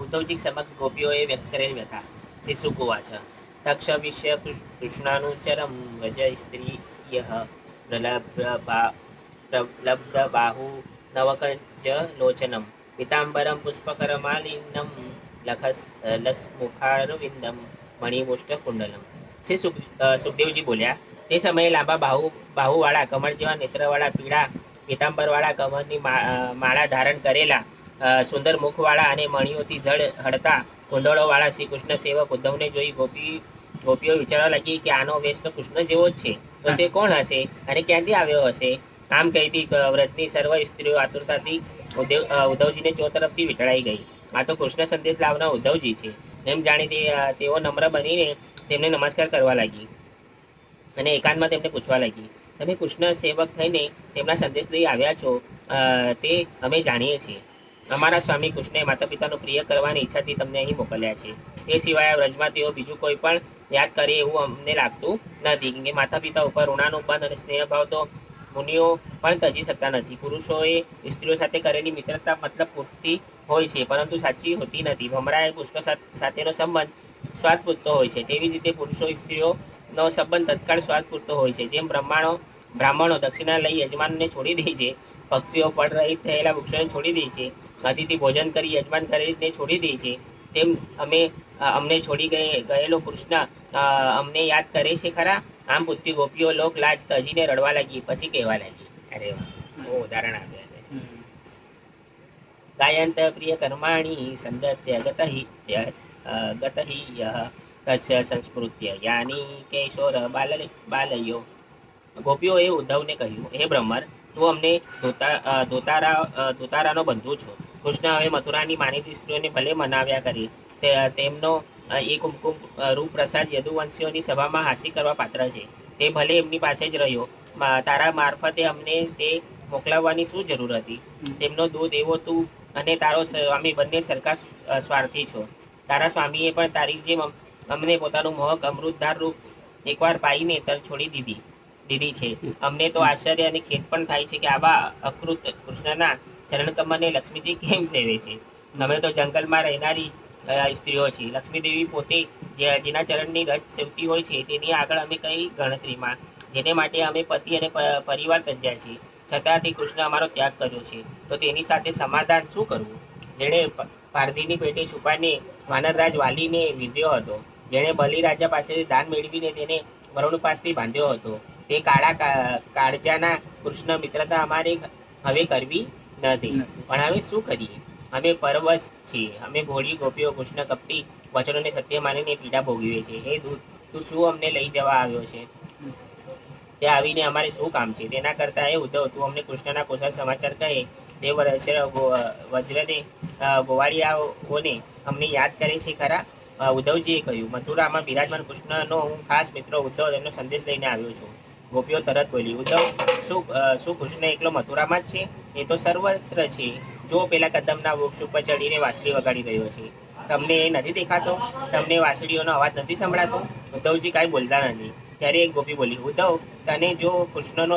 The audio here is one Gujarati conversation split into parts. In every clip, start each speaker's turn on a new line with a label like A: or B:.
A: ઉદ્ધવજી સમક્ષ ગોપીઓએ વ્યક્ત કરેલ વ્યથા. શ્રી શુકુવાચ તક્ષવિષ્ય કૃષ્ણાનુચરમ વ્રજ સ્ત્રીયઃ પ્રલબ્ધબાહુ નવકંજ લોચનમ પીતાંબરમ પુષ્પકરમાલિન્યમ લસમુખારવિંદમ મણિમુષ્ટકુંડલમ. શ્રી સુખદેવજી બોલ્યા, તે સમયે લાંબા બાહુવાળા, કમળ જેવા નેત્રવાળા, પીળા પીતાંબરવાળા, કમળની માળા ધારણ કરેલા, સુંદર મુખવાળા અને મણિઓથી જળ હળતા કુંડળોવાળા શ્રી કૃષ્ણ સેવક ઉદ્ધવને જોઈ ગોપીઓ વિચારવા લાગી કે આનો વેશ તો કૃષ્ણ જેવો જ છે, તો તે કોણ હશે અને ક્યાંથી આવ્યો હશે? આમ કહેતી વ્રતની સર્વ સ્ત્રીઓ આતુરતાથી ઉદ્ધવજીને ચો તરફથી વીંટળાઈ ગઈ. આ તો કૃષ્ણ સંદેશ લાવનાર ઉદ્ધવજી છે એમ જાણી તેઓ નમ્ર બનીને તેમને નમસ્કાર કરવા લાગી અને એકાંતમાં તેમને પૂછવા લાગી, તમે કૃષ્ણ સેવક થઈને તેમના સંદેશ લઈ આવ્યા છો, તે અમે જાણીએ છીએ. અમારા સ્વામી કૃષ્ણએ માતા પિતાનું પ્રિય કરવાની ઈચ્છાથી તમને અહીં મોકલ્યા છે. તે સિવાય વ્રજમાં તેઓ બીજું કોઈ પણ યાદ કરે એવું અમને લાગતું નથી, કે માતા પિતા ઉપર ઋણાનુબંધ અને સ્નેહભાવ તો મુનિઓ પણ તજી શકતા નથી. પુરુષોએ સ્ત્રીઓ સાથે કરેલી મિત્રતા મતલબ પૂરતી હોય છે, પરંતુ સાચી હોતી નથી. ભમરાએ પુષ્પ સાથેનો સંબંધ સ્વાદ પૂરતો હોય છે, તેવી જ રીતે પુરુષો સ્ત્રીઓનો સંબંધ તત્કાળ સ્વાદ પૂરતો હોય છે. જેમ બ્રાહ્મણો દક્ષિણા લઈ યજમાનને છોડી દે છે, પક્ષીઓ ફળ રહિત થયેલા વૃક્ષોને છોડી દે છે, અતિથિ ભોજન કરી યજમાન કરીને છોડી દે છે, તેમ અમને છોડી ગયેલો કૃષ્ણ અમને યાદ કરે છે ખરા? આમ પૂછતી ગોપીઓ લોક લાજ તજીને રડવા લાગી. પછી કહેવા લાગી, અરે વાહ, બહુ ઉદાહરણ આપ્યા છે. ગાયંત પ્રિય કર્માણી સંદત્ય ગતહિ તસ્ય સંસ્મૃત્ય યાની કેશોર બાલયો. ગોપીઓએ ઉદ્ધવને કહ્યું, હે બ્રહ્મર, તું અમને ધોતારાનો બંધુ છો. કૃષ્ણ હવે મથુરાની માનીતી સ્ત્રીઓને ભલે મનાવ્યા કરી, તેમનો એ કુમકુમ રૂપ પ્રસાદ યદુવંશીઓની સભામાં હાસ્ય કરવા પાત્ર છે. તે ભલે એમની પાસે જ રહ્યો, તારા મારફતે અમને તે મોકલાવવાની શું જરૂર હતી? તેમનો દૂધ એવો તું અને તારો સ્વામી બંને સરખા સ્વાર્થી છો. તારા સ્વામીએ પણ તારી જેમ અમને પોતાનું મોહક અમૃતધાર રૂપ એકવાર પાઈને તર છોડી દીધી છે. અમને તો આશ્ચર્ય અને ખેદ પણ થાય છે કે આવા અકૃત કૃષ્ણના ચરણકમળને લક્ષ્મીજી કેમ સેવે છે? અમે તો જંગલમાં રહેનારી સ્ત્રીઓ છીએ. લક્ષ્મીદેવી પોતે જેના ચરણની રજ સેવતી હોય છે, તેની આગળ અમે કઈ ગણતરીમાં? જેને માટે અમે પતિ અને પરિવાર તજ્યા છીએ, છતાં તે કૃષ્ણ અમારો ત્યાગ કર્યો છે, તો તેની સાથે સમાધાન શું કરવું? જેણે પારધીની પેટે છુપાઈને વાનરરાજ વાલીને વિંધ્યો હતો, જેણે બલિ રાજા પાસેથી દાન મેળવીને તેને વરુણપાસથી બાંધ્યો હતો, તે કાળજાના કૃષ્ણ મિત્રતા અમારે હવે કરવી નથી. પણ હવે શું કરીએ? અમે પરવશ છીએ. અમે ભોળી ગોપીઓ કૃષ્ણ કપટી વચનોને સત્ય માનીને પીડા ભોગવીએ છીએ. હે દૂત, તું શું અમને લઈ જવા આવ્યો છે? ત્યાં આવીને અમારે શું કામ છે? તેના કરતાં હે ઉદ્ધવ, તું અમને કૃષ્ણના કુશળ સમાચાર કહે. તે વજ્રને ગોવાળિયાઓને અમને યાદ કરે છે ખરા? ઉદ્ધવજીએ કહ્યું, મથુરામાં બિરાજમાન કૃષ્ણનો હું ખાસ મિત્ર ઉદ્ધવ તેમનો સંદેશ લઈને આવ્યો છું. ગોપીઓ તરત બોલી, ઉદ્ધવ, શું કૃષ્ણ એકલો મથુરામાં જ છે? એ તો સર્વત્ર છે. જો પેલા કદમના વૃક્ષ ઉપર ચડીને વાંસળી વગાડી રહ્યો છે. તમને એ નથી દેખાતો? તમને વાંસળીઓનો અવાજ નથી સંભળાતો? ઉદ્ધવજી કાંઈ બોલતા નથી. ત્યારે એક ગોપી બોલી, ઉદ્ધવ, તને જો કૃષ્ણનો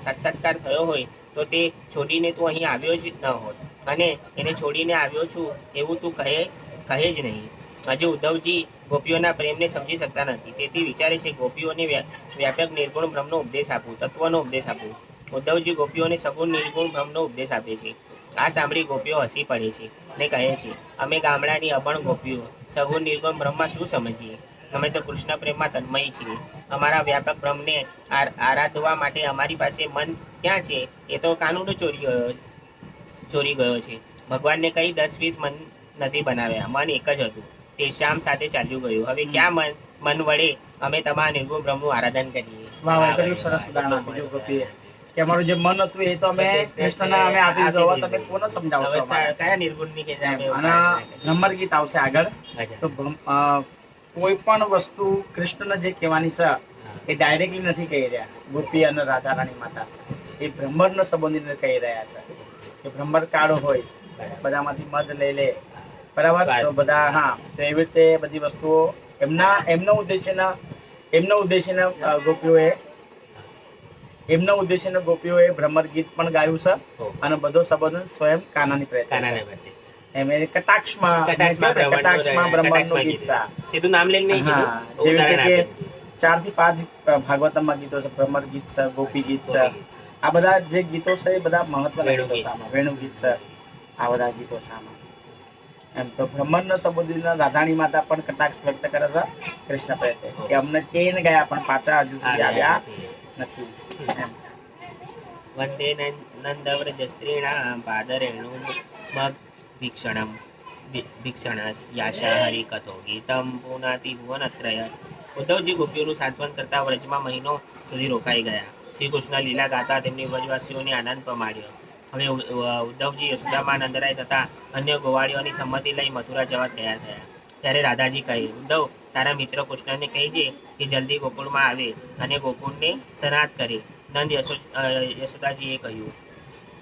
A: સાક્ષાત્કાર થયો હોય તો તે છોડીને તું અહીં આવ્યો જ ન હોત, અને એને છોડીને આવ્યો છું એવું તું કહે જ નહીં. હજુ ઉદ્ધવજી ગોપીઓના પ્રેમને સમજી શકતા નથી, તેથી વિચારે છે ગોપીઓને વ્યાપક નિર્ગુણ બ્રહ્મનો ઉપદેશ આપું, તત્વનો ઉપદેશ આપું. ઉદ્ધવજી ગોપીઓને સગુણ નિર્ગુણ બ્રહ્મનો ઉપદેશ આપે છે. આ સાંભળી ગોપીઓ હસી પડે છે ને કહે છે, અમે ગામડાની અભણ ગોપીઓ સગુણ નિર્ગુણ બ્રહ્મમાં શું સમજીએ? અમે તો કૃષ્ણ પ્રેમમાં તન્મય છીએ. અમારા વ્યાપક બ્રહ્મને આરાધવા માટે અમારી પાસે મન ક્યાં છે? એ તો કાનૂનો ચોરી ગયો છે. ભગવાનને કઈ 10-20 મન નથી બનાવ્યા, મન એક જ હતું, તે શ્યામ સાથે ચાલ્યું ગયું. હવે ક્યાં મન વડે અમે તમારા નિર્ગુણ બ્રહ્મનું આરાધન કરીએ?
B: વાહ વાહ, કેટલું સરસ ઉદાહરણ આપ્યું ગોપીએ કે અમારું જે મન હતું એ તો અમે કૃષ્ણને અમે આપી દીધું. તમે કોને સમજાવશો?
A: કયા નિર્ગુણની કે
B: અને નંબર ગીત આવશે આગળ. તો કોઈ પણ વસ્તુ કૃષ્ણને જે કહેવાની છે એ ડાયરેક્ટલી નથી કહી રહ્યા ગોપી અને રાધા રાણી માતા, એ બ્રહ્મરનો સંબંધીને કહી રહ્યા છે. કે બ્રહ્મર કાળો હોય, બધામાંથી મધ લઈ લે, બરાબર? તો બધા, હા, તો એવી રીતે બધી વસ્તુઓ એમનો ઉદ્દેશ્યના ગોપીઓએ બ્રહ્મર ગીત પણ ગાયું છે, અને બધો સંબોધન સ્વયં કાનાની પ્રયત્ન. એમ એ કટાક્ષમાં
A: કટાક્ષમાં
B: બ્રહ્માંડનું ગીત છે.
A: સીધું નામ લઈને નહીં
B: હા,
A: કીધું,
B: જેવી
A: ઉદાહરણ
B: રીતે
A: આપેલું.
B: 4 થી 5 ભાગવતમમાં ગીતો છે. ભ્રમર ગીત છે, ગોપી ગીત છે. આ બધા જે ગીતો છે એ બધા મહત્વના
A: વેણુ
B: ગીતો
A: ગીત.
B: છે આમાં. વેણુ ગીત છે, આ બધા ગીતો છે આમાં. એમ તો બ્રહ્માંડનો સંબોધીને રાધાણી માતા પણ કટાક્ષ વ્યક્ત કરે છે કૃષ્ણ પ્રત્યે કે અમને કેને ગયા પણ પાછા હજુ સુધી આવ્યા નથી એમ.
A: વંદે નંદવ્રજ સ્ત્રીણામ પાદરેણુ ભીક્ષણમ ભીક્ષણસ યાશા હરિકથો ગીતમ પુનાતિ ભુવનત્રય. ઉદ્ધવજી ગોપીઓનું સાંત્વન કરતા વ્રજમાં મહિનો સુધી રોકાઈ ગયા. શ્રી કૃષ્ણ લીલા ગાતા તેમની વ્રજવાસીઓને આનંદ પમાડ્યો. હવે ઉદ્ધવજી યશોદામાં નંદરાય તથા અન્ય ગોવાળીઓની સંમતિ લઈ મથુરા જવા તૈયાર થયા. ત્યારે રાધાજી કહે, ઉદ્ધવ, તારા મિત્ર કૃષ્ણને કહેજે કે જલ્દી ગોકુળમાં આવે અને ગોકુળને સનાત કરે. નંદ યશોદાજીએ કહ્યું,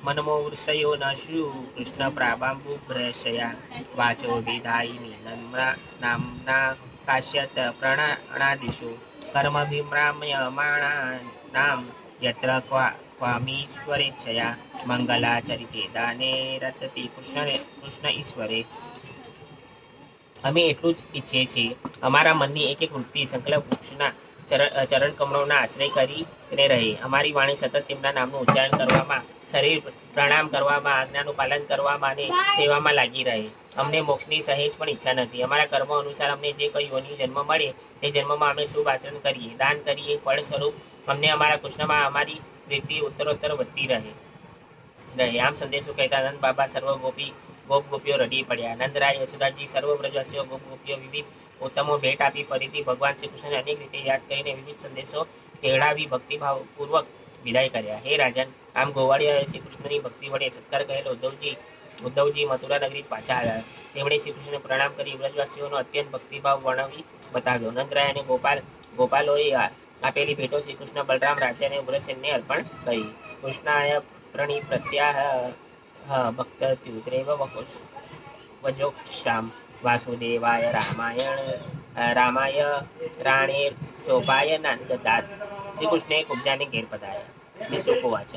A: મનમો વૃત્તયો ન શ્રુ કૃષ્ણ પ્રાબાંબુ ભ્રશયા વાચો વિધાયિની નામના કાશ્યત પ્રણાદિષુ કર્મભિમ્રામ્યમાણાનામ યત્ર ક્વામીશ્વરેચ્છયા મંગલાચરિતે દાને રતતિ કૃષ્ણ ઈશ્વરે. અમે એટલું જ ઈચ્છીએ છીએ, અમારા મનની એક એક વૃત્તિ સંકલ્પ વૃક્ષના ચરણ કમળોના આશ્રય કરીને રહે. અમારી વાણી સતત તેમના નામનું ઉચ્ચારણ કરવામાં, શરીર પ્રણામ કરવામાં, આજ્ઞાનું પાલન કરવામાં અને સેવામાં લાગી રહે. અમને મોક્ષની સહેજ પણ ઈચ્છા નથી. અમારા કર્મો અનુસાર અમને જે કઈ યોનિ જન્મ મળે તે જન્મમાં અમે શુભ આચરણ કરીએ, દાન કરીએ. ફળ સ્વરૂપ અમને અમારા કૃષ્ણમાં અમારી પ્રીતિ ઉત્તરોત્તર વધતી રહે. આમ સંદેશો કહેતા નંદ બાબા સર્વ ગોપીઓ રડી પડ્યા. નંદરાય, યશોદાજી, સર્વ વ્રજવાસીઓ, ગોપીઓ વિવિધ ઉત્તમો ભેટ આપી ફરીથી ભગવાન શ્રી કૃષ્ણને અનેક રીતે યાદ કરીને વિવિધ સંદેશો કેળાવી ભક્તિભાવપૂર્વક વિદાય કર્યા. હે રાજન, આમ ગોવાળિયાએ શ્રી કૃષ્ણની ભક્તિ વડે સત્કાર કરેલો ઉદ્ધવજી મથુરા નગરી પાછા આવ્યા. તેમણે શ્રી કૃષ્ણને પ્રણામ કરી વ્રજવાસીઓનો અત્યંત ભક્તિભાવ વર્ણવી બતાવ્યો. નંદરાય અને ગોપાલોએ આપેલી ભેટો શ્રી કૃષ્ણ, બલરામ, રાજા અને ઉગ્રસેનને અર્પણ કરી. કૃષ્ણાય પ્રણિપ્રત્યાહ ભક્તત્યુદ્રેવ વજોક્ષામ વાસુદેવાય રામાય રાણેર ચોપાય નંદદાત. શ્રી કૃષ્ણે કુબ્જાને ઘેર પધાર્યા. શ્રી શુકોવાચ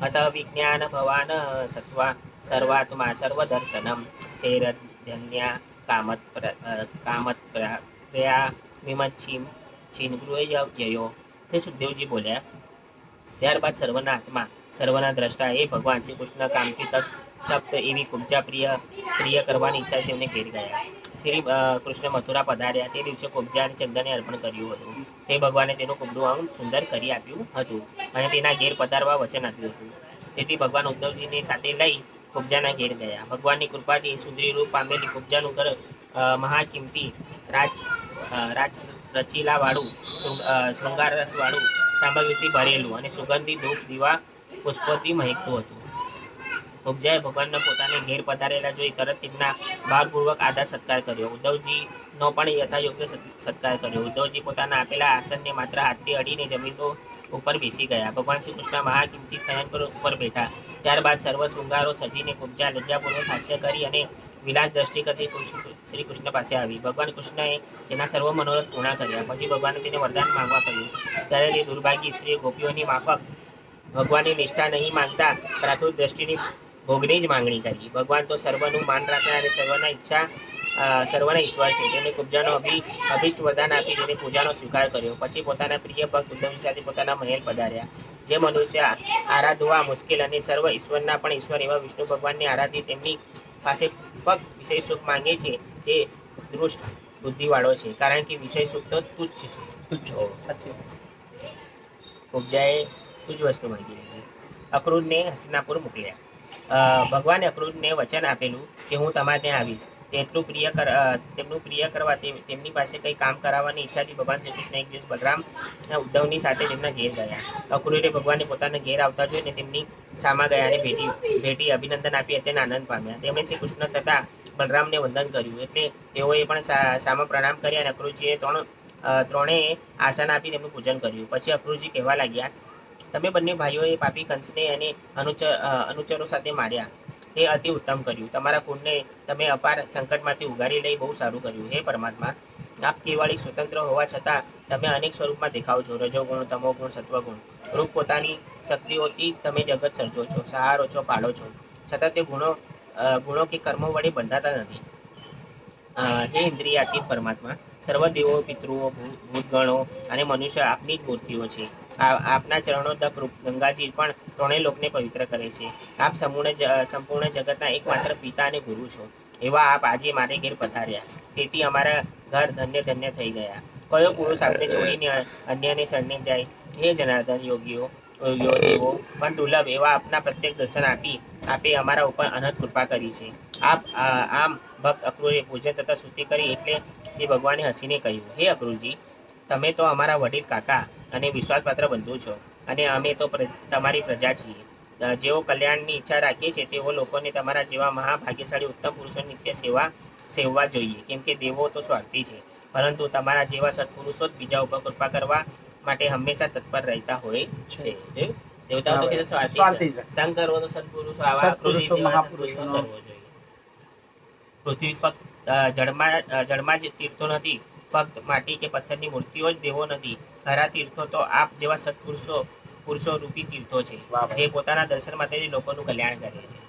A: અત વિજ્ઞાન ભવાન સત્વા સર્વાત્મા સર્વદર્શનમ શેરધન્યા કામત્પ્રયા વિમચ્છિમ ચિન્ગૃહ્યયો. તે સુખદેવજી બોલ્યા. ત્યારબાદ સર્વના આત્મા, સર્વના દ્રષ્ટા એ ભગવાન શ્રી કૃષ્ણ કામથી તપ્ત એવી કુબ્જા પ્રિય કરવાની ઈચ્છા તેમને ઘેર ગયા. શ્રી કૃષ્ણ મથુરા પધાર્યા. તે દિવસે કુબ્જા અને ચંદને અર્પણ કર્યું હતું. તે ભગવાને તેનું કુબડું અંગ સુંદર કરી આપ્યું હતું અને તેના ઘેર પધારવા વચન આપ્યું હતું. તેથી ભગવાન ઉદ્ધવજીને સાથે લઈ કુબ્જાના ઘેર ગયા. ભગવાનની કૃપાથી સુંદરી રૂપ પામેલી કુબ્જાનું ઘર મહાકિંમતી રાજ રચીલાવાળું, શૃંગારસવાળું સામગ્રીથી ભરેલું અને સુગંધી ધૂપ દીવા પુષ્પોથી મહેકતું હતું. કુબ્જાએ ભગવાનને પોતાને ઘેર પધારેલા જોઈ તરત તેમના ભારપૂર્વક આદર સત્કાર કર્યો. ઉદ્ધવજીનો પણ યથાયોગ્ય સત્કાર કર્યો. ઉદ્ધવજી પોતાના આપેલા આસનને માત્ર હાથથી અડીને જમીન ઉપર બેસી ગયા. ભગવાન શ્રી કૃષ્ણ મહાકિંમતી શયન ઉપર બેઠા. ત્યારબાદ સર્વ શૃંગારો સજીને કુબ્જા લજ્જાપૂર્વક હાસ્ય કરી અને વિલાસ દ્રષ્ટિ કરતી શ્રી કૃષ્ણ પાસે આવી. ભગવાન કૃષ્ણએ તેના સર્વ મનોરથ પૂર્ણ કર્યા. પછી ભગવાને તેને વરદાન માંગવા કહ્યું. ત્યારે તે દુર્ભાગ્ય સ્ત્રીએ ગોપીઓની માફક ભગવાનની નિષ્ઠા નહીં માંગતા પ્રાકૃત દ્રષ્ટિની ભોગની જ માંગણી કરી. ભગવાન તો સર્વનું માન રાખનાર અને સર્વના ઈશ્વર છે. તેમણે કુબ્જાનો અભિષ્ટ વરદાન આપી તેને પૂજાનો સ્વીકાર કર્યો. પછી પોતાના પ્રિય ભક્ત ઉદ્ધવજી સાથે પોતાના મહેલ પધાર્યા. જે મનુષ્ય આરાધવા મુશ્કેલ અને સર્વ ઈશ્વરના પણ ઈશ્વર એવા વિષ્ણુ ભગવાનને આરાધી તેમની પાસે ફક્ત વિષય સુખ માંગે છે તે દુષ્ટ બુદ્ધિવાળો છે, કારણ કે વિષય સુખ તો તુચ્છ છે.
B: સાચી વાત.
A: કુબ્જાએ તુજ વસ્તુ માંગી હતી. અક્રૂરને હસ્તિનાપુર મોકલ્યા. ભગવાને અક્રૂરને વચન આપેલું કે હું તમારે ત્યાં આવીશ. તેમનું પ્રિય કરવા તેમની પાસે કંઈ કામ કરાવવાની ઈચ્છાથી ભગવાન શ્રી કૃષ્ણ એક દિવસ બલરામ ઉદ્ધવની સાથે તેમના ઘેર ગયા. અક્રૂરે ભગવાનને પોતાના ઘેર આવતા જોઈને તેમની સામા ગયા અને ભેટી અભિનંદન આપી અત્યંત આનંદ પામ્યા. તેમણે શ્રી કૃષ્ણ તથા બલરામને વંદન કર્યું. એટલે તેઓએ પણ સામા પ્રણામ કર્યા અને અક્રૂરજીએ ત્રણેય આસન આપી તેમનું પૂજન કર્યું. પછી અક્રૂરજી કહેવા લાગ્યા, તમે બંને ભાઈઓએ પાપી કંસને અને અનુચરો સાથે માર્યા. તે અતિ ઉત્તમ કર્યું. તમારા કુળને તમે અપાર સંકટમાંથી ઉગારી લઈ બહુ સારું કર્યું. હે પરમાત્મા, આપ કેવળી સ્વતંત્ર હોવા છતાં તમે અનેક સ્વરૂપમાં દેખાવ છો. રજોગુણ, તમોગુણ, સત્વગુણ રૂપ પોતાની શક્તિઓથી તમે જગત સર્જો છો, સહારો છો, પાડો છો. છતાં તે ગુણો ગુણો કે કર્મો વડે બંધાતા નથી. હે ઇન્દ્રિયાતીત પરમાત્મા, સર્વ દેવો, પિતૃઓ, ભૂતગણો અને મનુષ્ય આપની જ મૂર્તિઓ છે. આપના ચરણોદક રૂપ ગંગાજી પણ ત્રણેય લોકને પવિત્ર કરે છે. આપ સંપૂર્ણ જગતના એકમાત્ર પિતા અને ગુરુ છો. એવા આપ આજે મારે ઘેર પધાર્યા, તેથી અમારા ઘર ધન્ય ધન્ય થઈ ગયા. કયો પુરુષ આપણે છોડીને અન્યને શરણે જાય? હે જનાર્દન, યોગીઓ દેવો પણ દુર્લભ એવા આપના પ્રત્યેક દર્શન આપે અમારા ઉપર અનંત કૃપા કરી છે. આમ ભક્ત અક્રૂરે પૂજન તથા સ્તુતિ કરી એટલે શ્રી ભગવાને હસીને કહ્યું, હે અક્રૂરજી, તમે તો અમારા વડીલ કાકા અને વિશ્વાસપાત્ર બંધુ છો, અને અમે તો તમારી પ્રજા છીએ. જેઓ કલ્યાણની ઈચ્છા રાખીએ છીએ તેઓ લોકોને તમારા જેવા મહાભાગ્યશાળી ઉત્તમ પુરુષોની નિત્ય સેવવા જોઈએ, કેમ કે દેવો તો સ્વાર્થી છે, પરંતુ તમારા જેવા સત્પુરુષો જ બીજા ઉપર કૃપા કરવા માટે હંમેશા તત્પર રહેતા હોય છે. દેવતાઓ તો કીધું સ્વાર્થી છે, સંગ કરવો તો સત્પુરુષો આવા
B: સત્પુરુષો, મહાપુરુષો
A: કરવો જોઈએ. પૃથ્વી ફક્ત જળમાં જ તીર્થો નથી, ફક્ત માટી કે પથ્થરની મૂર્તિઓ જ દેવો નથી. ખરા તીર્થો તો આપ જેવા પુરુષો રૂપી તીર્થો છે, જે પોતાના દર્શન માટે લોકોનું કલ્યાણ કરે છે.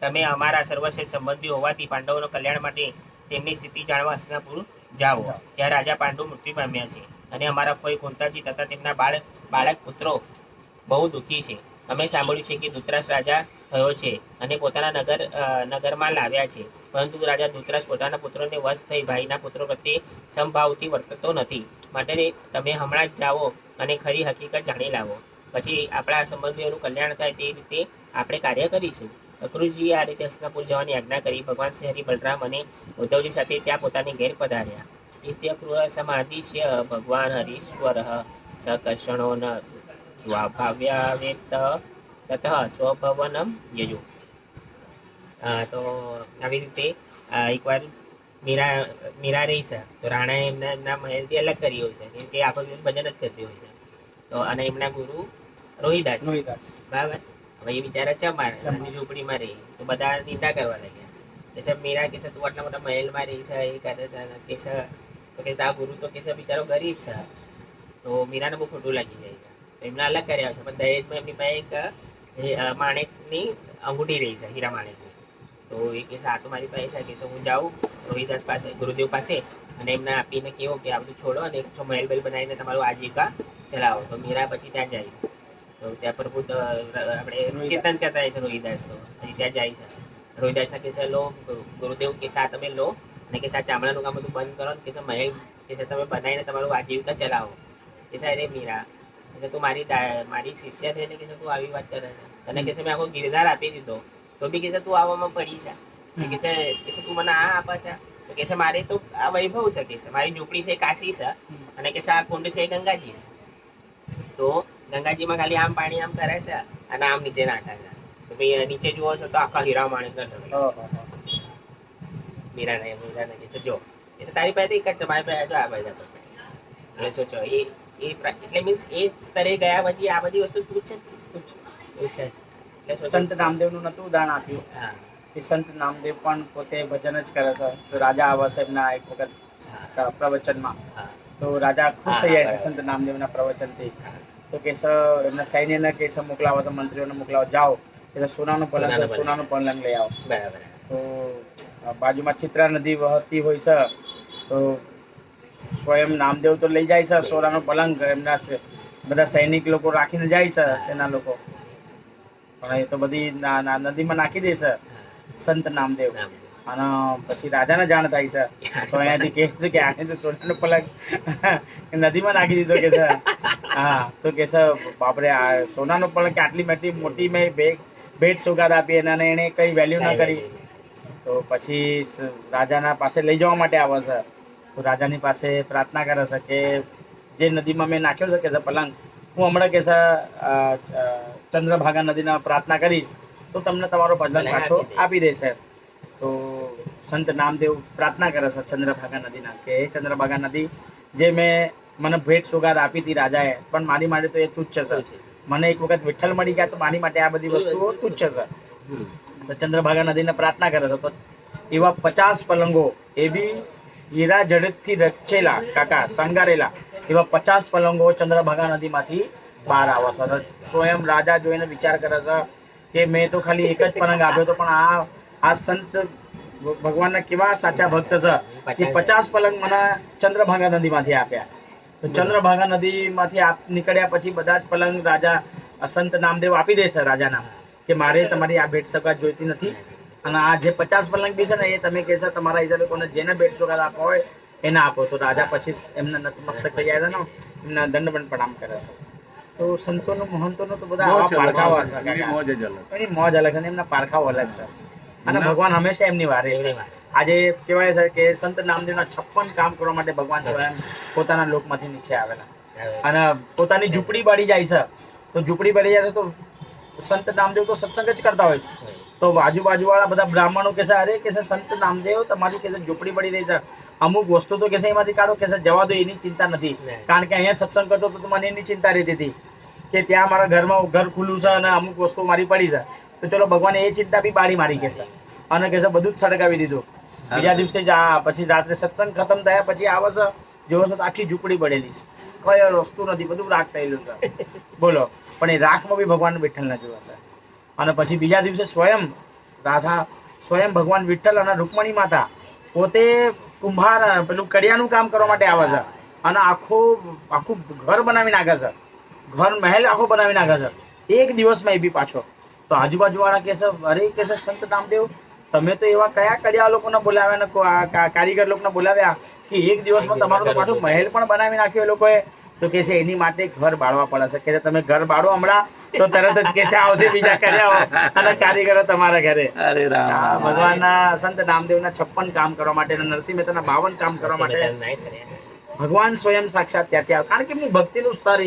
A: તમે અમારા સર્વશ્રેષ્ઠ સંબંધી હોવાથી પાંડવોના કલ્યાણ માટે તેમની સ્થિતિ જાણવા હસ્તિનાપુર જાઓ. ત્યાં રાજા પાંડુ મૃત્યુ પામ્યા છે, અને અમારા ફોઈ કુંતાજી તથા તેમના બાળક પુત્રો બહુ દુઃખી છે. અમે સાંભળ્યું છે કે ધૃતરાષ્ટ્ર રાજા થયો છે અને પોતાના નગરમાં લાવ્યા છે, પરંતુ રાજા ધૃતરાષ્ટ્ર પોતાના પુત્રોને વશ થઈ ભાઈના પુત્રો પ્રત્યે સમભાવથી વર્તતો નથી. માટે તમે હમણાં જ જાઓ અને ખરી હકીકત જાણી લાવો, પછી આપણા સંબંધીઓનું કલ્યાણ થાય તે રીતે આપણે કાર્ય કરીશું. અક્રૂરજીએ આ રીતે હસ્તિનાપુર જવાની આજ્ઞા કરી. ભગવાન શ્રી હરિ, બલરામ અને ઉદ્ધવજી સાથે ત્યાં પોતાની ઘેર પધાર્યા. ઇત્યક્રૂર સમાધિશ્ય ભગવાન હરીશ્વર સકર્ષણો ન ભાવ્યાવેત તતઃ સ્વભવનમ યજુ. તો આવી રીતે એકવાર મીરા રહી છે, તો રાણાએ એમના મહેલથી અલગ કરી હોય છે, કેમ કે આખો દિવસ ભજન જ કરતી હોય છે. તો અને એમના ગુરુ રોહિદાસ, બરાબર. હવે એ બિચારા ચમાર ઝૂંપડીમાં રહી, તો બધા નિંદા કરવા લાગ્યા. એટલે મીરા કે તું આટલા મોટા મહેલમાં રહી છે, એ કરે છે, કે તો કે આ ગુરુ તો કે બિચારો ગરીબ છે. તો મીરાને બહુ ખોટું લાગી જાય છે. એમને અલગ કર્યા છે, પણ દહેજમાં એમની પાસે એક માણેકની અંગૂઠી રહી છે, હીરા માણેકની. તો એ કે આ તો મારી પાસે છે, કે હું જાઉં રોહિદાસ પાસે, ગુરુદેવ પાસે, અને એમને આપીને કેવો કે આ બધું છોડો અને એક મહેલ બેલ બનાવીને તમારું આજીવિકા ચલાવો. તો મીરા પછી ત્યાં જાય છે. તો ત્યાં પ્રભુ આપણે કીર્તન કરતા હોય છે રોહિદાસ, તો પછી ત્યાં જાય છે. રોહિદાસના કેસે લો, ગુરુદેવ કે તમે લો, અને કે ચામડાનું કામ બધું બંધ કરો, કે મહેલ કે તમે બનાવીને તમારું આજીવિકા ચલાવો. કે અરે મીરા, તું મારી શિષ્ય થઈને કે તું આવી વાત કરે છે, તને કે મેં આખો ગિરનાર આપી દીધો, તો બી કે તું આવવામાં પડી છે, કે તું મને આ આપે છે. તો કે મારે તો આ વૈભવ છે, કે મારી ઝૂંપડી છે કાશી છે, અને કે આ કુંડ છે ગંગાજી છે. તો ગંગાજીમાં ખાલી આમ પાણી આમ કરે છે અને આમ નીચે નાખે છે. તો ભાઈ નીચે જુઓ છો તો આખા હીરા માણેકના મીરાને કે જો એટલે તારી પાસે એક જ છે, મારી પાસે તો આ બધા એટલે સોચો એટલે મીન્સ એ સ્તરે ગયા પછી આ બધી વસ્તુ તુચ્છ છે.
B: સંત નામદેવનું નતું ઉદાહરણ આપ્યું.
A: હા,
B: એ સંત નામદેવ પણ પોતે ભજન જ કરે છે. તો રાજા આવશે એમના એક વખત પ્રવચનમાં, તો રાજા ખુશ થઈ જાય છે સંત નામદેવના પ્રવચનથી. તો કે એમના સૈન્યને કે મોકલાવો છે, મંત્રીઓને મોકલાવો, જાઓ એટલે સોનાનું પલંગ છે, સોનાનું પલંગ લઈ આવો.
A: બરાબર.
B: તો બાજુમાં ચિત્રા નદી વહતી હોય છે, તો સ્વયં નામદેવ તો લઈ જાય છે સોનાનું પલંગ, એમના બધા સૈનિક લોકો રાખીને જાય છે, સેના લોકો, પણ એ તો બધી નદીમાં નાખી દેશે સંત નામદેવ. અને પછી રાજાને જાણ થાય છે, તો અહીંયાથી કહે છે કે આને તો સોનાનો પલંગ નદીમાં નાખી દીધો કે છે. હા, તો કે છે બાપરે, આ સોનાનો પલંગ કે આટલી મોટી મેં ભેટ સોગાદ આપી, એના એને કઈ વેલ્યુ ના કરી. તો પછી રાજાના પાસે લઈ જવા માટે આવે છે. તો રાજાની પાસે પ્રાર્થના કરે છે કે જે નદીમાં મેં નાખ્યો છે કે પલંગ, હું હમણાં કે છે ચંદ્રભાગા નદીના પ્રાર્થના કરીશ તો તમને તમારો પલંગ પાછો આપી દેશે. તો સંત નામદેવ પ્રાર્થના કરે છે ચંદ્રભાગા નદીના, કે એ ચંદ્રભાગા નદી, જે મને ભેટ સોગાદ આપી હતી રાજાએ, પણ મારી માટે તો એ તુચ્છ છે. મને એક વખત વિઠ્ઠલ મળી ગયા તો મારી માટે આ બધી વસ્તુઓ તુચ્છ છે. તો ચંદ્રભાગા નદીને પ્રાર્થના કરે છે. તો એવા 50 પલંગો, એ બી હીરા જડતથી રચેલા, કાકા શણગારેલા, એવા 50 પલંગો ચંદ્રભાગા નદીમાંથી બહાર આવે છે. સ્વયં રાજા જોઈને વિચાર કરે છે કે મેં તો ખાલી એક જ પલંગ આપ્યો હતો, પણ આ સંત ભગવાનના કેવા સાચા ભક્ત છે કે 50 પલંગ મને ચંદ્રભાગા નદીમાંથી આપ્યા. તો ચંદ્રભાગા નદીમાંથી નીકળ્યા પછી બધા જ પલંગ રાજા સંત નામદેવ આપી દેશે રાજાના કે મારે તમારી આ ભેટ સોગાદ જોઈતી નથી, અને આ જે 50 પલંગ બી છે ને એ તમે કહેશો તમારા હિસાબે કોને જેને ભેટ સોગાદ આપવા હોય એને આપો. તો રાજા પછી એમને નતમસ્તક થઈ જાય છે ને એમના દંડવંદ પ્રણામ કરે છે. તો સંતોનું મહંતોનું તો બધા આવા પારખાઓ હશે કાકા. એની મોજ અલગ છે અને એમના પારખાઓ અલગ છે, અને ભગવાન હંમેશા એમની વારે છે. આજે કહેવાય છે કે સંત નામદેવના 56 કામ કરવા માટે ભગવાન સ્વયં પોતાના લોકમાંથી નીચે આવેલા, અને પોતાની ઝૂંપડી બાળી જાય છે. તો ઝૂંપડી બાળી જાય છે તો સંત નામદેવ તો સત્સંગ જ કરતા હોય છે. તો આજુબાજુ વાળા બધા બ્રાહ્મણો કે છે અરે કે છે સંત નામદેવ તમારી કે છે ઝૂંપડી પડી રહી છે, અમુક વસ્તુ તો કે છે એમાંથી કાઢો, કે છે જવા દો એની ચિંતા નથી, કારણ કે અહીંયા સત્સંગ કરતો તો મને એની ચિંતા રહેતી હતી કે ત્યાં મારા ઘરમાં ઘર ખુલ્લું છે અને અમુક વસ્તુ મારી પડી છે. તો ચલો ભગવાને એ ચિંતા બી બાળી મારી કે છે, અને કે છે બધું જ સળગાવી દીધું. બીજા દિવસે જ પછી રાત્રે સત્સંગ ખતમ થયા પછી આવે છે જોવો છો તો આખી ઝૂંપડી પડેલી છે, કઈ વસ્તુ નથી, બધું રાખ થયેલું છે. બોલો, પણ એ રાખમાં બી ભગવાન વિઠ્ઠલના જોવા છે. અને પછી બીજા દિવસે સ્વયં ભગવાન વિઠ્ઠલ અને રૂકમણી માતા પોતે કુંભાર પેલું કડિયાનું કામ કરવા માટે આવે છે, અને આખું ઘર બનાવી નાખે છે, ઘર મહેલ આખો બનાવી નાખે છે એક દિવસમાં. એ બી પાછો તો આજુબાજુ વાળા કે છે અરે કે છે સંત નામદેવ તમે તો એવા કયા કડિયા લોકોને બોલાવ્યા ને કારીગર લોકોને બોલાવ્યા કે એક દિવસમાં તમારો તો પાછો મહેલ પણ બનાવી નાખ્યો એ લોકોએ. તો કે છે એની માટે ઘર બાળવા પડે છે, કે તમે ઘર બાળો હમણાં તો તરત જ કે છે આવશે બીજા કર્યા અને કારીગરો તમારા ઘરે. ભગવાનના સંત નામદેવના 56 કામ કરવા માટે, નરસિંહ મહેતાના 52 કામ કરવા માટે ભગવાન સ્વયં સાક્ષાત ત્યાંથી આવે, કારણ કે એમની ભક્તિનું સ્તર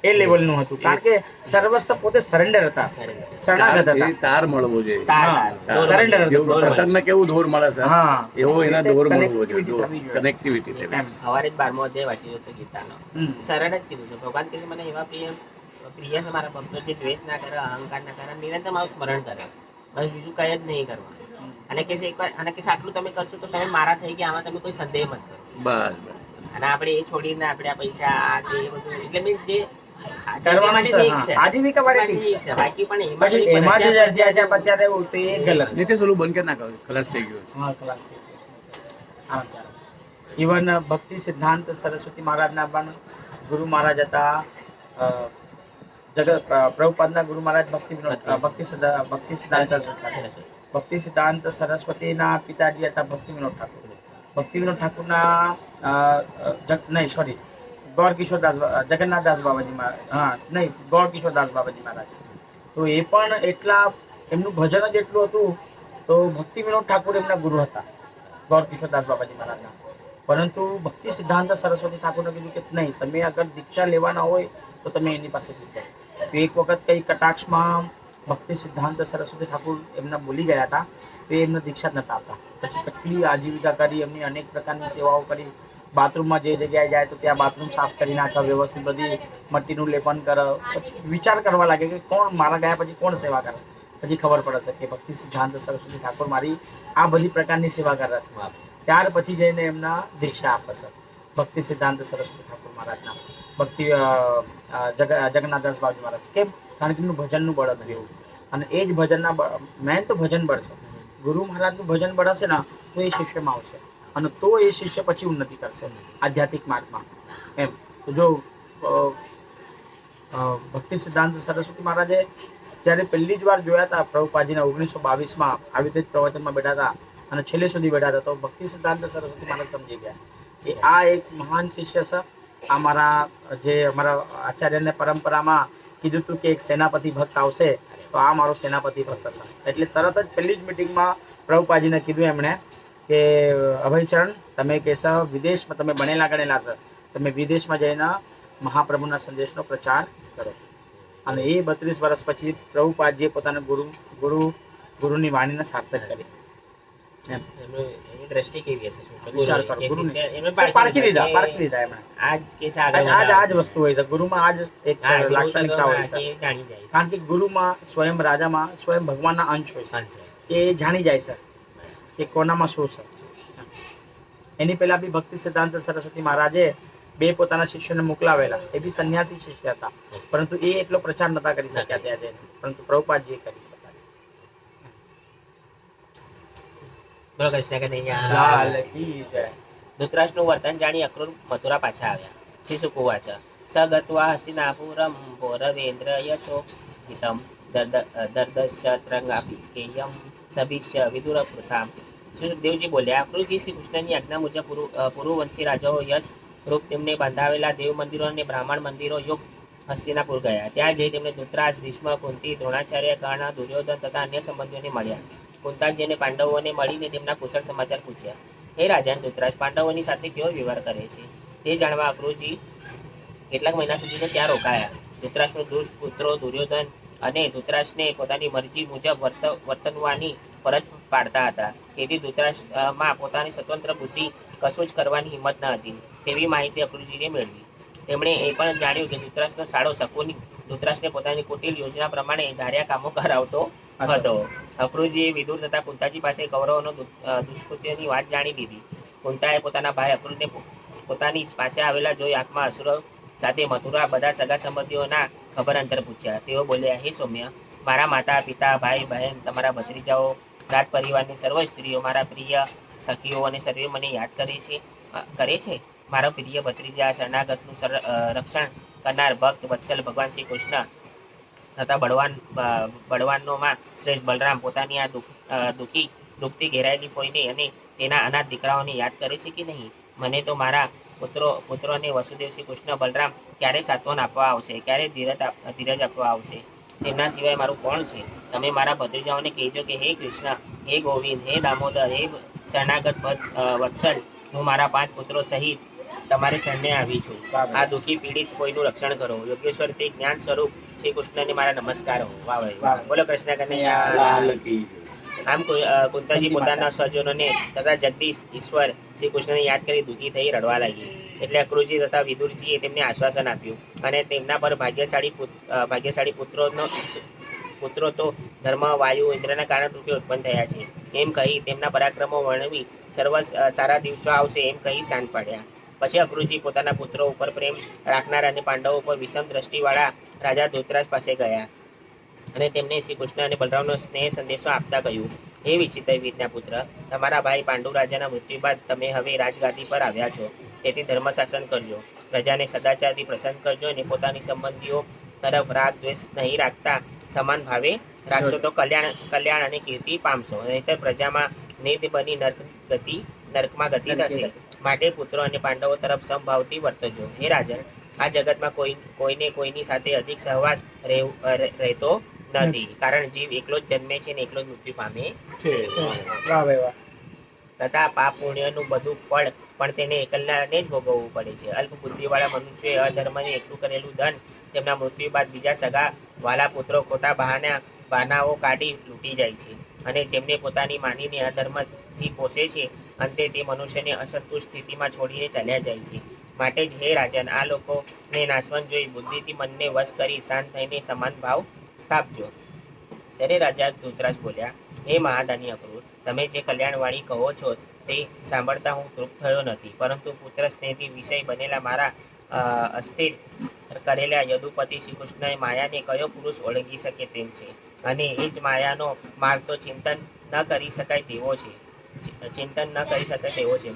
B: એ લેવલનું હતું, કારણ કે સર્વસ્વ પોતે સરેન્ડર હતા, શરણાગત હતા.
C: તાર મળવો જોઈએ,
B: સરેન્ડર હતું.
C: પતંગને કેવું દોર મળે છે
B: હા,
C: એવો એના દોર મળવો જોઈએ, કનેક્ટિવિટી.
A: સવારે જ 12મો અધ્યાય વાંચ્યો હતો ગીતાનો. સરળ જ કીધું છે ભગવાન કે મને એવા પ્રિય છે મારા ભક્તો જે દ્વેષ ના કરે, અહંકાર ના કરે, નિરંતર મારું સ્મરણ કરે, બસ બીજું કઈ જ નહીં કરવાનું. અને કે એકવાર અને કે આટલું તમે કરશો તો તમે મારા થઈ ગયા, આમાં તમે કોઈ સંદેહ મત કરો.
C: બસ
A: અને આપણે એ છોડીને આપણે આ પૈસા આ તે બધું એટલે મીન્સ જે
B: કરવાનું છે, આજીવિકા માટે ઠીક છે,
A: બાકી પણ
B: પછી એમાં જે અત્યાચાર પચાર એવું તો એ ગલત છે.
C: નીચે થોડું બંધ કરી નાખો, ખલાસ થઈ ગયો છે.
B: હા, ક્લાસ થઈ ગયો છે. ઇવન ભક્તિ સિદ્ધાંત સરસ્વતી મહારાજના પણ ગુરુ મહારાજ હતા, પ્રભુપાદના ગુરુ મહારાજ ભક્તિ સિદ્ધાંત સરસ્વતીના પિતાજી હતા ભક્તિ વિનોદ ઠાકોર. ભક્તિ વિનોદ ઠાકોરના જગન્નાથદાસ બાબાજી મહારાજ, હા નહીં, ગૌરકિશોરદાસ બાબાજી મહારાજ. તો એ પણ એટલા એમનું ભજન જ એટલું હતું. તો ભક્તિ વિનોદ ઠાકોર એમના ગુરુ હતા ગૌરકિશોરદાસ બાબાજી મહારાજના. પરંતુ ભક્તિ સિદ્ધાંત સરસ્વતી ઠાકોરને કીધું કે નહીં, તમે અગર દીક્ષા લેવાના હોય તો તમે એની પાસે દીક્ષા. તો એક વખત કઈ કટાક્ષમાં ભક્તિ સિદ્ધાંત સરસ્વતી ઠાકોર એમના બોલી ગયા હતા, તો એમને દીક્ષા જ નતા આપતા. પછી કેટલી આજીવિકા કરી, એમની અનેક પ્રકારની સેવાઓ કરી. બાથરૂમમાં જે જગ્યાએ જાય તો ત્યાં બાથરૂમ સાફ કરી નાખે, વ્યવસ્થિત બધી મટ્ટીનું લેપન કરે. પછી વિચાર કરવા લાગે કે કોણ મારા ગયા પછી કોણ સેવા કરે. પછી ખબર પડે છે કે ભક્તિ સિદ્ધાંત સરસ્વતી ઠાકોર મારી આ બધી પ્રકારની સેવા કરે છે. ત્યાર પછી જઈને એમના દીક્ષા આપે છે ભક્તિ સિદ્ધાંત સરસ્વતી ઠાકોર મહારાજના, ભક્તિ જગન્નાથદાસ બાબાજી મહારાજ. કેમ? કારણ કે એમનું ભજનનું બળ હતું એવું, અને એ જ ભજનના મેન તો ભજન બળ છે. ગુરુ મહારાજનું ભજન બળ હશે ને તો એ શિષ્યમાં આવશે, અને તો એ શિષ્ય પછી ઉન્નતિ કરશે આધ્યાત્મિક માર્ગમાં. એમ તો જો ભક્તિ સિદ્ધાંત સરસ્વતી મહારાજે જ્યારે પહેલી જ વાર જોયા હતા પ્રભુપાદજીના 1922માં આવી રીતે જ પ્રવચનમાં બેઠા હતા અને છેલ્લે સુધી બેઠા હતા, તો ભક્તિ સિદ્ધાંત સરસ્વતી મહારાજ સમજી ગયા કે આ એક મહાન શિષ્ય છે. અમારા આચાર્યને પરંપરામાં કીધું હતું કે એક સેનાપતિ ભક્ત આવશે, તો આ મારો સેનાપતિ ભક્ત હશે. એટલે તરત જ પહેલી જ મિટિંગમાં પ્રભુપાદજીને કીધું એમણે કે અભયચરણ, તમે કહેશો વિદેશમાં તમે બનેલા ગણેલા છે, તમે વિદેશમાં જઈને મહાપ્રભુના સંદેશનો પ્રચાર કરો. અને એ 32 વર્ષ પછી પ્રભુપાદજીએ પોતાના ગુરુની વાણીને સાર્થક કરી.
A: એની દ્રષ્ટિ કેવી હશે?
B: વિચાર કરો, પારખી લીધા એમણે. આ જ વસ્તુ હોય છે ગુરુમાં, આ જ એક લાક્ષણિકતા હોય છે. કારણ કે ગુરુમાં સ્વયં રાજામાં સ્વયં ભગવાનના અંશ હોય છે, એ જાણી જાય છે કે કોનામાં શું છે. એની પહેલા બી ભક્તિ સિદ્ધાંત સરસ્વતી મહારાજે 2 પોતાના શિષ્યોને મોકલાવેલા, એ બી સંન્યાસી શિષ્ય હતા, પરંતુ એ એટલો પ્રચાર નતા કરી શક્યા ત્યાં જઈને, પરંતુ પ્રભુપાદજીએ કરી.
A: બોલો કૃષ્ણ કનૈયા
B: લાલ કી જય.
A: ધૃતરાષ્ટ્રનું વર્તન જાણી અક્રૂર મથુરા પાછા આવ્યા. શિશુકુવાચ સગત્વા હસ્તિનાપુરમ પૌરવેન્દ્ર યશો હિતમ દર્દશત્રંગાપિકેયમ સભિષ્ય વિદુરપૃથામ. શ્રી સુખદેવજી બોલ્યા, અક્રૂરજી શ્રી કૃષ્ણની આજ્ઞા મુજબ પુરુવંશી રાજાઓ યશ રૂપ તેમને બાંધાવેલા દેવ મંદિરો અને બ્રાહ્મણ મંદિરો યોગ હસ્તિનાપુર ગયા. ત્યાં જઈ તેમને ધૃતરાજ, ભીષ્મ, કુંતી, દ્રોણાચાર્ય, કર્ણ, દુર્યોધન તથા અન્ય સંબંધીઓને મળ્યા. કુંતાજીને પાંડવોને મળીને તેમના કુશળ સમાચાર પૂછ્યા. હે રાજન ધૃતરાજ, પાંડવોની સાથે કેવો વ્યવહાર કરે છે તે જાણવા અક્રૂરજી કેટલાક મહિના સુધી ત્યાં રોકાયા. ધૃતરાષ્ટ્રનો દુષ્ટ પુત્રો દુર્યોધન અને ધૃતરાષ્ટ્રને પોતાની મરજી મુજબ વર્તનવાની ફરજ પાડતા હતા. તેથી ધૃતરાષ્ટ્રમાં પોતાની સ્વતંત્ર બુદ્ધિ કશું જ કરવાની હિંમત ન હતી તેવી માહિતી અક્રૂરજીને મેળવી. તેમણે એ પણ જાણ્યું કે ધૃતરાષ્ટ્રનો સાળો શકુની ધૃતરાષ્ટ્રને પોતાની કુટિલ યોજના પ્રમાણે ધાર્યા કામો કરાવતો હતો. અક્રૂરજીએ વિદુર તથા કુંતાજી પાસે કૌરવોનો દુષ્કૃત્યની વાત જાણી લીધી. કુંતાએ પોતાના ભાઈ અક્રૂરને પોતાની પાસે આવેલા જોઈ આંખમાં અશ્રુ સાથે મથુરા બધા સગા સંબંધીઓના ખબર અંતર પૂછ્યા. તેઓ બોલ્યા, હે સૌમ્ય, મારા માતા પિતા, ભાઈ બહેન, તમારા ભત્રીજાઓ, રાજ પરિવારની સર્વ સ્ત્રીઓ, મારા પ્રિય સખીઓ અને સર્વે મને યાદ કરે છે. મારો પ્રિય ભત્રીજા, શરણાગતનું રક્ષણ કરનાર ભક્ત વત્સલ ભગવાન શ્રી કૃષ્ણ તથા બળવાનોમાં શ્રેષ્ઠ બલરામ પોતાની આ દુઃખથી ઘેરાયેલી ફોઈને અને તેના અનાથ દીકરાઓને યાદ કરે છે કે નહીં? મને તો મારા પુત્રોને વસુદેવ શ્રી કૃષ્ણ બલરામ ક્યારે સાંત્વન આપવા આવશે, ક્યારે ધીરજ આપવા આવશે? તેમના સિવાય મારું કોણ છે? તમે મારા ભત્રીજાઓને કહેજો કે હે કૃષ્ણ, હે ગોવિંદ, હે દામોદર, હે શરણાગત વત્સલ, હું મારા 5 પુત્રો સહિત તમારે શરણે આવી છું. આ દુઃખી પીડિત કોઈનું રક્ષણ કરો. યોગેશ્વર તે જ્ઞાન સ્વરૂપ શ્રી કૃષ્ણને મારા નમસ્કાર હો. વાહ. બોલો કૃષ્ણ કનૈયા
C: લાલ કી જય.
A: આમ કુંતાજી પોતાના સ્વજનોને તથા જગદીશ ઈશ્વર શ્રી કૃષ્ણને યાદ કરી દુઃખી થઈ રડવા લાગી. એટલે અક્રૂરજી તથા વિદુરજીએ તેમને આશ્વાસન આપ્યું અને તેમના પર ભાગ્યશાળી પુત્રો તો ધર્મ, વાયુ, ઇન્દ્રના કારણ રૂપે ઉત્પન્ન થયા છે એમ કહી તેમના પરાક્રમો વર્ણવી સર્વ સારા દિવસો આવશે એમ કહી શાંત પાડ્યા. પછી અક્રૂરજી પોતાના પુત્રો ઉપર પ્રેમ રાખનાર અને પાંડવો ઉપર વિષમ દ્રષ્ટિવાળા રાજા ધૃતરાજ પાસે ગયા અને તેમને શ્રી કૃષ્ણ અને બલરામનો સ્નેહ સંદેશો આપતા કહ્યું, હે વિચિત્ર વીરના પુત્ર, તમારા ભાઈ પાંડુ રાજાના મૃત્યુ બાદ તમે હવે રાજગાદી પર આવ્યા છો. તેથી ધર્મ શાસન કરજો, પ્રજાને સદાચારથી પ્રસન્ન કરજો અને પોતાની સંબંધીઓ તરફ રાગ દ્વેષ નહીં રાખતા સમાન ભાવે રાખશો તો કલ્યાણ અને કીર્તિ પામશો. નહીંતર પ્રજામાં નિર્દ બની નરકમાં ગતિ થશે. માટે પુત્રો અને પાંડવો તરફ સમભાવથી વર્તજો. હે રાજન, આ જગતમાં કોઈને કોઈની સાથે અધિક સહવાસ રહેતો નથી, કારણ જીવ એકલો જ જન્મે છે અને એકલો જ મૃત્યુ પામે છે. તથા પાપ પુણ્યનું બધું ફળ પણ તેને એકલાને જ ભોગવવું પડે છે. અલ્પ બુદ્ધિવાળા મનુષ્યોએ અધર્મને એકલું કરેલું ધન તેમના મૃત્યુ બાદ બીજા સગા વાલા પુત્રો ખોટા બહાનાઓ કાઢી લૂંટી જાય છે અને જેમને પોતાની માનીને અધર્મથી પોષે છે અંતે તે મનુષ્યને અસંતુષ્ટ સ્થિતિમાં છોડીને ચાલ્યા જાય છે. માટે જ હે રાજન, આ લોકોને નાશવંત જોઈ બુદ્ધિથી મનને વશ કરી શાંત થઈને સમાન ભાવ સ્થાપજો. ત્યારે રાજા ધૃતરાજ બોલ્યા, હે મહાદાની અક્રૂર, તમે જે કલ્યાણવાળી કહો છો તે સાંભળતા હું તૃપ્ત થયો નથી, પરંતુ પુત્ર સ્નેહથી વિષય બનેલા મારા અસ્થિર કરેલા યદુપતિ શ્રી કૃષ્ણએ માયાને કયો પુરુષ ઓળંગી શકે તેમ છે, અને એ જ માયાનો માર્ગ તો ચિંતન ન કરી શકાય તેવો છે.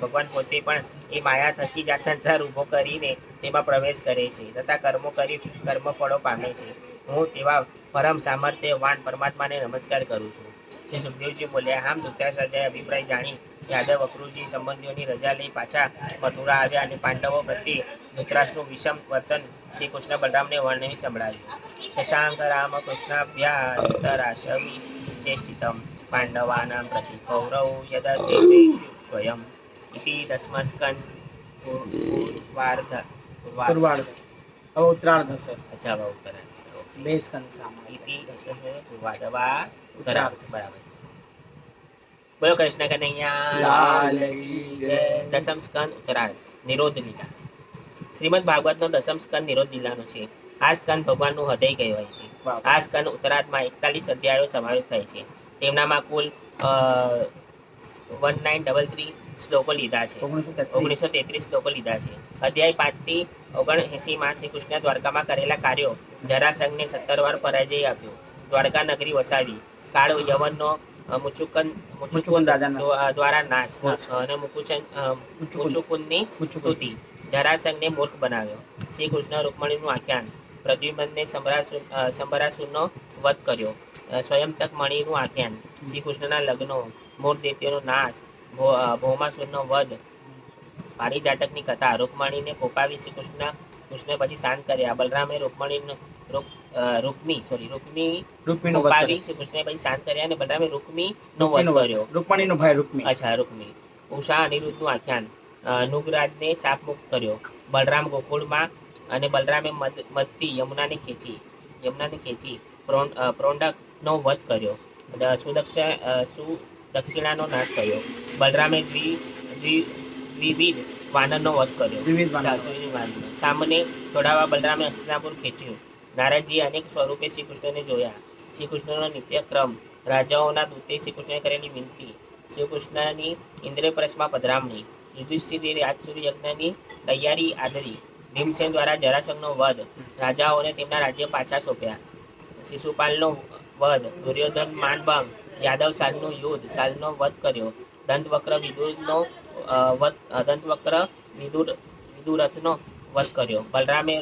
A: ભગવાન પોતે પણ એ માયા થકી જ આ સંસાર ઊભો કરીને તેમાં પ્રવેશ કરે છે તથા કર્મો કરી કર્મફળો પામે છે. હું તેવા પરમ સામર્થ્યવાન પરમાત્માને નમસ્કાર કરું છું. શ્રી સુખદેવજી બોલ્યા, આમ ધૃતરાજ રાજાએ અભિપ્રાય જાણી યાદવ અક્રૂરજી સંબંધીઓની રજા લઈ પાછા મથુરા આવ્યા અને પાંડવો પ્રત્યે ધૃતરાજનું વિષમ વર્તન શ્રી કૃષ્ણ બલરામને વર્ણવી સંભળાવ્યું. શશાંક રામ કૃષ્ણાભ્યાતરાશવી ચેષ્ટિતમ પાંડવાનાં પ્રતિ કૌરવ યદતે સ્વયં ઇતિ દસમસ્કન પૂર્વાર્ધ.
B: ઉત્તરાર્ધ છે.
A: અચ્છા, ઉત્તરાર્ધ છે.
B: 2 સ્કંદ સામાન્ય.
A: ઇતિ પૂર્વાર્ધવા ઉત્તરાર્ધ. બરાબર. બોલો કૃષ્ણ કનૈયા
B: લાલ કી જય.
A: દસમ સ્કંદ ઉત્તરાર્ધ, નિરોધ લીલા. શ્રીમદ ભાગવતનો દસમ સ્કંદ નિરોધ લીલાનો છે. આ સ્કંદ ભગવાનનું હૃદય કહેવાય છે. આ સ્કંદ ઉત્તરાર્ધમાં 41 અધ્યાયો સમાવેશ થાય છે. તેમનામાં કુલ 1933 શ્લોકો લીધા છે. 1933 શ્લોકો લીધા છે. અધ્યાય 5 થી 79 શ્રી કૃષ્ણ દ્વારકામાં કરેલા કાર્યો. જરાસંઘને 17 વાર પરાજય આપ્યો, દ્વારકા નગરી વસાવી, કાળ યવનનો
B: મુચુકુંદ રાજાના
A: દ્વારા નાશ
B: નાશ.
A: અને મુચુકુંદની સ્તુતિ. જરાસંઘને મૂર્ખ બનાવ્યો. શ્રી કૃષ્ણ રૂકમણીનું આખ્યાન. પ્રદ્યુમ્નને સંબરાસુરનો વધ કર્યો. સ્વયંતક મણિનું આખ્યાન. શ્રી કૃષ્ણના લગ્નો. મૂળ દૈત્યનો નાશ. ભૌમાસુરનો વધ. પારિજાતકની કથા. રૂકમણીને કોપાવી શ્રી કૃષ્ણ પછી શાંત કર્યા. બલરામે રૂકમીનું કોપાવી શ્રી કૃષ્ણને પછી શાંત કર્યા અને બલરામે રૂકમીનો વધ કર્યો.
B: રૂકમણીનો ભાઈ રૂકમી.
A: અચ્છા, રૂકમી. ઉષા અનિરુદ્ધનું આખ્યાન. નુગરાજને શાપ મુક્ત કર્યો. બલરામ ગોકુળમાં અને બલરામે મદથી યમુનાને ખેંચી પ્રોંડકનો વધ કર્યો. સુદક્ષિણાનો નાશ કર્યો. બલરામે દ્વિવિધ વાનરનો વધ કર્યો. સામને છોડાવવા બલરામે હસ્તિનાપુર ખેંચ્યું. નારદજીએ અનેક સ્વરૂપે શ્રી કૃષ્ણને જોયા. શ્રી કૃષ્ણનો નિત્યક્રમ. રાજાઓના દૂતે શ્રી કૃષ્ણને કરેલી વિનંતી. શ્રી કૃષ્ણની ઇન્દ્રપ્રસ્થમાં પધરામણી. યુધિષ્ઠિરે રાજસૂય યજ્ઞની તૈયારી આદરી. ભીમસેન દ્વારા જરાસંઘનો વધ. રાજાઓને તેમના રાજ્ય પાછા સોંપ્યા. શિશુપાલનો વધ. દુર્યોધન માનભંગ. યાદવ સાલનું યુદ્ધ. સાલનો વધ કર્યો. દંતવક્ર વિદુરથનો વધ કર્યો. બલરામે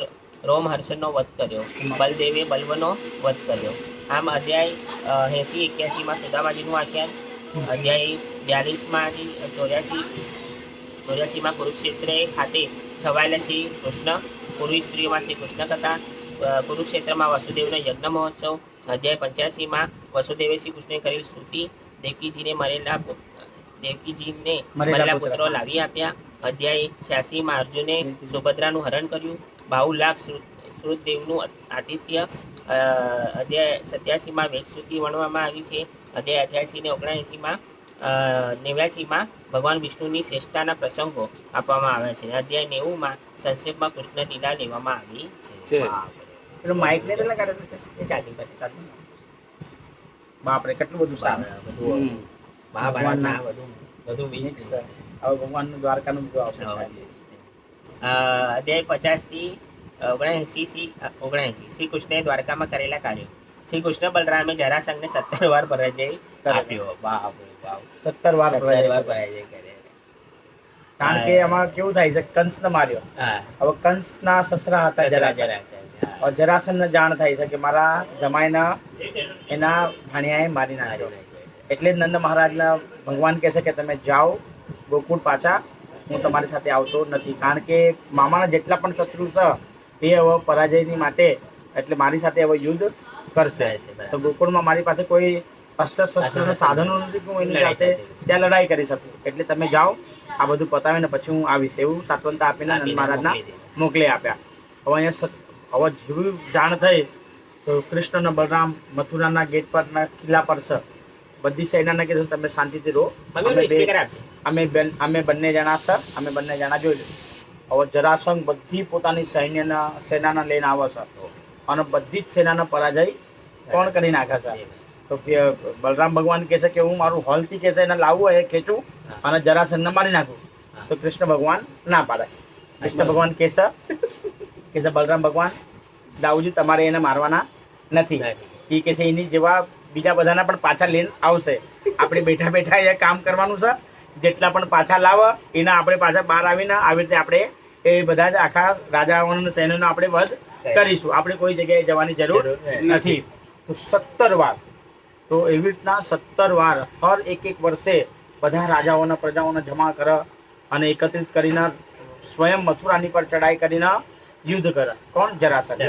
A: રોમહર્ષણનો વધ કર્યો. બલદેવે બલ્વનો વધ કર્યો. આમ અધ્યાય 80-81 સુદામાજીનું આખ્યાન. અધ્યાય 42-84 કુરુક્ષેત્રે ખાતે છવાયેલા શ્રી કૃષ્ણ. પૂર્વી સ્ત્રીઓમાં શ્રી કૃષ્ણ કથા. કુરુક્ષેત્રમાં વસુદેવનો યજ્ઞ મહોત્સવ. અધ્યાય 85 વસુદેવે શ્રી કૃષ્ણએ કરેલી સ્તુતિ. દેવકીજીને મરેલા પુત્રો લાવી આપ્યા. અધ્યાય 86 અર્જુને સુભદ્રાનું હરણ કર્યું. 52 લાખ શ્રુતદેવનું આતિથ્ય. અધ્યાય 87 વેદસ્તુતિ વર્ણવામાં આવી છે. અધ્યાય 88 ને 89 ભગવાન વિષ્ણુની શ્રેષ્ઠતાના પ્રસંગો આપવામાં આવ્યા છે. અધ્યાય 90 સંક્ષેપમાં કૃષ્ણ લીલા લેવામાં આવી છે.
B: પેલું માઇક ને તો લગાડે
A: એ ચાલી પછી
B: બાપરે કેટલું બધું સારું.
A: મહાભારતના બધું મિક્સ.
B: હવે ભગવાનનું દ્વારકાનું બધું આવશે.
A: અધ્યાય 50-79 શ્રી કૃષ્ણએ દ્વારકામાં કરેલા કાર્યો. શ્રી કૃષ્ણ બલરામે જરાસંઘને 17 વાર પરાજય આપ્યો.
B: 17 વાર
A: પરાજય કર્યો.
B: કારણ કે એમાં કેવું થાય છે, કંસને માર્યો. હવે કંસના સસરા હતા જરાસંઘ. જરાસંઘને જાણ થાય છે કે મારા જમાઈના એના ભાણિયાએ મારી નાખ્યો. એટલે જ નંદ મહારાજના ભગવાન કહે છે કે તમે જાઓ ગોકુળ પાછા, હું તમારી સાથે આવતો નથી. કારણ કે મામાના જેટલા પણ શત્રુ છે એ હવે પરાજયની માટે એટલે મારી સાથે હવે યુદ્ધ કરશે. તો ગોકુળમાં મારી પાસે કોઈ અસ્ત્ર શસ્ત્રના સાધનો નથી કે હું એની સાથે ત્યાં લડાઈ કરી શકું. એટલે તમે જાઓ, આ બધું પતાવીને પછી હું આવીશ એવું સાત્વનતા આપીને નંદ મહારાજના મોકલી આપ્યા. હવે અહીંયા હવે જેવી જાણ થઈ તો કૃષ્ણ બલરામ મથુરાના ગેટ પરના કિલ્લા પર છે. બધી સેનાને કીધું તમે શાંતિથી રહો, અમે બંને જણા સર, અમે બંને જણા જોઈ લો. હવે જરાસંઘ બધી પોતાની સેનાને લઈને આવે છે અને બધી જ સેનાનો પરાજય કોણ કરી નાખે છે. તો બલરામ ભગવાન કહે છે કે હું મારું હોલથી કહે છે એને લાવવું એ ખેંચું અને જરાસંઘને મારી નાખું. તો કૃષ્ણ ભગવાન ના પાડે છે. કૃષ્ણ ભગવાન કહે છે બલરામ ભગવાન દાઉજી તમારે એને મારવાના નથી. એ કહે છે એની જેવા બીજા બધાના પણ પાછા લઈને આવશે. આપણે બેઠા બેઠા એ કામ કરવાનું છે. જેટલા પણ પાછા લાવે એના આપણે પાછા બહાર આવીને આવી રીતે આપણે એ બધા જ આખા રાજાઓના સૈન્યનો આપણે વધ કરીશું. આપણે કોઈ જગ્યાએ જવાની જરૂર નથી. તો 17 વાર, તો એવી રીતના 17 વાર હર એક વર્ષે બધા રાજાઓના પ્રજાઓને જમા કરે અને એકત્રિત કરીને સ્વયં મથુરાની પર ચડાઈ કરીને યુદ્ધ કરે. કોણ? જરાસંઘ.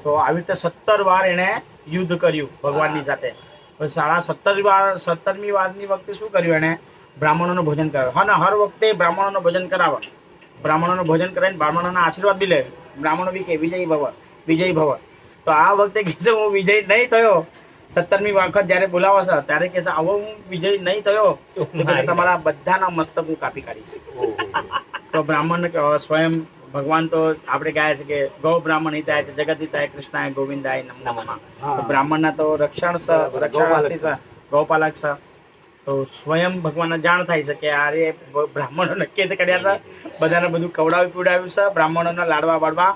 B: તો આવી રીતે 17 વાર એણે યુદ્ધ કર્યું ભગવાનની સાથે. પછી 17મી વારની વખતે શું કર્યું એણે? બ્રાહ્મણોનું ભોજન કરાવ્યું. હા, હર વખતે બ્રાહ્મણોનું ભોજન કરાવે. બ્રાહ્મણોનું ભોજન કરાવીને બ્રાહ્મણોના આશીર્વાદ બી લે. બ્રાહ્મણો બી કે વિજય ભવ. તો આ વખતે કહે છે હું વિજય નહીં થયો. 17મી વખત જ્યારે બોલાવે છે ત્યારે કહે છે હવે હું વિજય નહીં થયો તો તમારા બધાના મસ્તક હું કાપી કાઢીશ. તો બ્રાહ્મણ સ્વયં ભગવાન તો આપણે કહે છે કે ગૌ બ્રાહ્મણ હિતાય છે જગત હિતાય કૃષ્ણાય ગોવિંદાય નમઃ. તો બ્રાહ્મણના તો રક્ષણ ગૌપાલક છે. તો સ્વયં ભગવાનને જાણ થાય છે કે અરે બ્રાહ્મણો નક્કી કર્યા હતા, બધાને બધું ખવડાવી પીવડાવ્યું છે, બ્રાહ્મણોના લાડવા બાડવા.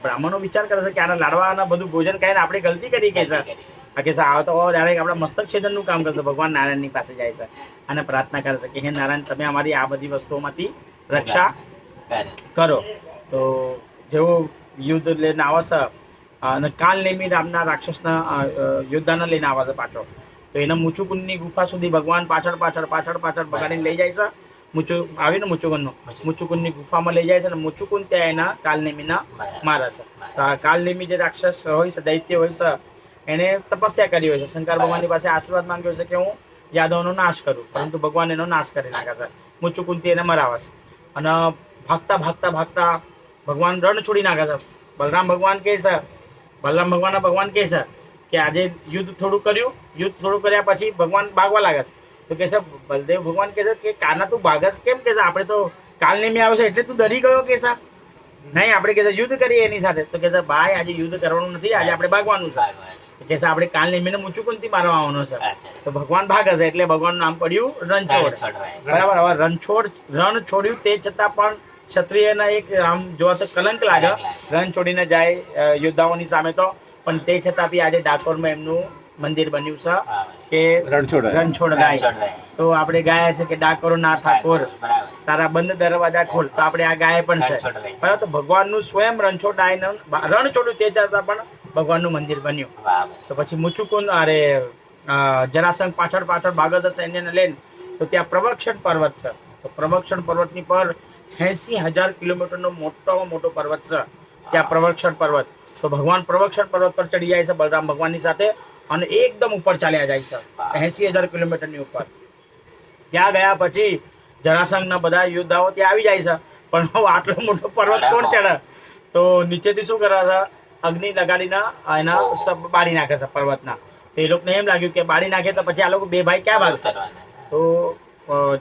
B: બ્રાહ્મણો વિચાર કરે છે કે આના લાડવાના બધું ભોજન કરીને આપણે ગલતી કરી કે છે કે આવતો ડાયરેક્ટ આપણા મસ્તક છેદનનું કામ કરતો ભગવાન નારાયણની પાસે જાય છે અને પ્રાર્થના કરે છે કે હે નારાયણ તમે અમારી આ બધી વસ્તુઓમાંથી રક્ષા કરો. તો જેવો યુદ્ધ લઈને આવે છે અને કાલ નેમી નામના રાક્ષસના યોદ્ધાને લઈને આવે છે પાછો, તો એના મુચુકુંડની ગુફા સુધી ભગવાન પાછળ બગાડીને લઈ જાય છે. આવીને મુચુકુંડની ગુફામાં લઈ જાય છે અને મુચુકુંડ ત્યાં એના કાલનેમીના મારે છે. તો આ કાલનેમી જે રાક્ષસ હોય છે, દૈત્ય હોય છે, એને તપસ્યા કરી હોય છે. શંકર ભગવાનની પાસે આશીર્વાદ માંગ્યો છે કે હું યાદવનો નાશ કરું, પરંતુ ભગવાન એનો નાશ કરી નાખે છે. મુચુકુંડથી એને મરાવે છે અને ભાગતા ભગવાન રણ છોડી નાખે છે. બલરામ ભગવાન કહે છે કે આજે યુદ્ધ થોડું કર્યા પછી ભગવાન ભાગવા લાગે છે. તો કહે છે બલદેવ ભગવાન કહે છે કે કાના તું ભાગસ કેમ? કે છે આપણે તો કાલનેમી આવે છે એટલે તું ડરી ગયો? કે છે નહીં, આપણે કે છે યુદ્ધ કરીએ એની સાથે. તો કે છે ભાઈ આજે યુદ્ધ કરવાનું નથી, આજે આપણે ભાગવાનું છે. કે છે આપણે કાલનેમીને મુચુકુંડથી મારવા આવવાનો છે. તો ભગવાન ભાગે છે એટલે ભગવાનનું નામ પડ્યું રણછોડ. બરાબર. હવે રણ છોડ્યું તે છતાં પણ ક્ષત્રિયના એક આમ જોવા તો કલંક લાગે, રણ છોડીને જાય યોદ્ધાઓની સામે. તો પણ તે છતાં બી આજે ડાકોરમાં એમનું મંદિર બન્યું છે કે રણછોડ ગાય. તો આપણે ગાયા છે કે ડાકોરના ઠાકોર તારા બંધ દરવાજા ખોલ. તો આપણે આ ગાય પણ છે. બરાબર. તો ભગવાનનું સ્વયં રણ છોડ્યું તે છતાં પણ ભગવાનનું મંદિર બન્યું. તો પછી મુચુકુંદ જરાસંઘ પાછળ ભાગે છે સૈન્યને લઈને. તો ત્યાં પ્રવક્ષણ પર્વત છે. તો પ્રવક્ષણ પર્વતની પર 80,000 કિલોમીટરનો મોટામાં મોટો પર્વત છે ત્યાં પ્રવક્ષણ પર્વત. તો ભગવાન પ્રવક્ષણ પર્વત પર ચડી જાય છે બલરામ ભગવાનની સાથે અને એકદમ ઉપર ચાલ્યા જાય છે 80,000 કિલોમીટરની ઉપર. ત્યાં ગયા પછી જરાસંઘના બધા યોદ્ધાઓ ત્યાં આવી જાય છે. પણ આટલો મોટો પર્વત કોણ ચડે? તો નીચેથી શું કરે છે? અગ્નિ લગાડીને એના બાળી નાખે છે પર્વતના. તો એ લોકોને એમ લાગ્યું કે બાળી નાખે તો પછી આ લોકો બે ભાઈ ક્યાં ભાગશે? તો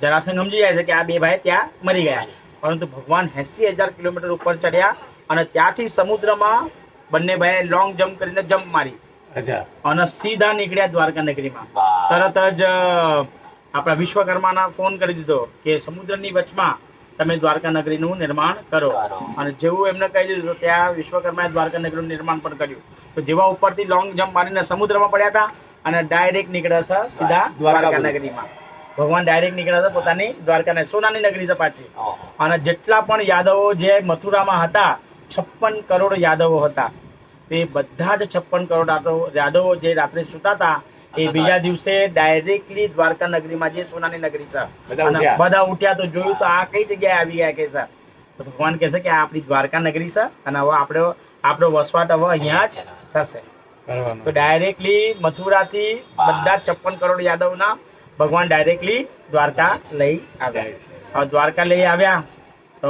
B: જરાસંઘ સમજી જાય છે કે આ બે ભાઈ ત્યાં મરી ગયા. પરંતુ ભગવાન 80,000 કિલોમીટર ઉપર ચડ્યા અને ત્યાંથી સમુદ્રમાં બંને ભાઈએ લોંગ જમ્પ કરીને જમ્પ મારી અને સીધા નીકળ્યા દ્વારકા નગરીમાં. તરત જ આપણા વિશ્વકર્માના ફોન કરી દીધો કે સમુદ્રની વચમાં તમે દ્વારકા નગરીનું નિર્માણ કરો. અને જેવું એમને કહી દીધું તો ત્યાં વિશ્વકર્માએ દ્વારકા નગરીનું નિર્માણ પણ કર્યું. તો જેવા ઉપરથી લોંગ જમ્પ મારીને સમુદ્રમાં પડ્યા હતા અને ડાયરેક્ટ નીકળ્યા છે સીધા દ્વારકા નગરીમાં. ભગવાન ડાયરેક્ટ નીકળ્યા હતા પોતાની દ્વારકાને, સોનાની નગરી છે પાછી. અને જેટલા પણ યાદવો જે મથુરામાં હતા 56 કરોડ યાદવો હતા. તે બધા જ 56 કરોડ યાદવો જે રાત્રે સૂતા હતા એ બીજા દિવસે ડાયરેક્ટલી દ્વારકા નગરીમાં જે સોનાની નગરી છે બધા ઉઠ્યા. તો જોયું તો આ કઈ જગ્યાએ આવી ગયા કે છે? તો ભગવાન કહે છે કે આ આપણી દ્વારકા નગરી છે અને હવે આપણો વસવાટ હવે અહીંયા જ થશે. તો ડાયરેક્ટલી મથુરાથી બધા 56 કરોડ યાદવના ભગવાન ડાયરેક્ટલી દ્વારકા લઈ આવ્યા. દ્વારકા લઈ આવ્યા તો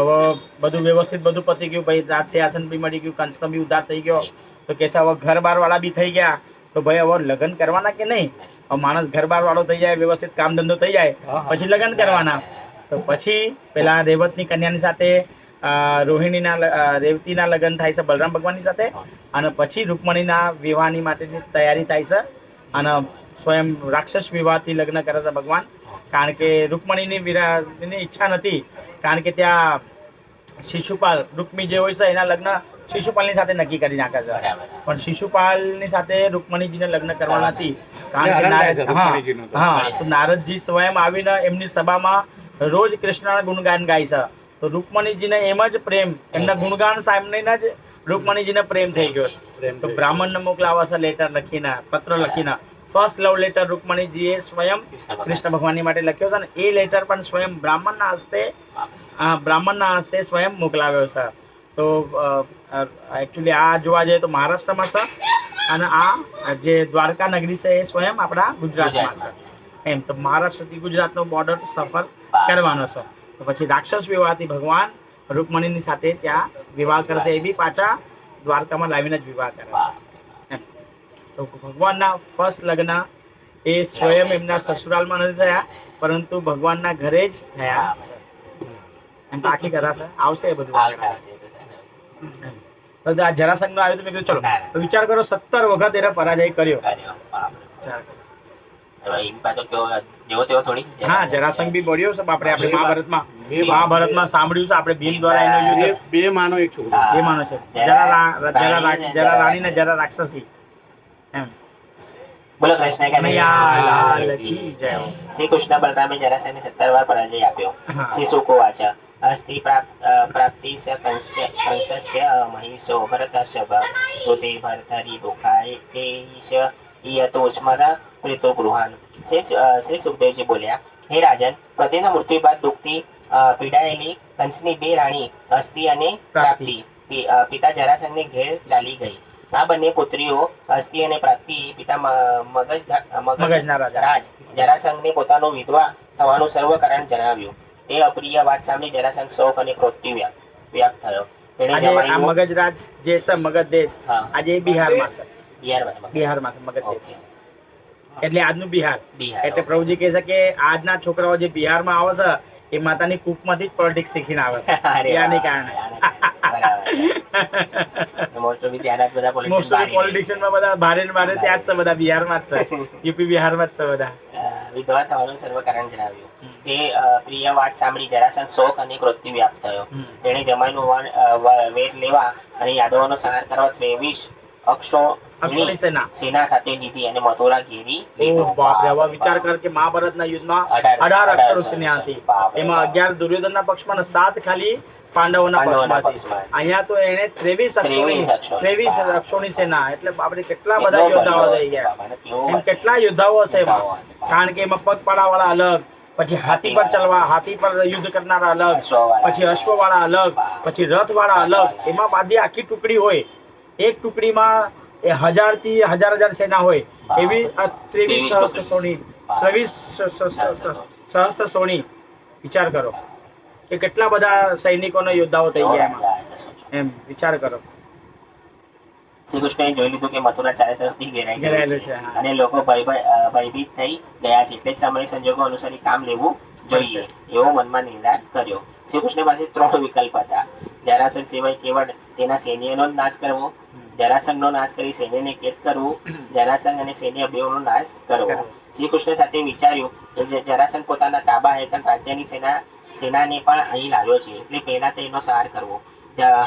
B: બધું વ્યવસ્થિત બધું પતી ગયું. ભાઈ રાજ સિંહાસન બી મળી ગયું, કંસનો બી ઉદ્ધાર થઈ ગયો. તો કે હવે ઘર બાર વાળા બી થઈ ગયા. તો ભાઈ હવે લગ્ન કરવાના કે નહીં? હવે માણસ ઘર બાર વાળો થઈ જાય, વ્યવસ્થિત કામ ધંધો થઈ જાય પછી લગ્ન કરવાના. તો પછી પેલા રેવતની કન્યાની સાથે રેવતીના લગ્ન થાય છે બલરામ ભગવાનની સાથે. અને પછી રૂકમણીના વિવાહની માટેની તૈયારી થાય છે અને સ્વયં રાક્ષસ વિવાહથી લગ્ન કરે છે ભગવાન. કારણ કે રૂકમણીની ઈચ્છા નથી, કારણ કે ત્યાં શિશુપાલ રૂકમી જે હોય છે એના લગ્ન શિશુપાલની સાથે નક્કી કરી નાખે છે. પણ શિશુપાલની સાથે રૂકમણીજીને લગ્ન કરવા નથી, કારણ કે તો નારદજી સ્વયં આવીને એમની સભામાં રોજ કૃષ્ણના ગુણગાન ગાય છે. તો રૂકમણીજીને એમ જ પ્રેમ, એમના ગુણગાન સાંભળીને જ રૂકમણીજીને પ્રેમ થઈ ગયો છે. તો બ્રાહ્મણને મોકલાવે છે લેટર લખીને, પત્ર લખીને. ફર્સ્ટ લવ લેટર રૂકમણીજીએ સ્વયં કૃષ્ણ ભગવાનની માટે લખ્યો છે અને એ લેટર પણ સ્વયં બ્રાહ્મણના હસ્તે સ્વયં મોકલાવ્યો છે. તો એકચ્યુઅલી આ જોવા જઈએ તો મહારાષ્ટ્રમાં છે અને આ જે દ્વારકા નગરી છે એ સ્વયં આપણા ગુજરાતમાં છે. એમ તો મહારાષ્ટ્રથી ગુજરાતનો બોર્ડર સફર કરવાનો છે. તો પછી રાક્ષસ વિવાહથી ભગવાન રૂકમણીની સાથે ત્યાં વિવાહ કરે છે. એ બી પાછા દ્વારકામાં લાવીને જ વિવાહ કરે છે. તો ભગવાનના ફર્સ્ટ લગ્ન એ સ્વયં એમના સસુરાલમાં નથી થયા, પરંતુ ભગવાનના ઘરે જ થયા છે. એમ તો આખી કથા છે, આવશે એ બધું. તો આ જરાસંઘનો આવ્યો તો મેં કીધું ચલો તો વિચાર કરો 17 વખત એને પરાજય કર્યો. હા, જરાસંઘ બી બળ્યો છે બાપરે. આપણે મહાભારતમાં સાંભળ્યું છે આપણે, ભીમ દ્વારા એનો યુદ્ધ. બે માનો છે, જરા રાણી ને જરા રાક્ષસી. એમ
A: બોલો કૃષ્ણ
B: કનૈયા લાલ કી જય.
A: શ્રી કૃષ્ણ બલરામે જરાસંઘને 17 વાર પરાજય આપ્યો.
B: હા.
A: શ્રી શુકોવાચ અસ્તિ પ્રાપ્તિ સ કંસસ્ય મહિષો ભરતસ્ય ભૃતિ ભર્તરી દુખાય તેઈશ ઈયતો સ્મર પ્રીતો ગૃહાન. શ્રી સુખદેવજી બોલ્યા, હે રાજન, પતિના મૃત્યુ બાદ દુઃખથી પીડાયેલી કંસની 2 રાણી અસ્તિ અને પ્રાપ્તિ પિતા જરાસંઘને ઘેર ચાલી ગઈ. આ બંને પુત્રીઓ અસ્તિ અને પ્રાપ્તિ પિતા
B: મગજના રાજા.
A: રાજ જરાસંઘને પોતાનું વિધવા થવાનું સર્વ કારણ જણાવ્યું. તે અપ્રિય વાત સાંભળી જરાસંઘ શોક અને ક્રોધથી વ્યાપ્ત થયો. તેણે
B: આજે આ
A: જમાઈનું
B: મગજરાજ જે છે મગધ દેશ,
A: હા.
B: આજે બિહારમાં છે.
A: બિહારમાં
B: બિહારમાં છે મગધ દેશ.
A: ઓકે.
B: એટલે આજનું બિહાર.
A: બિહાર
B: એટલે પ્રભુજી કહે છે કે આજના છોકરાઓ જે બિહારમાં આવે છે એ માતાની કૂપમાંથી જ પોલિટિક્સ શીખીને આવે છે.
A: અરે
B: યાની
A: વાહ.
B: કારણે
A: મોસ્ટ ઓફ ત્યાં જ બધા politician
B: મોસ્ટ ઓફ
A: બારી
B: પોલિટિશિયનમાં બધા ભારે ને ભારે ત્યાં જ છે, બધા બિહારમાં જ છે, યુપી બિહારમાં જ છે બધા.
A: વિધવા થવાનું સર્વ કારણ જણાવ્યું. તે પ્રિય વાત સાંભળી જરાસંઘ શોક અને ક્રોધથી વ્યાપ્ત થયો. તેણે જમાઈનું વેર લેવા અને યાદવોનો સંહાર કરવા 23
B: અક્ષોની સેના.
A: સેના સાથે લીધી અને મથુરા ઘેરી
B: ઓ
A: લીધું.
B: બાપ રે, હવે વિચાર કર કે મહાભારતના યુદ્ધમાં 18 અક્ષરો સેના હતી. એમાં 11 દુર્યોધનના પક્ષમાં અને 7 ખાલી પાંડવોના
A: પાંડવોના
B: પક્ષમાં હતી.
A: પક્ષમાં.
B: અહીંયા તો એને 23 અક્ષોની સેના. એટલે બાપરે કેટલા બધા
A: એટલો
B: યોદ્ધાઓ
A: બધો
B: થઈ ગયા.
A: બાપાને કેવું
B: એમ કેટલા યોદ્ધાઓ હશે એમાં. કારણ કે એમાં પગપાળા વાળા અલગ, પછી હાથી પર ચલવા, હાથી પર યુદ્ધ કરનારા અલગ, પછી અશ્વ વાળા અલગ, પછી રથ વાળા અલગ. એમાં બાદી આખી ટુકડી હોય. એક ટુકડીમાં 1000 થી 1000 સેના હોય. એવી 23 સહસ્ત્ર સોની. વિચાર કરો કે કેટલા બધા સૈનિકોના યોદ્ધાઓ થઈ ગયા એમાં. એમ વિચાર કરો.
A: શ્રી કૃષ્ણએ જોઈ લીધું કે મથુરા ચારે તરફથી ઘેરાઈ ગયું
B: ઘેરાયેલું
A: છે
B: છે, હા.
A: અને લોકો ભયભીત થઈ ગયા છે. એટલે જ સમય સંજોગો અનુસાર કામ લેવું જોઈએ એવો મનમાં નિર્ધાર કર્યો. શ્રી કૃષ્ણ પાસે 3 વિકલ્પ હતા. જરાસંઘ સિવાય કેવળ તેના સૈન્યનો જ નાશ કરવો, જરાસંઘનો નાશ કરી સૈન્યને કેદ કરવું, જરાસંઘ અને સૈન્ય બેઉનો નાશ કરવો. શ્રી કૃષ્ણ સાથે વિચાર્યું કે જરાસંઘ પોતાના તાબા હેઠળ રાજ્યની સેનાને પણ અહીં લાવ્યો છે, એટલે પહેલા તેનો સંહાર કરવો.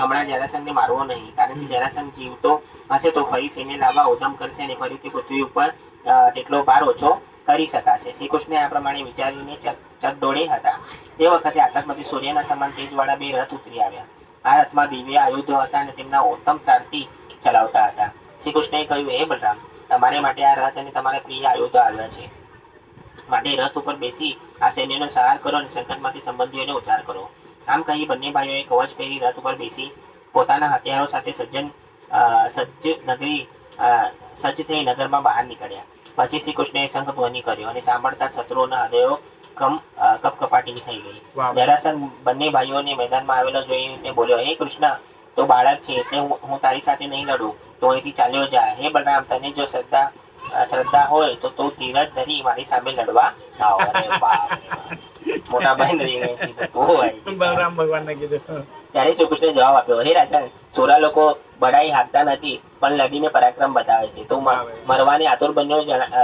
A: હમણાં જરાસંઘને મારવો નહીં, કારણ કે જરાસંઘ જીવતો હશે તો ફરી સૈન્ય લાવવા ઉદ્યમ કરશે અને ફરીથી પૃથ્વી ઉપર તેટલો ભાર ઓછો કરી શકાશે. શ્રી કૃષ્ણે આ પ્રમાણે વિચારીને ચકડોળે હતા. તે વખતે આકાશમાંથી સૂર્યના સમાન તેજવાળા 2 રથ ઉતરી આવ્યા. આ રથમાં દિવ્ય આયુધો હતા અને તેમના ઉત્તમ સારથી ચલાવતા હતા. શ્રી કૃષ્ણએ કહ્યું, હે બલરામ, તમારે માટે આ રથ અને તમારા પ્રિય આયુધો આવ્યા છે. માટે રથ ઉપર બેસી આ સૈન્યનો સંહાર કરો અને સંકટમાંથી સંબંધીઓને ઉદ્ધાર કરો. આમ કહી બંને ભાઈઓએ કવચ પહેરી રથ ઉપર બેસી પોતાના હથિયારો સાથે સજ્જ થઈ નગરમાં બહાર નીકળ્યા. પછી શ્રી કૃષ્ણએ શંખ ધ્વનિ કર્યો અને સાંભળતા શત્રુઓના હૃદયો કપકપાટી થઈ ગઈ. જરાસંઘ બંને ભાઈઓને મેદાનમાં આવેલો જોઈને બોલ્યો, હે કૃષ્ણ, તો બાળક છે એટલે હું તારી સાથે નહીં લડું, તો અહીંથી ચાલ્યો જા. હે બલરામ, તને જો શ્રદ્ધા હોય તો તું ધીરજ ધરી મારી સામે લડવા આવ. અરે બાપ રે બાપ. મોટા ભાઈ
B: બલરામ ભગવાનને કીધું.
A: ત્યારે શ્રી કૃષ્ણે જવાબ આપ્યો, હે રાજન, ચોરા લોકો બડાઈ હાકતા નથી પણ લડીને પરાક્રમ બતાવે છે. તું મરવાને આતુર બન્યો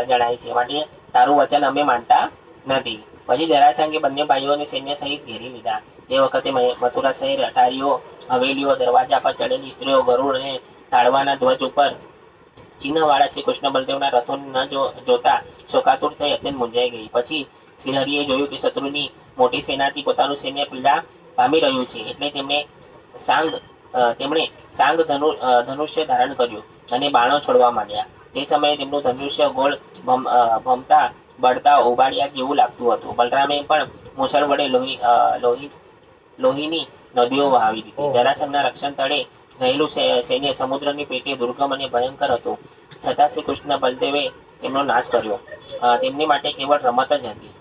A: જણાય છે, માટે તારું વચન અમે માનતા નથી. પછી જરાસંઘે બંને ભાઈઓને સૈન્ય સહિત ઘેરી લીધા. તે વખતે મથુરા શહેર, અટારીઓ, હવેલીઓ, દરવાજા પર ચડેલી સ્ત્રીઓ, ગરુડ અને તાળવાના ધ્વજ ઉપર ચિહ્નવાળા શ્રી કૃષ્ણ બલદેવના રથો ન જોતા શોકાતુર થઈ અત્યંત મૂંઝાઈ ગઈ. પછી શ્રીહરિએ જોયું કે શત્રુની મોટી સેનાથી પોતાનું સૈન્ય પીડા પામી રહ્યું છે, એટલે તેમણે સાંગ ધનુષ્ય ધારણ કર્યું અને બાણો છોડવા માંડ્યા. તે સમયે તેમનું ધનુષ્ય ગોળ ભમતા બળતા ઉબાડ્યા જેવું લાગતું હતું. બલરામે પણ મુસળ વડે લોહીની નદીઓ વહાવી દીધી. જરાસંઘના રક્ષણ તળે રહેલું સૈન્ય સમુદ્રની પેટે દુર્ગમ અને ભયંકર હતું. છતાં શ્રી કૃષ્ણ બલદેવે તેમનો નાશ કર્યો. તેમની માટે કેવળ રમત જ હતી,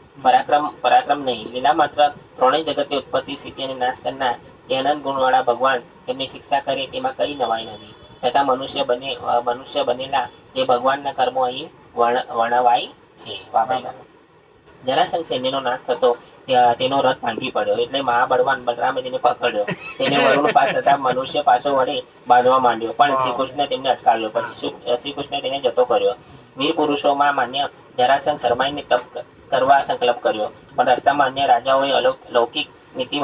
A: પરાક્રમ નહીં. લીલા માત્ર 3 જગતની ઉત્પત્તિ, સ્થિતિ અને નાશ કરનાર એ અનંત ગુણવાળા ભગવાન તેમની શિક્ષા કરે તેમાં કઈ નવાઈ નથી. છતાં મનુષ્ય બનેલા જે ભગવાનના કર્મો અહીં વર્ણવાય છે. જરાસંઘ સૈન્યનો નાશ થતો તેનો રથ ભાંગી પડ્યો, એટલે મહાબળવાન બલરામે તેને પકડ્યો. તેને વરુણ પાસ તથા મનુષ્ય પાસો વડે બાંધવા માંડ્યો, પણ શ્રી કૃષ્ણે તેમને અટકાવ્યો. પછી શ્રી કૃષ્ણે તેને જતો કર્યો. વીર પુરુષોમાં માન્ય જરાસંઘ શરમાઈને તપ કરવા સંકલ્પ કર્યો, પણ રસ્તામાં અન્ય રાજાઓએ લૌકિક નીતિ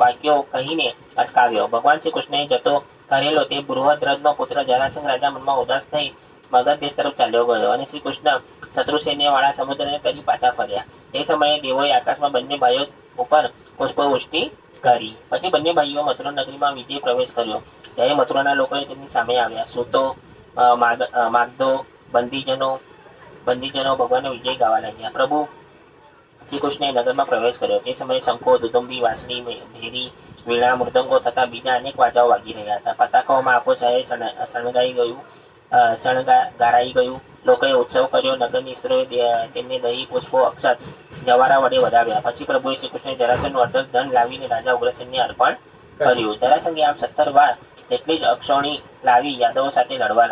A: વાક્યો કહીને અટકાવ્યો. ભગવાન શ્રી કૃષ્ણએ જતો કરેલો તે બૃહદ્રથનો પુત્ર જરાસંઘ રાજા મનમાં ઉદાસ થઈ મગધ દેશ તરફ ચાલ્યો ગયો અને શ્રી કૃષ્ણ શત્રુ સૈન્યવાળા સમુદ્રને તરી પાછા ફર્યા. તે સમયે દેવોએ આકાશમાં બંને ભાઈઓ ઉપર પુષ્પવૃષ્ટિ કરી. પછી બંને ભાઈઓ મથુરા નગરીમાં વિજય પ્રવેશ કર્યો. ત્યારે મથુરાના લોકોએ તેમની સામે આવ્યા. સૂતો, માગધો, બંદીજનો ભગવાનનો વિજય ગાવા લાગ્યા. પ્રભુ શ્રી કૃષ્ણએ નગરમાં પ્રવેશ કર્યો. તે સમયે શંખો, દુદુંબી, વાંસળી, ભેરી, વીણા, મૃદંગો તથા બીજા અનેક વાજાઓ વાગી રહ્યા હતા. પતાકાઓમાં આખો શહેર ગારાઈ ગયું. લોકોએ ઉત્સવ કર્યો. નગરની સ્ત્રીઓએ તેમને દહીં, પુષ્પો, અક્ષત, જવારા વડે વધાવ્યા. પછી પ્રભુએ શ્રી કૃષ્ણએ જરાસંઘનું અડધો ધન લાવીને રાજા ઉગ્રસેનને અર્પણ કર્યું. જરાસંઘે આમ 17 વાર તેટલી જ અક્ષોણી લાવી યાદવો સાથે લડવા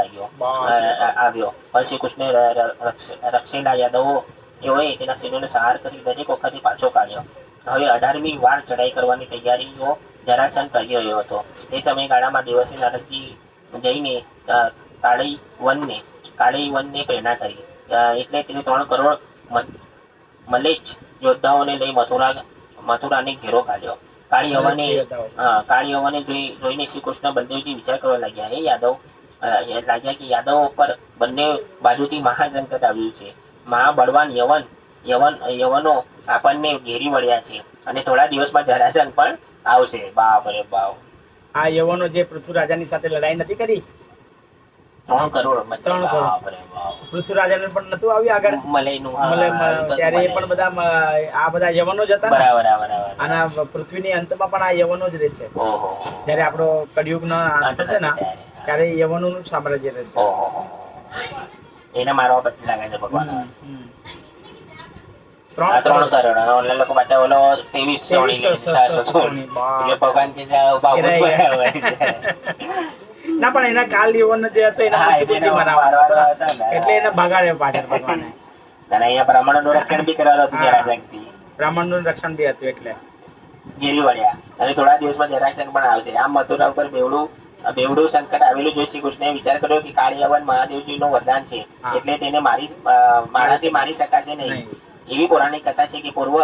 A: આવ્યો. પણ શ્રી કૃષ્ણે રક્ષેલા યાદવોએ તેના સૈન્યોને સંહાર કરી દરેક વખતે પાછો કાઢ્યો. હવે 18મી વાર ચડાઈ કરવાની તૈયારીઓ જરાસંઘ કરી રહ્યો હતો. તે સમયગાળામાં દેવર્ષિ નારદજી જઈને કાળીવનને પ્રેરણા કરી. એટલે તેને 3 કરોડ મલેચ્છ યોદ્ધાઓને લઈ મથુરાને ઘેરો કાઢ્યો. કાળી હવાને જોઈને શ્રી કૃષ્ણ બલદેવજી વિચાર કરવા લાગ્યા. હે યાદવ કે યાદવો પર બંને બાજુથી મહાસંકટ આવ્યું છે. મહાબળવાન યવનો આપણને ઘેરી વળ્યા છે અને થોડા દિવસમાં જરાસંઘ પણ આવશે. બાપ રે બાપ!
B: આ યવનો જે પૃથ્વીરાજાની સાથે લડાઈ નથી કરી,
A: 3 કરોડ.
B: પૃથ્વીરાજાને પણ નતું આવ્યું આગળ
A: મલયનું,
B: ત્યારે એ પણ આ બધા યવનો જ હતા ને.
A: બરાબર.
B: અને પૃથ્વીની અંતમાં પણ આ યવનો જ રહેશે.
A: ઓહો.
B: જયારે આપણો કળિયુગનો અંત થશે ને ત્યારે યવનોનું સામ્રાજ્ય રહેશે.
A: એને મારવા પછી લાગે છે ભગવાન.
B: 3
A: કરોડ અને ઓલા લોકો પાછા ઓલો 23 ભગવાન કે
B: ના, પણ એના કાલ યવન જે હતો એના એટલે એને ભગાડ્યો પાછળ ભગવાને.
A: અહીંયા બ્રાહ્મણોનું રક્ષણ બી કરવાનું હતું જરાસંઘથી.
B: બ્રાહ્મણનું રક્ષણ બી હતું એટલે
A: ઘેરી વળ્યા અને થોડા દિવસમાં જરાસંઘ પણ આવશે. આમ મથુરા ઉપર બેવડું સંકટ આવેલું જોઈ શ્રી કૃષ્ણએ વિચાર કર્યો કે કાળી યવન મહાદેવજીનું વરદાન છે, એટલે તેને મારાથી મારી શકાશે નહીં. એવી પૌરાણિક કથા છે કે પૂર્વ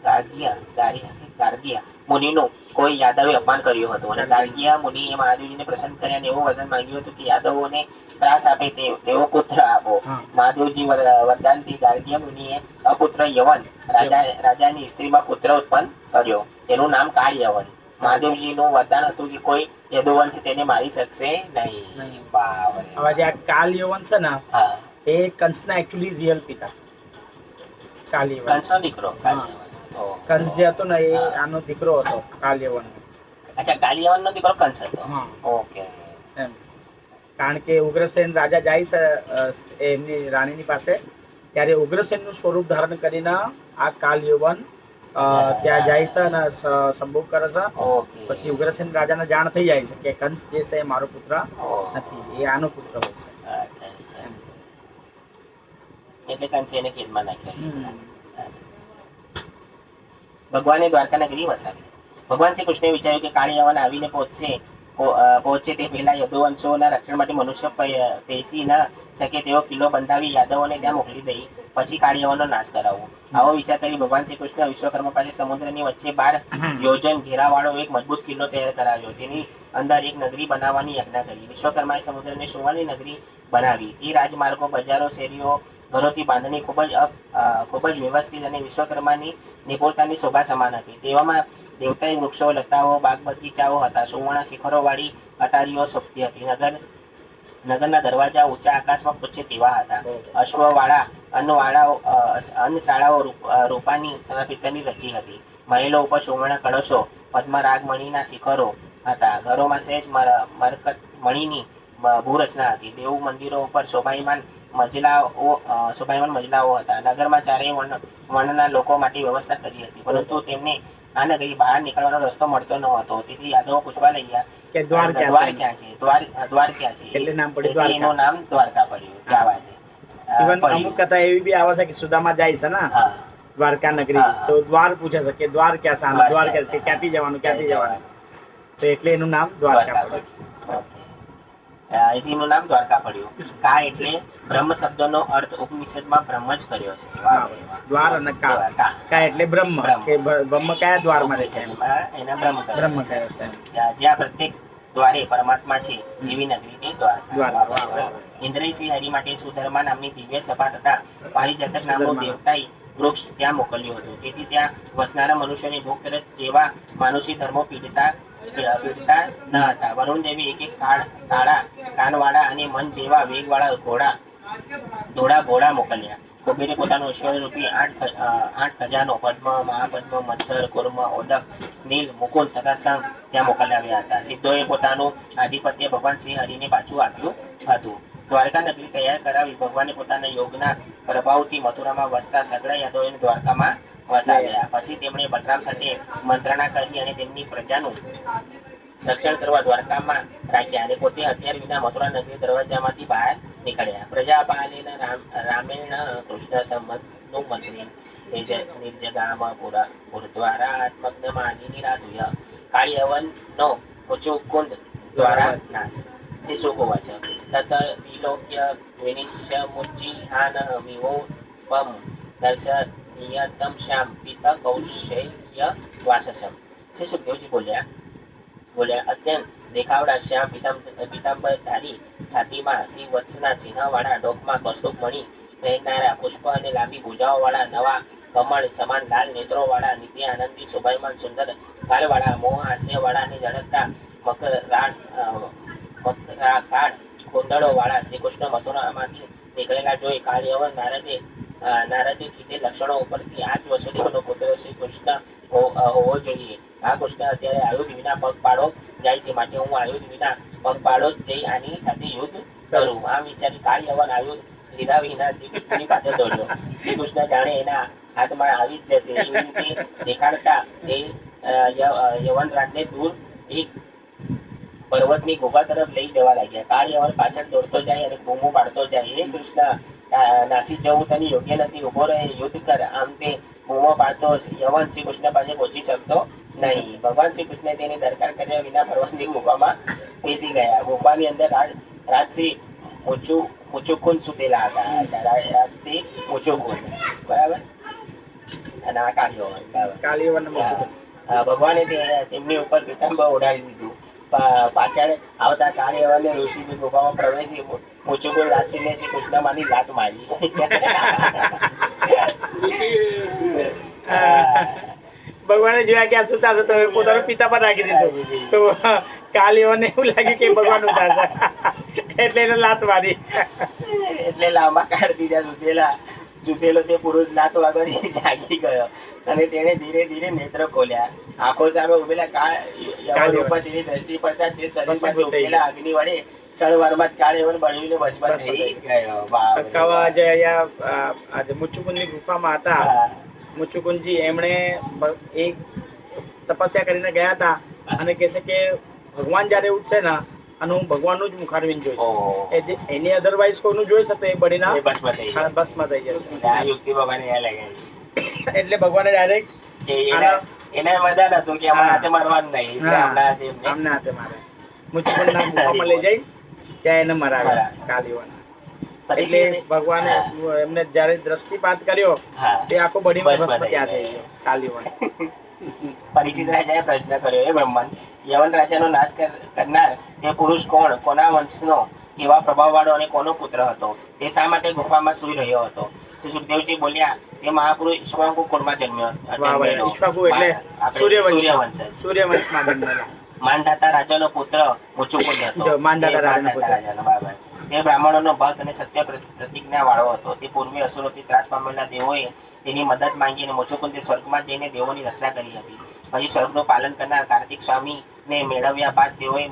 A: ગાર્ગિયા મુનિનું કોઈ યાદવે અપમાન કર્યું હતું અને ગાર્ગિયા મુનિએ મહાદેવજીને પ્રસન્ન કર્યા અને એવું વરદાન માંગ્યું હતું કે યાદવોને ત્રાસ આપે તેવો પુત્ર આપો. મહાદેવજી વરદાનથી ગાર્ગિયા મુનિએ અપુત્ર યવન રાજાની સ્ત્રીમાં પુત્ર ઉત્પન્ન કર્યો. તેનું નામ કાળ યવન. મહાદેવજીનું વરદાન હતું કે કોઈ યદુવંશ તેને મારી શકશે નહીં.
B: હવે જે આ કાલ યવન છે ને એ કંસના એકચ્યુઅલી રિયલ પિતા કાલ યવન.
A: કંસનો દીકરો
B: કંસ જે હતો ને એ આનો દીકરો હતો કાલ યવન.
A: અચ્છા, કાળ યવનનો દીકરો કંસ હતો. ઓકે.
B: એમ કારણ કે ઉગ્રસેન રાજા જાય છે એમની રાણીની પાસે, ત્યારે ઉગ્રસેનનું સ્વરૂપ ધારણ કરીને આ કાલ યવન ત્યાં જાય છે અને સંભોગ કરે છે. પછી ઉગ્રસેન રાજાને જાણ થઈ જાય છે કે કંસ જે છે એ મારો પુત્ર નથી, એ આનો પુત્ર હોય છે.
A: એટલે કંસે એને કેદમાં નાખ્યો. ભગવાને દ્વારકા નગરી વસાવી. ભગવાન શ્રી કૃષ્ણે વિચાર્યું કે કાળી યવન આવીને પહોંચે તે પહેલા યદુવંશોના રક્ષણ માટે મનુષ્ય પેસી ન શકે તેવો કિલ્લો બંધાવી યાદવોને ત્યાં મોકલી દઈ પછી કાળી યવનનો નાશ કરાવવો. આવો વિચાર કરી ભગવાન શ્રી કૃષ્ણ વિશ્વકર્મા પાસે સમુદ્રની વચ્ચે 12 યોજન ઘેરાવાળો એક મજબૂત કિલ્લો તૈયાર કરાવ્યો. તેની અંદર એક નગરી બનાવવાની યજ્ઞા કરી. વિશ્વકર્માએ સમુદ્રને સુવર્ણની નગરી બનાવી. તે રાજમાર્ગો, બજારો, શેરીઓ, ઘરોથી બાંધણી ખૂબ જ વ્યવસ્થિત અને વિશ્વકર્માની નિપુણતાની શોભા સમાન હતી. તેવામાં દેવતાઈ વૃક્ષો, લતાઓ, બાગ બગીચાઓ હતા. સુવર્ણ શિખરોવાળી અટારીઓ શોભતી હતી. નગરના દરવાજા ઊંચા આકાશમાં પૂછે તેવા હતા. અશ્વવાળા અન્નશાળાઓ રૂપાની તથા પિત્તળની રચી હતી. મહેલો ઉપર સુવર્ણ કળશો, પદ્મરાગ મણીના શિખરો હતા. ઘરોમાં સહેજ મરકત મણીની ભૂરચના હતી. દેવ મંદિરો ઉપર શોભાયમાન મજલાઓ હતા. નગરમાં ચારેય વર્ણના લોકો માટે વ્યવસ્થા કરી હતી, પરંતુ તેમને આ નગરી બહાર નીકળવાનો રસ્તો મળતો ન હતો. તેથી યાદવો પૂછવા લાગ્યા કે દ્વાર ક્યાં છે, દ્વાર ક્યાં છે.
B: એટલે
A: એનું નામ દ્વારકા પડ્યું. ત્યાં
B: ઇવન અમુક કથા એવી બી આવે છે કે સુદામા જાય છે ને દ્વારકા નગરી, તો દ્વાર પૂછે છે કે દ્વાર ક્યાં છે, દ્વાર ક્યાં છે, ક્યાંથી જવાનું તો એટલે એનું નામ દ્વારકા પડ્યું.
A: એનું નામ દ્વારકા પડ્યું. કા એટલે બ્રહ્મ શબ્દનો અર્થ ઉપનિષદમાં બ્રહ્મ જ કર્યો છે.
B: દ્વાર અને કા એટલે બ્રહ્મ, કે બ્રહ્મ કયા દ્વારમાં રહેશે
A: એના બ્રહ્મ
B: કહ્યો છે.
A: જ્યાં પ્રત્યેક દ્વારે પરમાત્મા છે એવી નગરી તે દ્વારકા.
B: દ્વારકા.
A: ઇન્દ્રએ શ્રી હરિ માટે સુધર્મા નામની દિવ્ય સભા તથા પારિજાતક નામનું દેવતાઈ વૃક્ષ ત્યાં મોકલ્યું હતું. તેથી ત્યાં વસનારા મનુષ્યોની ભૂખ તરસ જેવા માનુષી ધર્મો પીડતા ન હતા. વરુણ દેવી એક કાળા કાનવાળા અને મન જેવા વેગવાળા ધોળા ઘોડા મોકલ્યા. કુબેરે પોતાનો ઈશ્વરરૂપી 8 ખજાનો પદ્મ, મહાપદ્મ, મત્સર, કુર્મ, ઓદક, નીલ, મુકુંદ તથા શંખ ત્યાં મોકલાવ્યા હતા. સિદ્ધોએ પોતાનું આધિપત્ય ભગવાન શ્રી હરિને પાછું આપ્યું હતું. દ્વારકા નગરી તૈયાર કરાવી ભગવાને પોતાના યોગના પ્રભાવથી મથુરામાં વસતા સગડા યાદવોને દ્વારકામાં વસાવ્યા. પછી તેમણે બલરામ સાથે મંત્રણા કરી અને તેમની પ્રજાનું રક્ષણ કરવા દ્વારકામાં રાખ્યા અને પોતે હથિયાર વિના મથુરા નગરી દરવાજામાંથી બહાર નીકળ્યા. પ્રજાપાલિના રામેણ કૃષ્ણ સંમતનું મંત્રી નિર્જગામ પુરદ્વારા આત્મગ્ન માલિની રાધુય કાળ્યવનનો મુચુકુંદ દ્વારા નાશ. શિશુકોવાચ તત વિલોક્ય વિનિશ્ય મુચ્ચિહાનમિવોપમ દર્શનિયતમ શ્યામ પિત કૌશલ્ય વાસસમ. શ્રી સુખદેવજી બોલ્યા અત્યંત દેખાવડા શ્યામ પીતાંબરધારી, છાતીમાં શ્રી વત્સના ચિહ્નવાળા, ડોકમાં કૌસ્તુભ મણિ પહેરનારા, પુષ્પ અને લાંબી ભુજાઓવાળા, નવા કમળ સમાન લાલ નેત્રોવાળા, નિત્ય આનંદી શોભાયમાન સુંદર ગાલવાળા, મોહ હાસ્યવાળા અને ઝળકતા મકરાકાર કુંડળોવાળા શ્રી કૃષ્ણ મથુરામાંથી નીકળેલા જોઈ કાળયવન નારદે કીધે લક્ષણો ઉપરથી આ જ વસુદેવનો પુત્ર શ્રી કૃષ્ણ હોવો જોઈએ. આ કૃષ્ણ અત્યારે આયુધ વિના પગપાળો જાય છે, માટે હું આયુધ વિના પગપાળો જ જઈ આની સાથે યુદ્ધ કરું. આમ વિચારી કાળયવન આયુધ લીધા વિના શ્રી કૃષ્ણની પાછળ દોડ્યો. શ્રી કૃષ્ણ જાણે એના હાથમાં આવી જ જશે એવી રીતે દેખાડતા તે યવનરાજને દૂર એક પર્વતની ગુફા તરફ લઈ જવા લાગ્યા. કાળયવન પાછળ દોડતો જાય અને બૂમો પાડતો જાય, હે કૃષ્ણ, નાસી જવું તને યોગ્ય નથી, ઉભો રહે, યુદ્ધ કર. આમ તે બૂમો પાડતો યવન શ્રી કૃષ્ણ પાસે પહોંચી શકતો નહીં. ભગવાન શ્રી કૃષ્ણે તેની દરકાર કર્યા વિના પર્વતની ગુફામાં બેસી ગયા. ગુફાની અંદર રાજશ્રી મુચુકુંદ સુતેલા હતા. રાજશ્રી મુચુકુંદ, બરાબર, અને આ કાળયવન. ભગવાને તેમની ઉપર પીતાંબર ઓઢાડી દીધું. પાછળ આવતા કાળયવને ઋષિની ગુફામાં પ્રવેશી મુચુકુંદ રાજશ્રીને શ્રી કૃષ્ણમાંની લાત મારી.
B: ભગવાને જોયા કે આ સુતા છે, તમે પોતાનો પિતા પર રાખી દીધો. તો કાળયવનને એવું લાગ્યું કે ભગવાન ઉતારશે, એટલે એને લાત મારી.
A: એટલે લાંબા કાળથી ત્યાં જુટેલો તે પુરુષ લાત વાગવાથી જાગી ગયો અને તેણે ધીરે ધીરે નેત્ર ખોલ્યા. આંખો સામે ઉભેલા કાળયવન ઉપર તેની દ્રષ્ટિ પડતા તે શરીરમાંથી ઉભેલા અગ્નિ વડે ક્ષણવારમાં જ કાળયવન બળીને ભસ્મ થઈ ગયો.
B: મુચુકુંદની ગુફામાં હતા મુચુકુંદજી, એમણે એક તપસ્યા કરીને ગયા હતા અને કહે છે કે ભગવાન જયારે ઉઠશે ને અને હું ભગવાનનું જ મુખારવિંદ જોઈશ, એની અધરવાઇઝ કોઈનું જોઈ શકતો એ બળીના ભસ્મ થઈ જશે. એટલે ભગવાને ડાયરેક્ટ
A: એને મજા નતું કે અમારા હાથે મારવાનું નહીં,
B: આમને હાથે મારે. મુચુકુંદના ગુફામાં લઈ જઈ ત્યાં એને મરાવ્યા કાળયવન. એટલે ભગવાને એમને જયારે દ્રષ્ટિપાત કર્યો તે આખો બળીમાં ભસ્મ ત્યાં થઈ ગયો કાળયવન.
A: પરિચિત રાજાએ પ્રશ્ન કર્યો, હે બ્રહ્મન, યવન રાજાનો નાશ કરનાર તે પુરુષ કોણ, કોના વંશનો, કેવા પ્રભાવવાળો અને કોનો પુત્ર હતો, તે શા માટે ગુફામાં સૂઈ રહ્યો હતો? શ્રી સુખદેવજી બોલ્યા, તે મહાપુરુષ ઈક્ષ્વાકુ કુળમાં જન્મેલો.
B: ઈક્ષ્વાકુ એટલે સૂર્યવંશમાં જન્મેલા
A: માનધાતા રાજાનો પુત્ર મુચુકુંદ હતો. માનધાતા રાજાનો બાબા તે બ્રાહ્મણોનો ભક્ત અને સત્ય પ્રતિજ્ઞા વાળો હતો. તે પૂર્વે અસુરોથી ત્રાસ પામેલા દેવોએ તેની મદદ માંગી અને મુચુકુંદે સ્વર્ગમાં જઈને દેવોની રક્ષા કરી હતી. પછી સ્વર્ગનું પાલન કરનાર કાર્તિક સ્વામીને મેળવ્યા બાદ તેઓએ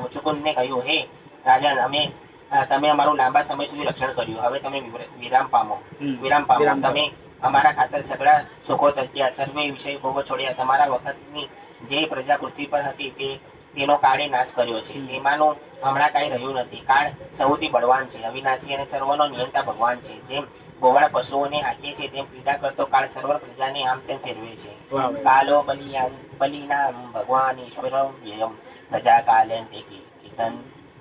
A: મુચુકુંદને કહ્યું, હે રાજન, તમે અમારું લાંબા સમય સુધી રક્ષણ કર્યું, હવે તમે વિરામ પામો. તમે અમારા ખાતર સગળા સુખો ત્યજ્યા, સર્વે વિષય ભોગો છોડ્યા. તમારા વખતની જે પ્રજા પૃથ્વી પર હતી તેનો કાળે નાશ કર્યો છે, તેમાંનું હમણાં કાંઈ રહ્યું નથી. કાળ સૌથી બળવાન છે, અવિનાશી અને સર્વનો નિયંતા ભગવાન છે. જેમ ગોવાળ પશુઓને હાકે છે, તેમ પીડા કરતો કાળ સર્વ પ્રજાને આમ તેમ ફેરવે છે. કાલો બલિના ભગવાન ઈશ્વરમ વ્યયમ પ્રજા કાલે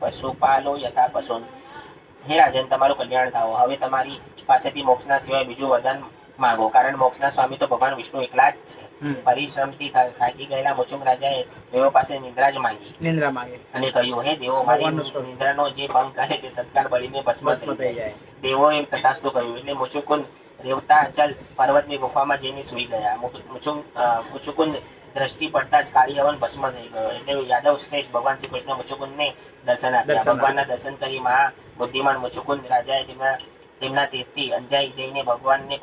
A: પશુપાલો યથા પશુન. હે રાજન, તમારું કલ્યાણ થાઓ. હવે તમારી પાસેથી મોક્ષના સિવાય બીજું વરદાન માગો, કારણ મોક્ષના સ્વામી તો ભગવાન વિષ્ણુ એકલા જ છે.
B: હમ.
A: પરિશ્રમથી થાકી ગયેલા મુચુંગ રાજાએ દેવો પાસે નિંદ્રા જ માંગી
B: નિંદ્રા માંગે
A: અને કહ્યું, હે દેવો, મારી
B: ભગવાનનું સ્વરૂપ.
A: નિંદ્રાનો જે ભંગ કરે તે તત્કાળ બળીને ભસ્મ
B: ભસ્મ
A: થઈ
B: થઈ
A: જાય.
B: જાય.
A: દેવોએ તથાસ્તુ કહ્યું. એટલે મુચુકુંદ રેવતાચલ પર્વતની ગુફામાં જઈને સૂઈ ગયા. મુચુકુંદ દ્રષ્ટિ પડતા જ કાળી હવન ભસ્મ થઈ ગયો. એટલે યાદવ શ્રેષ્ઠ ભગવાન શ્રી કૃષ્ણ મુચુકુંદને દર્શન આપ્યા.
B: દર્શન
A: ભગવાનના દર્શન કરી મહા બુદ્ધિમાન મુચુકુંદ રાજાએ તેમના તેજથી અંજાઈ જઈને ભગવાનને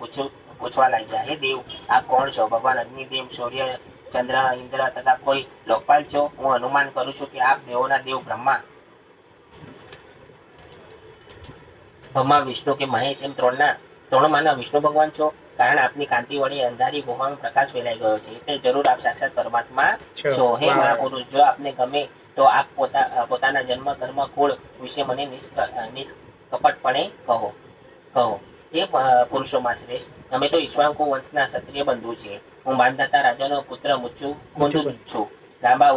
A: પૂછવા લાગ્યા, હે દેવ, આપ કોણ છો? ભગવાન અગ્નિદેવ, સૂર્ય, ચંદ્ર, ઇન્દ્ર તથા કોઈ લોકપાલ છો? હું અનુમાન કરું છું કે આપ દેવોના દેવ બ્રહ્મા, વિષ્ણુ કે મહેશ એમ ત્રણમાંના વિષ્ણુ ભગવાન છો. કારણ આપની કાંતિ વડે અંધારી ગુફામાં પ્રકાશ ફેલાઈ ગયો છે. એટલે જરૂર આપ સાક્ષાત પરમાત્મા છો. હે મહાપુરુષ, જો આપને ગમે તો આપ પોતાના જન્મ કર્મ કુળ વિશે મને નિષ્કપટપણે કહો. એ પુરુષોમાં શ્રેષ્ઠ, અમે તો ઈશ્વાંકુ વંશના ક્ષત્રિય બંધુ છીએ. હું માનધાતા રાજાનો પુત્ર મુચુકુંદ છું. લાંબા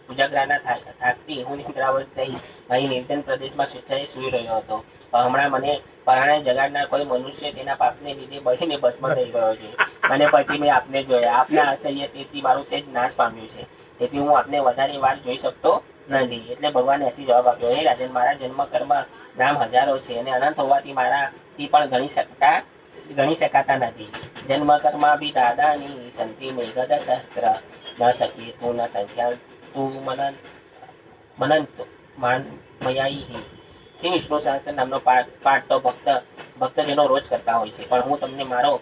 A: ઉજાગરાના થાકથી હું નિદ્રાવસ્થ થઈ અહીં નિર્જન પ્રદેશમાં સ્વેચ્છાએ સૂઈ રહ્યો હતો. હમણાં મને પરાણે જગાડનાર કોઈ મનુષ્ય તેના પાપને લીધે બળીને ભસ્મ થઈ ગયો છે. અને પછી મેં આપને જોયા. આપના અસહ્ય તેથી મારું તેજ નાશ પામ્યું છે. તેથી હું આપને વધારે વાર જોઈ શકતો નથી. એટલે ભગવાને હસી જવાબ આપ્યો, હે રાજન, મારા જન્મ કર્મ નામ હજારો છે અને અનંત હોવાથી મારાથી પણ ગણી શકાતા નથી. જન્મ કર્મા ભી દાદાની સંતિ મેઘદ શસ્ત્ર ન શકી તું ન સંખ્યા તું મનંત મયાઈ. શ્રી વિષ્ણુ સહસ્ત્ર નામનો પાઠ તો ભક્તજનો રોજ કરતા હોય છે, પણ હું તમને મારો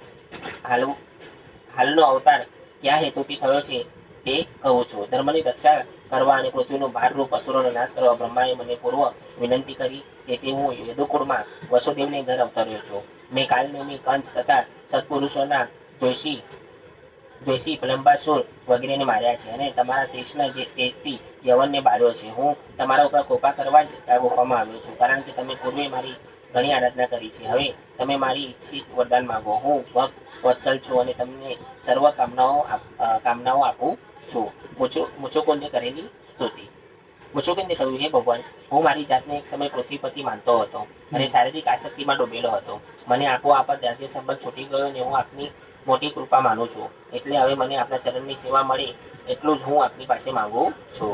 A: હાલનો અવતાર કયા હેતુથી થયો છે તે કહું છું. ધર્મની રક્ષા કરવા અને પૃથ્વીનું ભારરૂપ અસુરોનો નાશ કરવા બ્રહ્માએ મને પૂર્વ વિનંતી કરી. તેથી હું યદુકુળમાં વસુદેવને ઘર અવતર્યો છું. મેં કાલનેમી, કંસ તથા સત્પુરુષોના દ્વેષી લંબાસુર વગેરેને માર્યા છે અને તમારા તેજથી યવનને બાળ્યો છે. હું તમારા ઉપર કૃપા કરવા જ આ ગુફામાં આવ્યો છું, કારણ કે તમે પૂર્વે મારી ઘણી આરાધના કરી છે. હવે તમે મારી ઈચ્છિત વરદાન માંગો. હું ભક્ત વત્સલ છું અને તમને સર્વ કામનાઓ આપું છું. મુચુકુંદે કરેલી સ્તુતિ. મુચુકુંદે કહ્યું, હે ભગવાન, હું મારી જાતને એક સમય પૃથ્વીપતિ માનતો હતો અને શારીરિક આસક્તિમાં ડૂબેલો હતો. મને આપોઆપ રાજ્ય સંબંધ છૂટી ગયો અને હું આપની મોટી કૃપા માનું છું. એટલે હવે મને આપના ચરણની સેવા મળે એટલું જ હું આપની પાસે માંગુ છું.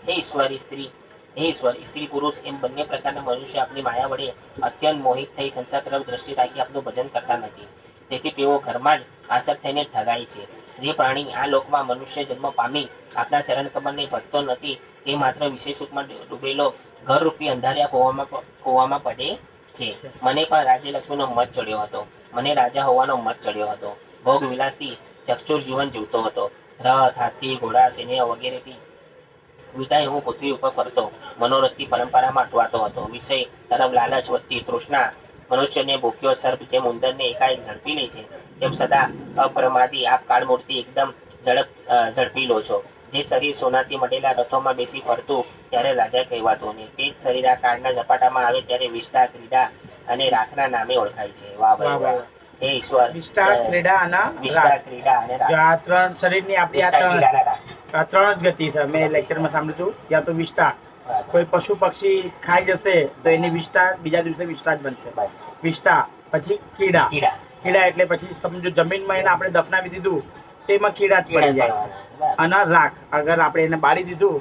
A: હે ઈશ્વર, સ્ત્રી પુરુષ એમ બંને પ્રકારના મનુષ્ય આપની માયા વડે અત્યંત મોહિત થઈ સંસાર તરફ દ્રષ્ટિ રાખી આપનું ભજન કરતા નથી. તેથી તેઓ ઘરમાં જ આસક્ત થઈને ઠગાય છે. જે પ્રાણી આ લોકમાં મનુષ્ય જન્મ પામી આપના ચરણ કમળને ભજતો નથી તે માત્ર વિષય સુખમાં ડૂબેલો ઘરરૂપી અંધારિયા કૂવામાં પડે છે. મને પણ રાજ્યલક્ષ્મીનો મત ચડ્યો હતો. મને રાજા હોવાનો મત ચડ્યો હતો. ભોગ વિલાસથી ચકચુર જીવન જીવતો હતો. રથ, હાથી, ઘોડા, સૈન્ય વગેરેથી વિટાઈ હું પૃથ્વી ઉપર ફરતો. મનોરથથી પરંપરામાં અટવાતો હતો. વિષય તરફ લાલચ વધતી તૃષ્ણા મનુષ્યને ભૂખ્યો સર્પ જેમ ઉંદરને એકાએક ઝડપી લે છે, તેમ સદા અપ્રમાદી આપ કાળમૂર્તિ એકદમ ઝડપી લો છો. જે શરીર સોનાથી મઢેલા રથોમાં બેસી ફરતું ત્યારે રાજા કહેવાતું અને તે જ શરીર આ કાળના ઝપાટામાં આવે ત્યારે વિષ્ટા, ક્રીડા અને રાખના નામે ઓળખાય છે. વાહ ભાઈ વાહ. હે ઈશ્વર,
B: વિષ્ટા, ક્રીડા અને આ ત્રણ શરીરની આપણી આ ત્રણ જ ગતિ છે. મેં લેક્ચરમાં સાંભળ્યું હતું. યા તો વિષ્ટા, કોઈ પશુ પક્ષી ખાઈ જશે તો એની વિષ્ટા બીજા દિવસે વિષ્ટા જ બનશે. વિષ્ટા પછી કીડા. કીડા એટલે પછી સમજો જમીનમાં એને આપણે દફનાવી દીધું તેમાં કીડા જ પડી જાય છે. અને રાખ, અગર આપણે એને બાળી દીધું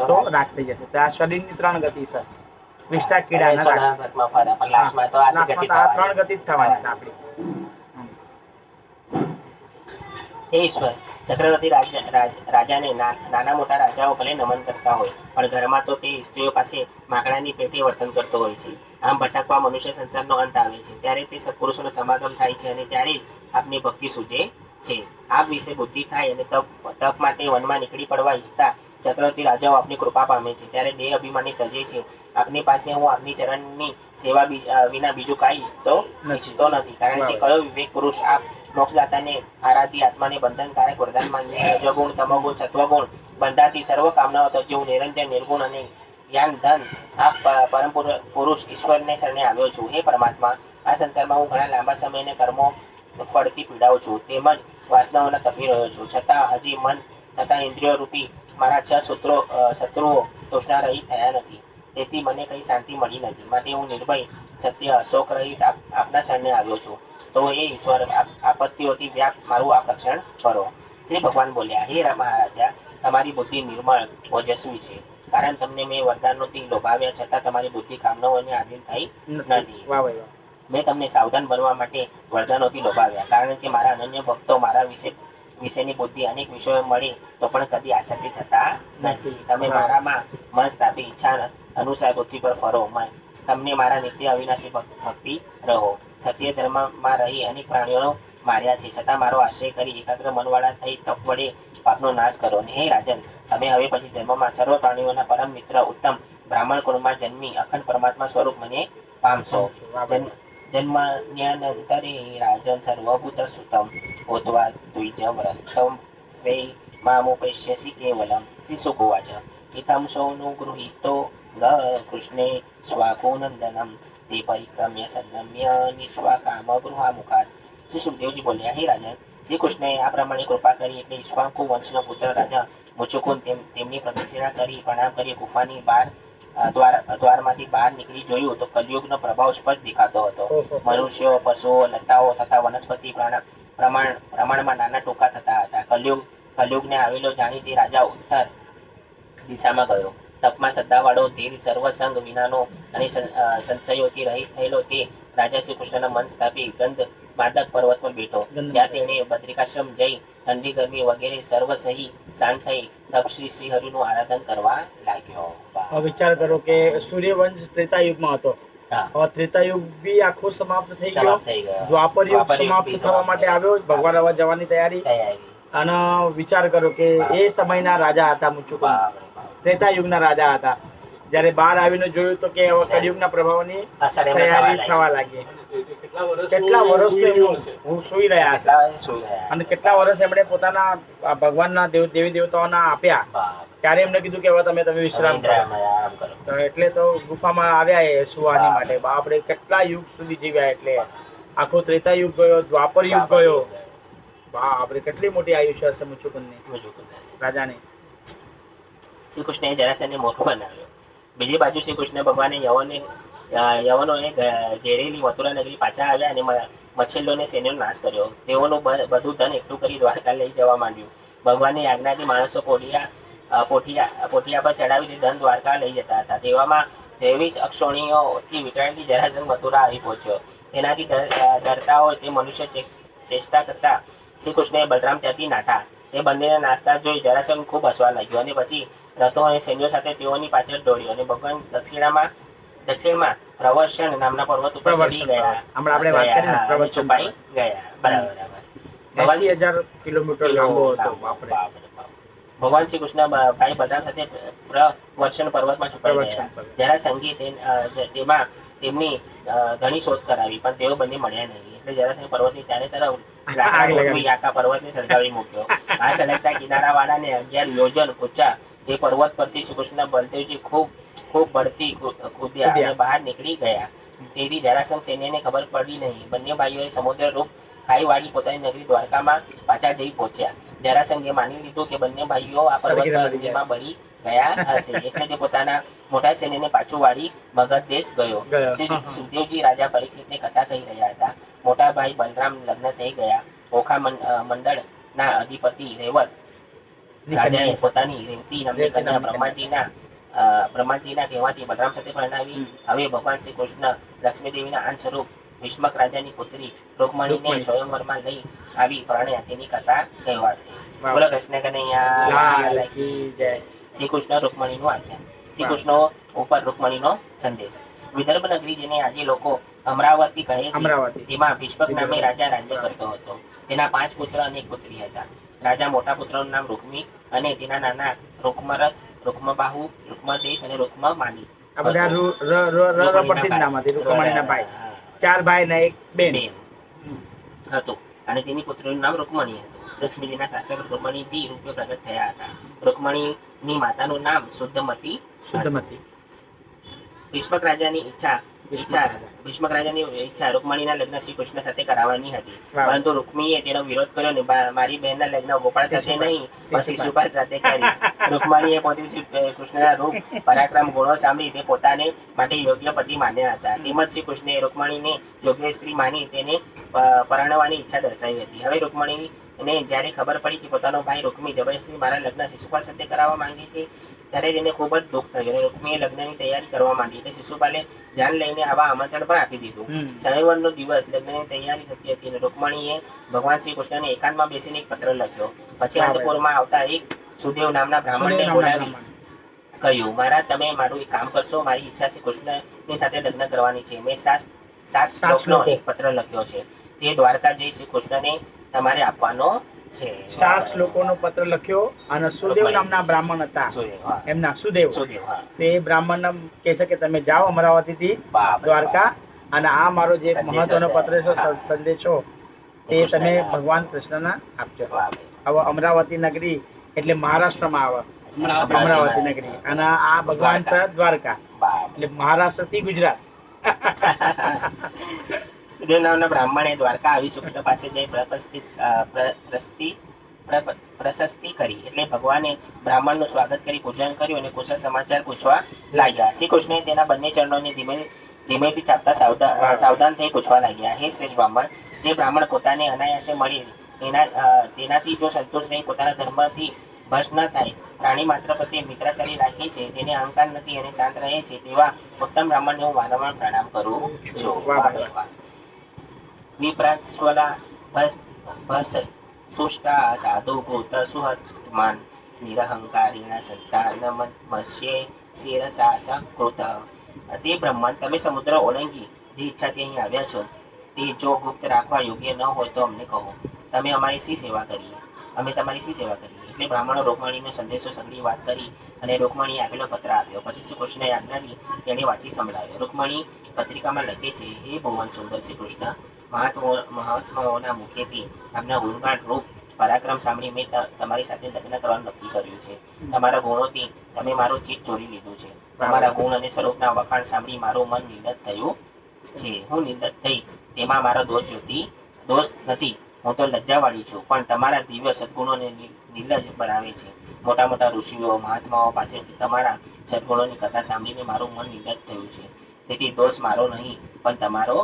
B: તો રાખ થઈ જશે. તો આ શરીરની ત્રણ ગતિ છે. વિષ્ટા, કીડા અને રાખ. લાસ્ટમાં આ ત્રણ ગતિ જ થવાની છે આપણી.
A: હે ઈશ્વર, ચક્રવર્તી રાજાને નાના મોટા રાજાઓ ભલે નમન કરતા હોય, પણ ઘરમાં તો તે સ્ત્રીઓ પાસે માકડાની પેટે વર્તન કરતો હોય છે. આમ ભટકવા મનુષ્ય સંસારનો અંત આવે છે ત્યારે તે સત્પુરુષોનો સમાગમ થાય છે અને ત્યારે જ આપની ભક્તિ સૂજે છે. આપ વિશે બુદ્ધિ થાય અને તપ માટે વનમાં નીકળી પડવા ઈચ્છતા ચક્રવર્તી રાજાઓ આપની કૃપા પામે છે. ત્યારે દેહ અભિમાની તજે છે. આપની પાસે હું આપની ચરણની સેવા વિના બીજું કાંઈ ઈચ્છતો નથી. કારણ કે કયો વિવેક પુરુષ આપ મોક્ષદાતાને આરાધી આત્માને બંધનકારક વરદાન માની રજોગુણ, તમોગુણ, સત્વગુણ બંધાતી સર્વ કામનાઓ તજ્યું નિરંજન, નિર્ગુણ અને જ્ઞાન ધન આપ પરમ પુરુષ ઈશ્વરને શરણે આવ્યો છું. હે પરમાત્મા, આ સંસારમાં હું ઘણા લાંબા સમયને કર્મો ફળથી પીડાઉં છું, તેમજ વાસનાઓને તપી રહ્યો છું. છતાં હજી મન તથા ઇન્દ્રિયો રૂપી મારા 6 શત્રુઓ તૃષ્ણા રહિત થયા નથી. તેથી મને કંઈ શાંતિ મળી નથી. માટે હું નિર્ભય સત્ય અશોક રહિત આપના શરણે આવ્યો છું. તો એ ઈશ્વર આપત્તિઓથી વ્યાપ મારું આપ રક્ષણ કરો. શ્રી ભગવાન બોલ્યા, હે મહારાજા, તમારી બુદ્ધિ નિર્મળ ઓજસ્વી છે. કારણ તમને મેં વરદાનોથી લોભાવ્યા છતાં તમારી બુદ્ધિ કામનાઓને આધીન થઈ નથી.
B: વાહ ભાઈ વાહ.
A: મેં તમને સાવધાન બનવા માટે વરદાનોથી લોભાવ્યા, કારણ કે મારા અનન્ય ભક્તો મારા વિશેની બુદ્ધિ અનેક વિષયો મળે તો પણ કદી આસક્તિ થતા નથી. તમે મારામાં મન સ્થાપી ઈચ્છા અનુસાર પૃથ્વી પર ફરો. તમને મારા નિત્ય અવિનાશી ભક્તિ રહો. સત્ય ધર્મમાં રહી અનેક પ્રાણીઓનો માર્યા છે, છતાં મારો આશ્રય કરી એકાગ્ર મનવાળા થઈ તપ વડે પાપનો નાશ કરો. હે રાજન, તમે હવે પછી જન્મમાં સર્વ પ્રાણીઓના પરમ મિત્ર ઉત્તમ બ્રાહ્મણ કુળમાં જન્મી અખંડ પરમાત્મા સ્વરૂપ મને પામશો. જન્માન્યાનંતરે રાજન સર્વભૂત સુતમ હોત્વા દ્વિજમ રસ્તમ વે મામુપેશ્યસી કેવલમ. શ્રી સુકુવાચ ઇતમ સૌનુગૃહીતો કૃષ્ણે સ્વાકોનંદનમ તે પરિક્રમ્ય સંયમ્ય નિસ્વા કામ ગૃહામુખાત. શ્રી સુખદેવજી બોલ્યા, હે રાજન, શ્રી કૃષ્ણએ આ પ્રમાણે કૃપા કરી એટલે ઈક્ષ્વાકુ વંશનો પુત્ર રાજા મુચુકુંદ તેમની પ્રદક્ષિણા કરી પ્રણામ કરી ગુફાની બહાર દ્વારમાંથી બહાર નીકળી જોયું તો કલયુગનો પ્રભાવ સ્પષ્ટ દેખાતો હતો. મનુષ્યો, પશુઓ, લતાઓ તથા વનસ્પતિ પ્રમાણમાં નાના ટૂંકા થતા હતા. કલયુગને આવેલો જાણી તે રાજા ઉત્તર દિશામાં ગયો. તપમાં શ્રદ્ધાવાળો, ધીર, સર્વસંગ વિનાનો અને સંશયોથી રહિત થયેલો તે રાજા શ્રી કૃષ્ણના મન સ્થાપી ગંધ માદક પર્વત પર બેઠો. ત્યાં તેણે બદ્રિકાશ્રમ જઈ ઠંડી ગરમી વગેરે સર્વ સહી શાંત થઈ તપશ્રી શ્રી હરિનું આરાધન કરવા લાગ્યો.
B: વિચાર કરો કે સૂર્યવંશ ત્રેતાયુગમાં હતો. હવે ત્રેતાયુગ બી આખો સમાપ્ત થઈ ગયો. દ્વાપર યુગ સમાપ્ત થવા માટે આવ્યો. ભગવાન આવવા જવાની તૈયારી. અને વિચાર કરો કે એ સમયના રાજા હતા મુચુકુંદ, ત્રેતાયુગના રાજા હતા. જ્યારે બહાર આવીને જોયું તો કે કળિયુગના પ્રભાવની તૈયારી થવા લાગી. કેટલા વર્ષ હું સુઈ રહ્યા હતા અને કેટલા વર્ષ એમણે પોતાના ભગવાનના દેવી દેવતાઓના આપ્યા. ત્યારે એમને કીધું કે હવે તમે વિશ્રામ કરો. એટલે તો ગુફામાં આવ્યા એ સુવાની માટે. બાપરે, કેટલા યુગ સુધી જીવ્યા. એટલે આખો ત્રેતાયુગ ગયો, દ્વાપર યુગ ગયો. બાપરે, કેટલી મોટી આયુષ્ય હશે મુચુકુંદની, રાજાની.
A: શ્રી કૃષ્ણએ જરાસંઘને મોટો બનાવ્યો. બીજી બાજુ શ્રી કૃષ્ણ ભગવાને યવનોએ ઘેરેલી મથુરા નગરી પાછા આવ્યા અને મચ્છેલોને સૈન્યનો નાશ કર્યો. તેઓનું બધું ધન એકઠું કરી દ્વારકા લઈ જવા માંડ્યું. ભગવાનની આજ્ઞાથી માણસો પોઠિયા પર ચડાવી ધન દ્વારકા લઈ જતા હતા. તેવામાં 23 અક્ષોણીઓથી વીંટાળેલી જરાસંઘ મથુરા આવી પહોંચ્યો. તેનાથી ડરતા હોય તે મનુષ્ય ચેષ્ટા કરતા શ્રી કૃષ્ણએ બલરામ ત્યાંથી નાઠા. તે બંનેના નાસ્તા જોઈ જરાસંઘ ખૂબ હસવા લાગ્યો અને પછી રથો અને સૈન્યો સાથે તેઓની પાછળ દોડ્યો અને ભગવાન દક્ષિણમાં પ્રવર્ષણ નામના પર્વત ઉપર ચડી ગયા. છુપાઈ ગયા. બરાબર.
B: 80,000 કિલોમીટર લાંબો હતો.
A: ભગવાન શ્રી કૃષ્ણ ભાઈ બલરામ સાથે પ્રવર્ષણ પર્વતમાં છુપાઈ ગયા. જરાસંઘે તેમાં તેમની ઘણી શોધ કરાવી, પણ તેઓ બંને મળ્યા નહીં. એટલે જરાસંઘ પર્વતની ચારે તરફ આખા પર્વતને સળગાવી મૂક્યો. આ સળગતા કિનારા ને 11 યોજન ઊંચા તે પર્વત પરથી શ્રી કૃષ્ણ બલદેવજી ખૂબ બળતી કૂદ્યા અને બહાર નીકળી ગયા. તેથી જરાસંઘ સૈન્યને ખબર પડી નહીં. બંને ભાઈઓએ સમુદ્ર રૂપ ખાઈ વાળી પોતાની નગરી દ્વારકામાં પાછા જઈ પહોંચ્યા. જરાસંઘે માની લીધું કે બંને ભાઈઓ આ પર્વતમાં બળી ગયા હશે, એટલે તે પોતાના મોટા સૈન્યને પાછું વાળી મગધ દેશ ગયો. શ્રી સુખદેવજી રાજા પરીક્ષિતને કથા કહી રહ્યા હતા. મોટા ભાઈ બલરામ લગ્ન થઈ ગયા. ઓખા મંડળના અધિપતિ રેવત રાજાએ પોતાની રેવતી નામની કન્યા બ્રહ્માજીના કહેવાથી બલરામ સાથે પરણાવી. હવે ભગવાન શ્રી કૃષ્ણ લક્ષ્મી દેવીના અંશ સ્વરૂપ ભીષ્મક રાજાની પુત્રી રૂકમણીને સ્વયંવરમાં લઈ આવી પરણ્યા તેની કથા કહેવાશે. બોલો કૃષ્ણ કનૈયા કી જય. શ્રી કૃષ્ણ રૂકમણીનું આખ્યાન. શ્રી કૃષ્ણ ઉપર રૂકમણીનો સંદેશ. વિદર્ભ નગરી જેને આજે લોકો અમરાવતી કહે છે, તેમાં ભીષ્મક નામે રાજા રાજ્ય કરતો હતો. તેના 5 પુત્ર અને 1 પુત્રી હતા. રાજા મોટા પુત્રનું નામ રૂકમી અને તેના નાના રૂકમરથ, રૂકમબાહુ, રૂકમદેશ અને રૂકમમાલી.
B: આ બધા પરથી જ નામ હતી. રૂકમણીના ભાઈ 4 ભાઈ ને 1 બેન
A: હતું અને તેની પુત્રીનું નામ રૂકમણી હતું. લક્ષ્મીજીના શાસક રૂકમણીજી રૂપે પ્રગટ થયા હતા. રૂકમણીની માતાનું નામ શુદ્ધમતી. ભીષ્મક રાજાની ઈચ્છા ભીષ્મક રાજાની ઈચ્છા રૂકમણીના લગ્ન શ્રી કૃષ્ણ સાથે કરાવવાની હતી,
B: વાહ.
A: પરંતુ રૂકમીએ તેનો વિરોધ કર્યો ને મારી બહેનના લગ્ન ગોપાળ સાથે નહીં પણ શિશુપાલ સાથે કરી. રૂકમણીએ પોતે શ્રી કૃષ્ણના રૂપ પરાક્રમ ગુણો સાંભળી તે પોતાને માટે યોગ્ય પતિ માન્યા હતા. તેમજ શ્રી કૃષ્ણએ રૂકમણીને યોગ્ય સ્ત્રી માની તેને પરણવાની ઈચ્છા દર્શાવી હતી. હવે રૂકમણીને જ્યારે ખબર પડી કે પોતાનો ભાઈ રૂકમી જબરજસ્તી મારા લગ્ન શિશુપાલ સાથે કરાવવા માંગે છે ત્યારે તેને ખૂબ જ દુઃખ થયું અને રૂકમીએ લગ્નની તૈયારી કરવા માંડી. એટલે શિશુપાલે જાન લઈને આવા આમંત્રણ પણ આપી દીધું. શનિવારનો દિવસ લગ્નની તૈયારી થતી હતી અને રૂકમણીએ ભગવાન શ્રી કૃષ્ણને એકાંતમાં બેસીને એક પત્ર લખ્યો. પછી અંતપુરમાં આવતા એક સુદેવ નામના બ્રાહ્મણને બોલાવી કહ્યું, તમે મારું એક કામ કરશો, મારી ઈચ્છા છે કૃષ્ણની સાથે લગ્ન કરવાની છે. મેં સાત શ્લોકનો એક પત્ર લખ્યો છે, તે દ્વારકા જઈ શ્રી કૃષ્ણને તમારે આપવાનો છે.
B: 7 શ્લોકોનો પત્ર લખ્યો અને સુદેવ નામના બ્રાહ્મણ હતા, એમના સુદેવ. તે બ્રાહ્મણ કહે છે કે તમે જાઓ અમરાવતીથી દ્વારકા અને આ મારો જે મહત્વનો પત્ર છે સંદેશો તે તમે ભગવાન કૃષ્ણના આપજો. હવે અમરાવતી નગરી એટલે મહારાષ્ટ્રમાં આવે અમરાવતી નગરી અને આ ભગવાન છે દ્વારકા એટલે મહારાષ્ટ્રથી ગુજરાત.
A: સુદેવ નામના બ્રાહ્મણે દ્વારકા આવી કૃષ્ણ પાસે જઈ પ્રશસ્તિ કરી. એટલે ભગવાને બ્રાહ્મણનું સ્વાગત કરી પૂજન કર્યું અને કુશળ સમાચાર પૂછવા લાગ્યા. શ્રી કૃષ્ણે તેના બંને ચરણોને ધીમેથી ચાપતા સાવધાન થઈ પૂછવા લાગ્યા, હે શ્રેષ્ઠ બ્રાહ્મણ, જે બ્રાહ્મણ પોતાને અનાયાસે મળી તેનાથી જો સંતોષ નહીં, પોતાના ધર્મથી ભ્રષ્ટ ન થાય, પ્રાણી માત્ર પ્રત્યે મિત્રાચારી રાખે છે, જેને અહંકાર નથી અને શાંત રહે છે, તેવા ઉત્તમ બ્રાહ્મણને હું વારંવાર પ્રણામ કરું છું. વિપ્રાસ્વલા તુષ્ટા સાધુ ભૂત સુહતમાન નિરહંકારીણ સંતાન મત્સ્યે શિરસા કૃત. તે બ્રહ્માંડ, તમે સમુદ્ર ઓળંગી જે ઈચ્છાથી અહીં આવ્યા છો તે જો ગુપ્ત રાખવા યોગ્ય ન હોય તો અમને કહો, તમે અમારી શી સેવા કરીએ, અમે તમારી શી સેવા કરીએ. એટલે બ્રાહ્મણો રૂકમણીનો સંદેશો સગળી વાત કરી અને રૂકમણીએ આપેલો પત્ર આપ્યો. પછી શ્રી કૃષ્ણએ આજ્ઞાથી તેણે વાંચી સંભળાવ્યો. રૂકમણી પત્રિકામાં લખે છે, હે ભગવાન સુંદર શ્રી કૃષ્ણ, મહાત્માઓના મુખેથી આપના ગુણગાન રૂપ પરાક્રમ સાંભળી મેં તમારી સાથે લગ્ન કરવાનું નક્કી કર્યું છે. તમારા ગુણોથી તમે મારું ચિત્ત ચોરી લીધું છે. તમારા ગુણ અને સ્વરૂપના વખાણ સાંભળી મારું મન નિર્લજ થયું છે. હું નિર્લજ થઈ તેમાં મારો દોષ નથી. હું તો લજ્જાવાળી છું, પણ તમારા દિવ્ય સદગુણોને નિર્લજ બનાવે છે. મોટા મોટા ઋષિઓ મહાત્માઓ પાસેથી તમારા સદગુણોની કથા સાંભળીને મારું મન નિર્લજ થયું છે. તેથી દોષ મારો નહીં પણ તમારો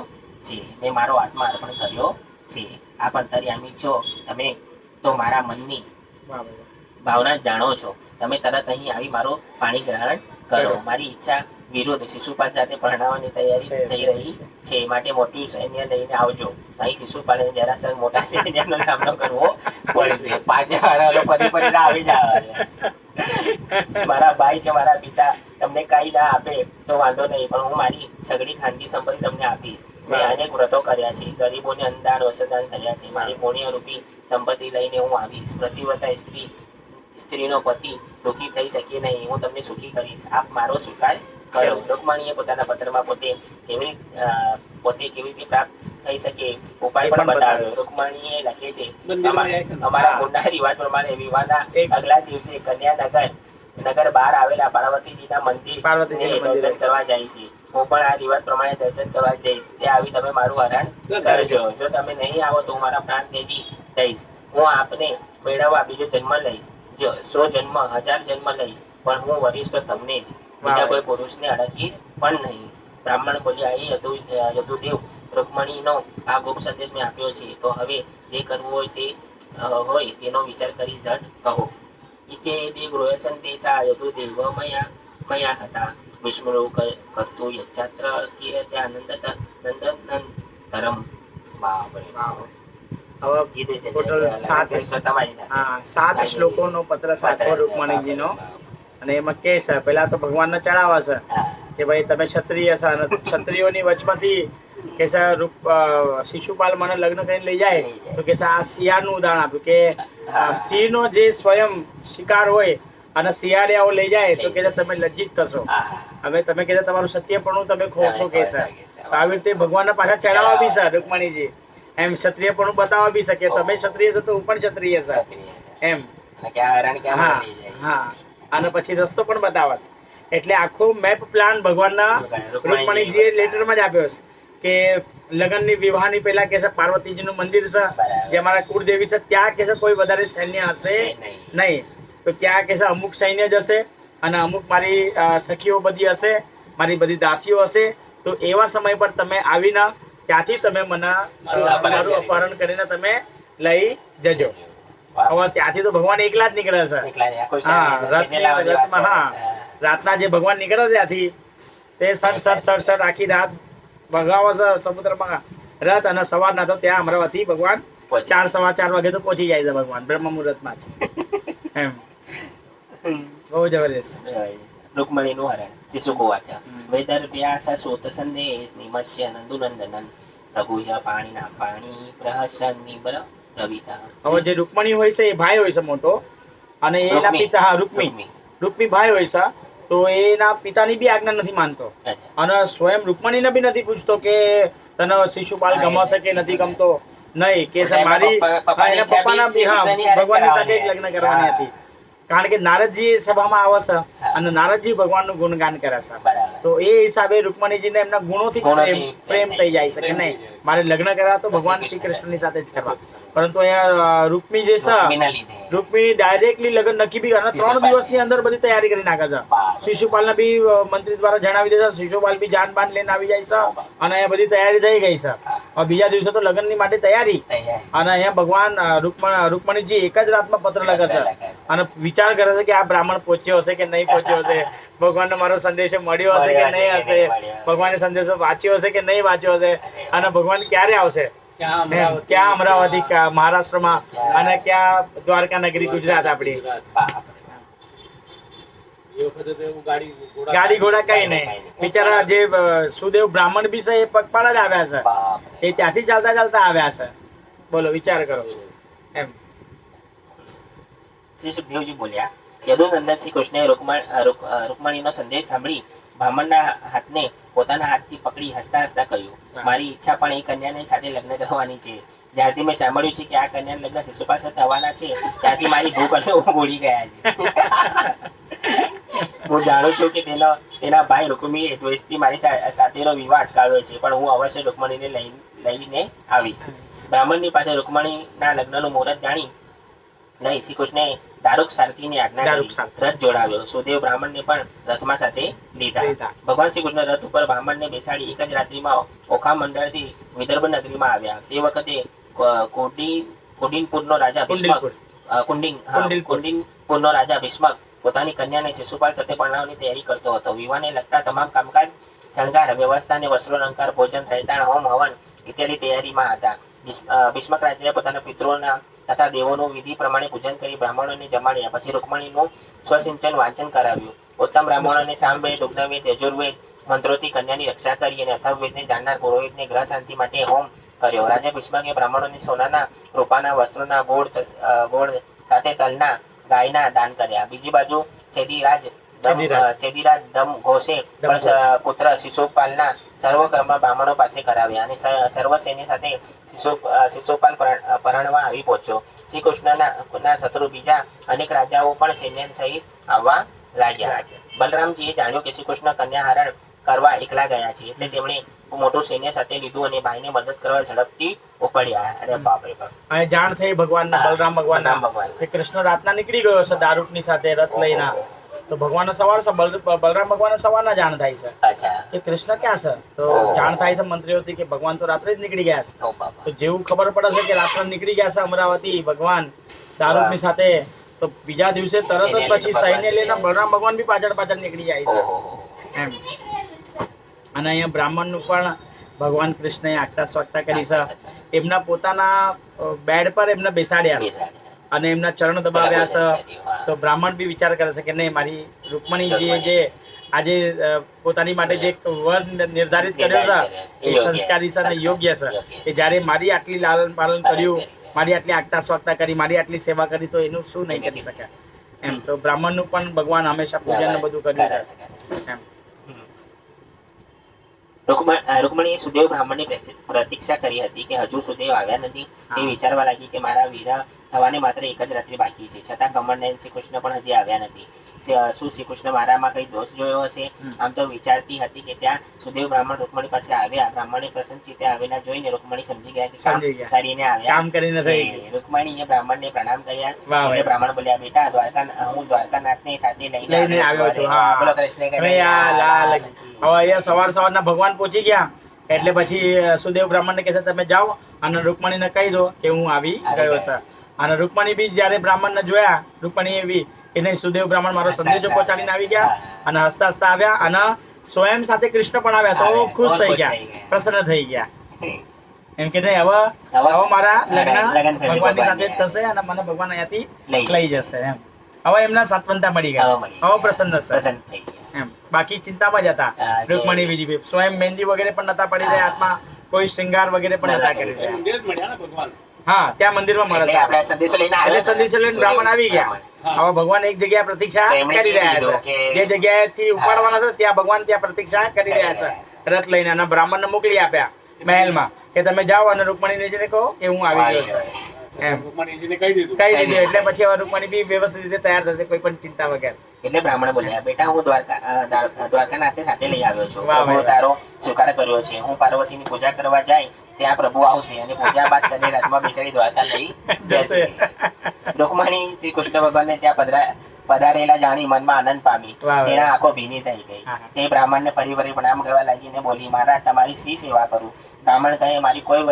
A: છે. મેં મારો આત્મા અર્પણ કર્યો છે. આપ અંતર્યામી છો, તમે તો મારા મનની ભાવના જાણો છો. તમે તરત અહીં આવી મારું પાણી ગ્રહણ કરો. મારી ઈચ્છા વિરુદ્ધ શિશુપાલ સાથે પરણાવવાની તૈયારી થઈ રહી છે, માટે મોટું સૈન્ય લઈને આવજો. અહીં શિશુપાલને જરાસર મોટા સૈન્યનો સામનો કરવો પડશે. પાછા ફરી આવી જાય. મારા ભાઈ કે મારા પિતા તમને કઈ ના આપે તો વાંધો નહીં, પણ હું મારી સગળી ખાનગી સંપત્તિ તમને આપીશ. મેં અનેક વ્રતો કર્યા છે, ગરીબોને અન્નદાન વસ્ત્રદાન કર્યા છે. મારી પુણ્ય રૂપી સંપત્તિ લઈને હું આવીશ. પ્રતિવ્રતા સ્ત્રીનો પતિ દુઃખી થઈ શકે નહીં, હું તમને સુખી કરીશ. આપ મારો સ્વીકાર કરો. રૂકમણીએ પોતાના પત્રમાં પોતે કેવી રીતે પ્રાપ્ત થઈ શકે ઉપાય પણ બતાવ્યો. રૂકમણીએ લખે છે, અમારા કુળના રિવાજ પ્રમાણે વિવાહના આગલા દિવસે કન્યા નગર બહાર આવેલા પાર્વતીજીના મંદિર દર્શન કરવા જાય છે. હું પણ આ રિવાજ પ્રમાણે દર્શન કરવા જઈશ. ત્યાં આવી તમે મારું હરણ કરજો. જો તમે નહીં આવો તો હું મારા પ્રાણ ત્યજી દઈશ. હું આપને મેળવવા બીજો જન્મ લઈશ. 100 જન્મ 1000 જન્મ લઈશ, પણ હું વરીશ તો તમને જ, બીજા કોઈ પુરુષને અડકીશ પણ નહીં. બ્રાહ્મણ બોલ્યા, એ યદુદેવ, રૂકમણીનો આ ગુપ્ત સંદેશ મેં આપ્યો છે, તો હવે જે કરવું હોય તેનો વિચાર કરી ઝટ કહો. ઇકે દે ગૃહસન તે સા યદુદેવ મયા હતા વિષ્ણુ કરતું યચ્છાત્ર કીર્તે આનંદ ધરમ.
B: ટોટલ 7 શ્લોકોનો પત્ર સાચવો રૂકમણીજીનો. અને એમાં કે છે પેલા તો ભગવાનને ચડાવે છે કે ભાઈ તમે ક્ષત્રિય છો, અને ક્ષત્રિયોની વચમાંથી કે છે શિશુપાલ મને લગ્ન કરીને લઈ જાય તો કે છે આ શિયાળનું ઉદાહરણ આપ્યું કે સિંહનો જે સ્વયં શિકાર હોય અને શિયાળિયાઓ લઈ જાય તો કે તમે લજ્જિત થશો. હવે તમે કે તમારું સત્યપણું તમે ખોશો કે છે. આવી રીતે ભગવાનને પાછા ચડાવવા બી છે રૂકમણીજી, એમ ક્ષત્રિયપણું બતાવવા બી શકે તમે ક્ષત્રિય છો તો હું પણ ક્ષત્રિય છે એમ. હા, અને પછી રસ્તો પણ બતાવશે એટલે આખો મેપ પ્લાન ભગવાનના રૂકમણીજીએ લેટરમાં જ આપ્યો છે કે લગ્નની વિવાહની પહેલા કે છે પાર્વતીજીનું મંદિર છે જે અમારા કુળદેવી છે ત્યાં કે છે કોઈ વધારે સૈન્ય હશે નહીં, તો ત્યાં કે છે અમુક સૈન્ય જ હશે અને અમુક મારી સખીઓ બધી હશે, મારી બધી દાસીઓ હશે, તો એવા સમય પર તમે આવીને ત્યાંથી તમે મને મારું અપહરણ કરીને તમે લઈ જજો. હવે ત્યાંથી તો ભગવાન એકલા જ નીકળે છે. હા, રથમાં હા રાતના જે ભગવાન નીકળે ત્યાંથી તે સટ આખી રાત ભગાવો છે સમુદ્રમાં રથ, અને સવારના તો ત્યાં અમરાવતી ભગવાન 4:15 વાગે તો પહોંચી જાય છે ભગવાન બ્રહ્મ મુહૂર્તમાં જ. એમ બહુ જબરજસ્ત.
A: રૂકમણીનું હરણ શિશુકુવાચ વેદર વ્યાસ સોત સંદેશ નિમસ્ય નંદુનંદનન રઘુય પાણીના પાણી પ્રહસન નિબર રવિતા.
B: હવે જે રૂકમણી હોય છે એ ભાઈ હોય છે મોટો, અને એના પિતા હા રૂકમી ભાઈ હોય છે, તો એના પિતાની બી આજ્ઞા નથી માનતો, અને સ્વયં રૂકમણીને બી નથી પૂછતો કે તને શિશુપાલ ગમશે કે નથી ગમતો. નહીં કે છે મારી એના પપ્પાના બી હા ભગવાનની સાથે જ લગ્ન કરવાની હતી, કારણ કે નારદજી સભામાં આવે છે અને નારદજી ભગવાનનું ગુણગાન કરે છે, તો એ હિસાબે રૂકમણીજીને એમના ગુણોથી પ્રેમ થઈ જાય છે કે નહીં મારે લગ્ન કરવા તો ભગવાન શ્રી કૃષ્ણની સાથે જ કરવા. પરંતુ અહીંયા રૂકમી જે છે રૂકમી ડાયરેક્ટલી લગ્ન નક્કી બી કરે, 3 દિવસની અંદર બધી તૈયારી કરી નાખે છે. શિશુપાલને બી મંત્રી દ્વારા જણાવી દે છે, શિશુપાલ બી જાન બાન લઈને આવી જાય છે, અને અહીંયા બધી તૈયારી થઈ ગઈ છે. બીજા દિવસે તો લગ્નની માટે તૈયારી, અને અહીંયા ભગવાન રૂકમણીજી એક જ રાતમાં પત્ર લખે છે અને વિચાર કરે છે કે આ બ્રાહ્મણ પહોંચ્યો હશે કે નહીં પહોંચ્યો હશે, ભગવાનનો મારો સંદેશો મળ્યો હશે કે નહીં હશે, ભગવાને સંદેશો વાંચ્યો હશે કે નહીં વાંચ્યો હશે, અને ભગવાન ક્યારે આવશે, ક્યાં અમરાવતી મહારાષ્ટ્રમાં અને ક્યાં દ્વારકા નગરી ગુજરાત આપણી. ગાડી ઘોડા કઈ નહીં, બિચારા જે સુદેવ બ્રાહ્મણ બી છે એ પગપાળા જ આવ્યા છે, એ ત્યાંથી ચાલતા ચાલતા આવ્યા છે. બોલો વિચાર કરો એમ.
A: શ્રી સુખદેવજી બોલ્યા યદુનંદન શ્રી કૃષ્ણએ રૂકમણીનો સંદેશ સાંભળી બ્રાહ્મણના હાથને પોતાના હાથથી પકડી હસતા હસતા કહ્યું, મારી ઈચ્છા પણ એ કન્યાને સાથે લગ્ન કરવાની છે. જ્યારથી મેં સાંભળ્યું છે કે આ કન્યાના લગ્ન શિશુપાલ સાથે થવાના છે, ત્યારથી મારી ભૂખ અને ઊંઘ ઉડી ગયા છે. હું જાણું છું કે તેના ભાઈ રૂકમીએ દ્વેષથી મારી સાથેનો વિવાહ અટકાવ્યો છે, પણ હું અવશ્ય રૂકમણીને લઈને આવીશ. બ્રાહ્મણની પાસે રૂકમણીના લગ્નનું મુહૂર્ત જાણી નહીં શ્રી કૃષ્ણે દારૂક સારથીની આજ્ઞા કરી રથ જોડાવ્યો. સુદેવ બ્રાહ્મણને પણ રથમાં સાથે લીધા. ભગવાન શ્રી કૃષ્ણ રથ ઉપર બ્રાહ્મણને બેસાડી એક જ રાત્રિમાં ઓખા મંડળથી વિદર્ભ નગરીમાં આવ્યા. તે વખતે કુંડિનપુરનો રાજા કુંડિનપુરનો રાજા ભીષ્મક પોતાની કન્યાને શિશુપાલ સાથે પરણાવવાની તૈયારી કરતો હતો. વિવાહને લગતા તમામ કામકાજ શણગાર વ્યવસ્થા અને વસ્ત્રોલંકાર ભોજન રહેતાણ હોમ હવન ઇત્યાદિ તૈયારીમાં હતા. ભીષ્મક રાજાએ પોતાના પિતૃઓના તથા દેવોનું વિધિ પ્રમાણે પૂજન કરી બ્રાહ્મણોને જમાડ્યા. પછી રૂકમણીનું સ્વસિંચન વાંચન કરાવ્યું. ઉત્તમ બ્રાહ્મણોને સામવેદ ઉગ્નવેદ યજુર્વેદ મંત્રોથી કન્યાની રક્ષા કરી અને અથર્વવેદને જાણનાર પુરોહિતને ગ્રહ શાંતિ માટે હોમ કર્યો. રાજા ભીષ્મકે બ્રાહ્મણોને સોનાના રૂપાના વસ્ત્રોના ગોળ સાથે તલના ગાયના દાન કર્યા. બીજી બાજુ ચેદીરાજ દમ ઘોષે પણ પુત્ર શિશુપાલના સર્વ કર્મ બ્રાહ્મણો પાસે કરાવ્યા અને સર્વ સૈન્ય સાથે શિશુપાલ પરણવા આવી પહોંચ્યો. શ્રી કૃષ્ણના શત્રુ બીજા અનેક રાજાઓ પણ સૈન્ય સહિત આવવા લાગ્યા. બલરામજીએ જાણ્યું કે શ્રી કૃષ્ણ કન્યાહરણ કરવા એકલા ગયા છે, એટલે તેમણે મોટું સૈન્ય સાથે લીધું અને ભાઈને મદદ કરવા ઝડપથી ઉપડ્યા. અરે બાપ રે બાપ.
B: અને જાણ થઈ ભગવાનના બલરામ ભગવાનના કે કૃષ્ણ રાતના નીકળી ગયો છે દારૂકની સાથે રથ લઈને, તો ભગવાનનો સવાર છે બલરામ ભગવાનને સવારના જાણ થાય છે કે કૃષ્ણ ક્યાં છે, તો જાણ થાય છે મંત્રીઓથી કે ભગવાન તો રાત્રે જ નીકળી ગયા છે. તો જેવું ખબર પડે છે કે રાત્રે નીકળી ગયા છે અમરાવતી ભગવાન દારૂકની સાથે, તો બીજા દિવસે તરત જ પછી સૈન્ય લઈને બલરામ ભગવાન બી પાછળ નીકળી જાય છે એમ. અને અહીંયા બ્રાહ્મણનું પણ ભગવાન કૃષ્ણએ આગતા સ્વાગતા કરી છે. એમના પોતાના બેડ પર એમને બેસાડ્યા છે અને એમના ચરણ દબાવ્યા છે. તો બ્રાહ્મણ બી વિચાર કરે છે કે નહીં મારી રૂકમણીજીએ જે આજે પોતાની માટે જે વર નિર્ધારિત કર્યો છે એ સંસ્કારી છે અને યોગ્ય છે, કે જ્યારે મારી આટલી લાલન પાલન કર્યું, મારી આટલી આગતા સ્વાગતા કરી, મારી આટલી સેવા કરી, તો એનું શું નહીં કરી શકે એમ. તો બ્રાહ્મણનું પણ ભગવાન હંમેશા પૂજન બધું કર્યું છે એમ.
A: રૂકમણીએ સુદેવ બ્રાહ્મણની પ્રતીક્ષા કરી હતી કે હજુ સુદેવ આવ્યા નથી. તે વિચારવા લાગી કે મારા વીરા થવાની માત્ર એક જ રાત્રિ બાકી છે, છતાં કમળનયન શ્રી કૃષ્ણ પણ હજી આવ્યા નથી. શું શ્રી કૃષ્ણ મારામાં કઈ દોષ જોયો હશે? આમ તો વિચારતી હતી કે ત્યાં સુદેવ બ્રાહ્મણ રૂકમણી પાસે આવ્યા. બ્રાહ્મણે પ્રસન્ન ચિત્તે આવેલા જોઈને રૂકમણી સમજી ગયા કે કામ કરીને આવ્યા છે. રૂકમણીએ બ્રાહ્મણને પ્રણામ કર્યા. એટલે બ્રાહ્મણ બોલ્યા, બેટા હું દ્વારકાનાથને સાથે લઈને આવ્યો છું. બોલો કૃષ્ણ
B: હવે અહીંયા સવારના ભગવાન પહોંચી ગયા એટલે પછી સુદેવ બ્રાહ્મણને કહે છે તમે જાઓ અને રૂકમણીને કહી દો કે હું આવી ગયો છે. અને રૂકમણી બી જ્યારે બ્રાહ્મણને જોયા, રૂકમણીએ બી કે નહીં સુદેવ બ્રાહ્મણ મારો સંદેશો પહોંચાડીને આવી ગયા અને હસતા હસતા આવ્યા અને સ્વયં સાથે કૃષ્ણ પણ આવ્યા તો ખુશ થઈ ગયા, પ્રસન્ન થઈ ગયા. એમ કે નહીં હવે મારા લગ્ન ભગવાનની સાથે જ થશે અને મને ભગવાન અહીંયાથી લઈ જશે. એમ હવે એમના સાત્વનતા મળી ગયા, હવે પ્રસન્ન છે એમ. બાકી ચિંતામાં જ હતા રૂકમણી બીજી સ્વયં મહેંદી વગેરે પણ નતા પડી રહ્યા હાથમાં, કોઈ શ્રૃંગાર વગેરે પણ નતા કરી રહ્યા. હા, ત્યાં મંદિરમાં મળે છે એટલે સંદેશો લઈને બ્રાહ્મણ આવી ગયા. હવે ભગવાન એક જગ્યાએ પ્રતીક્ષા કરી રહ્યા છે, જે જગ્યાએથી ઉપાડવાના છે ત્યાં ભગવાન ત્યાં પ્રતીક્ષા કરી રહ્યા છે રથ લઈને. અને બ્રાહ્મણને મોકલી આપ્યા મહેલમાં કે તમે જાઓ અને રૂકમણીને જઈને કહો કે હું આવી ગયો છું એમ. કહી દીધું એટલે પછી હવે રૂકમણી બી વ્યવસ્થિત રીતે તૈયાર થશે, કોઈ પણ ચિંતા વગર.
A: એટલે બ્રાહ્મણ બોલ્યા, બેટા હું દ્વારકાનાથને સાથે લઈ આવ્યો છું. હું તારો સ્વીકાર કર્યો છે. હું પાર્વતીની પૂજા કરવા જાય ત્યાં પ્રભુ આવશે અને પૂજા બાદ તેને રથમાં બેસાડી દ્વારકા લઈ જશે. રૂકમણી શ્રી કૃષ્ણ ભગવાનને ત્યાં પધારેલા જાણી મનમાં આનંદ પામી. તેના આંખો ભીની થઈ ગઈ. તે બ્રાહ્મણને ફરી પ્રણામ કરવા લાગીને બોલી, મહારાજ તમારી શી સેવા કરું? બ્રાહ્મણ કહે, મારી કોઈ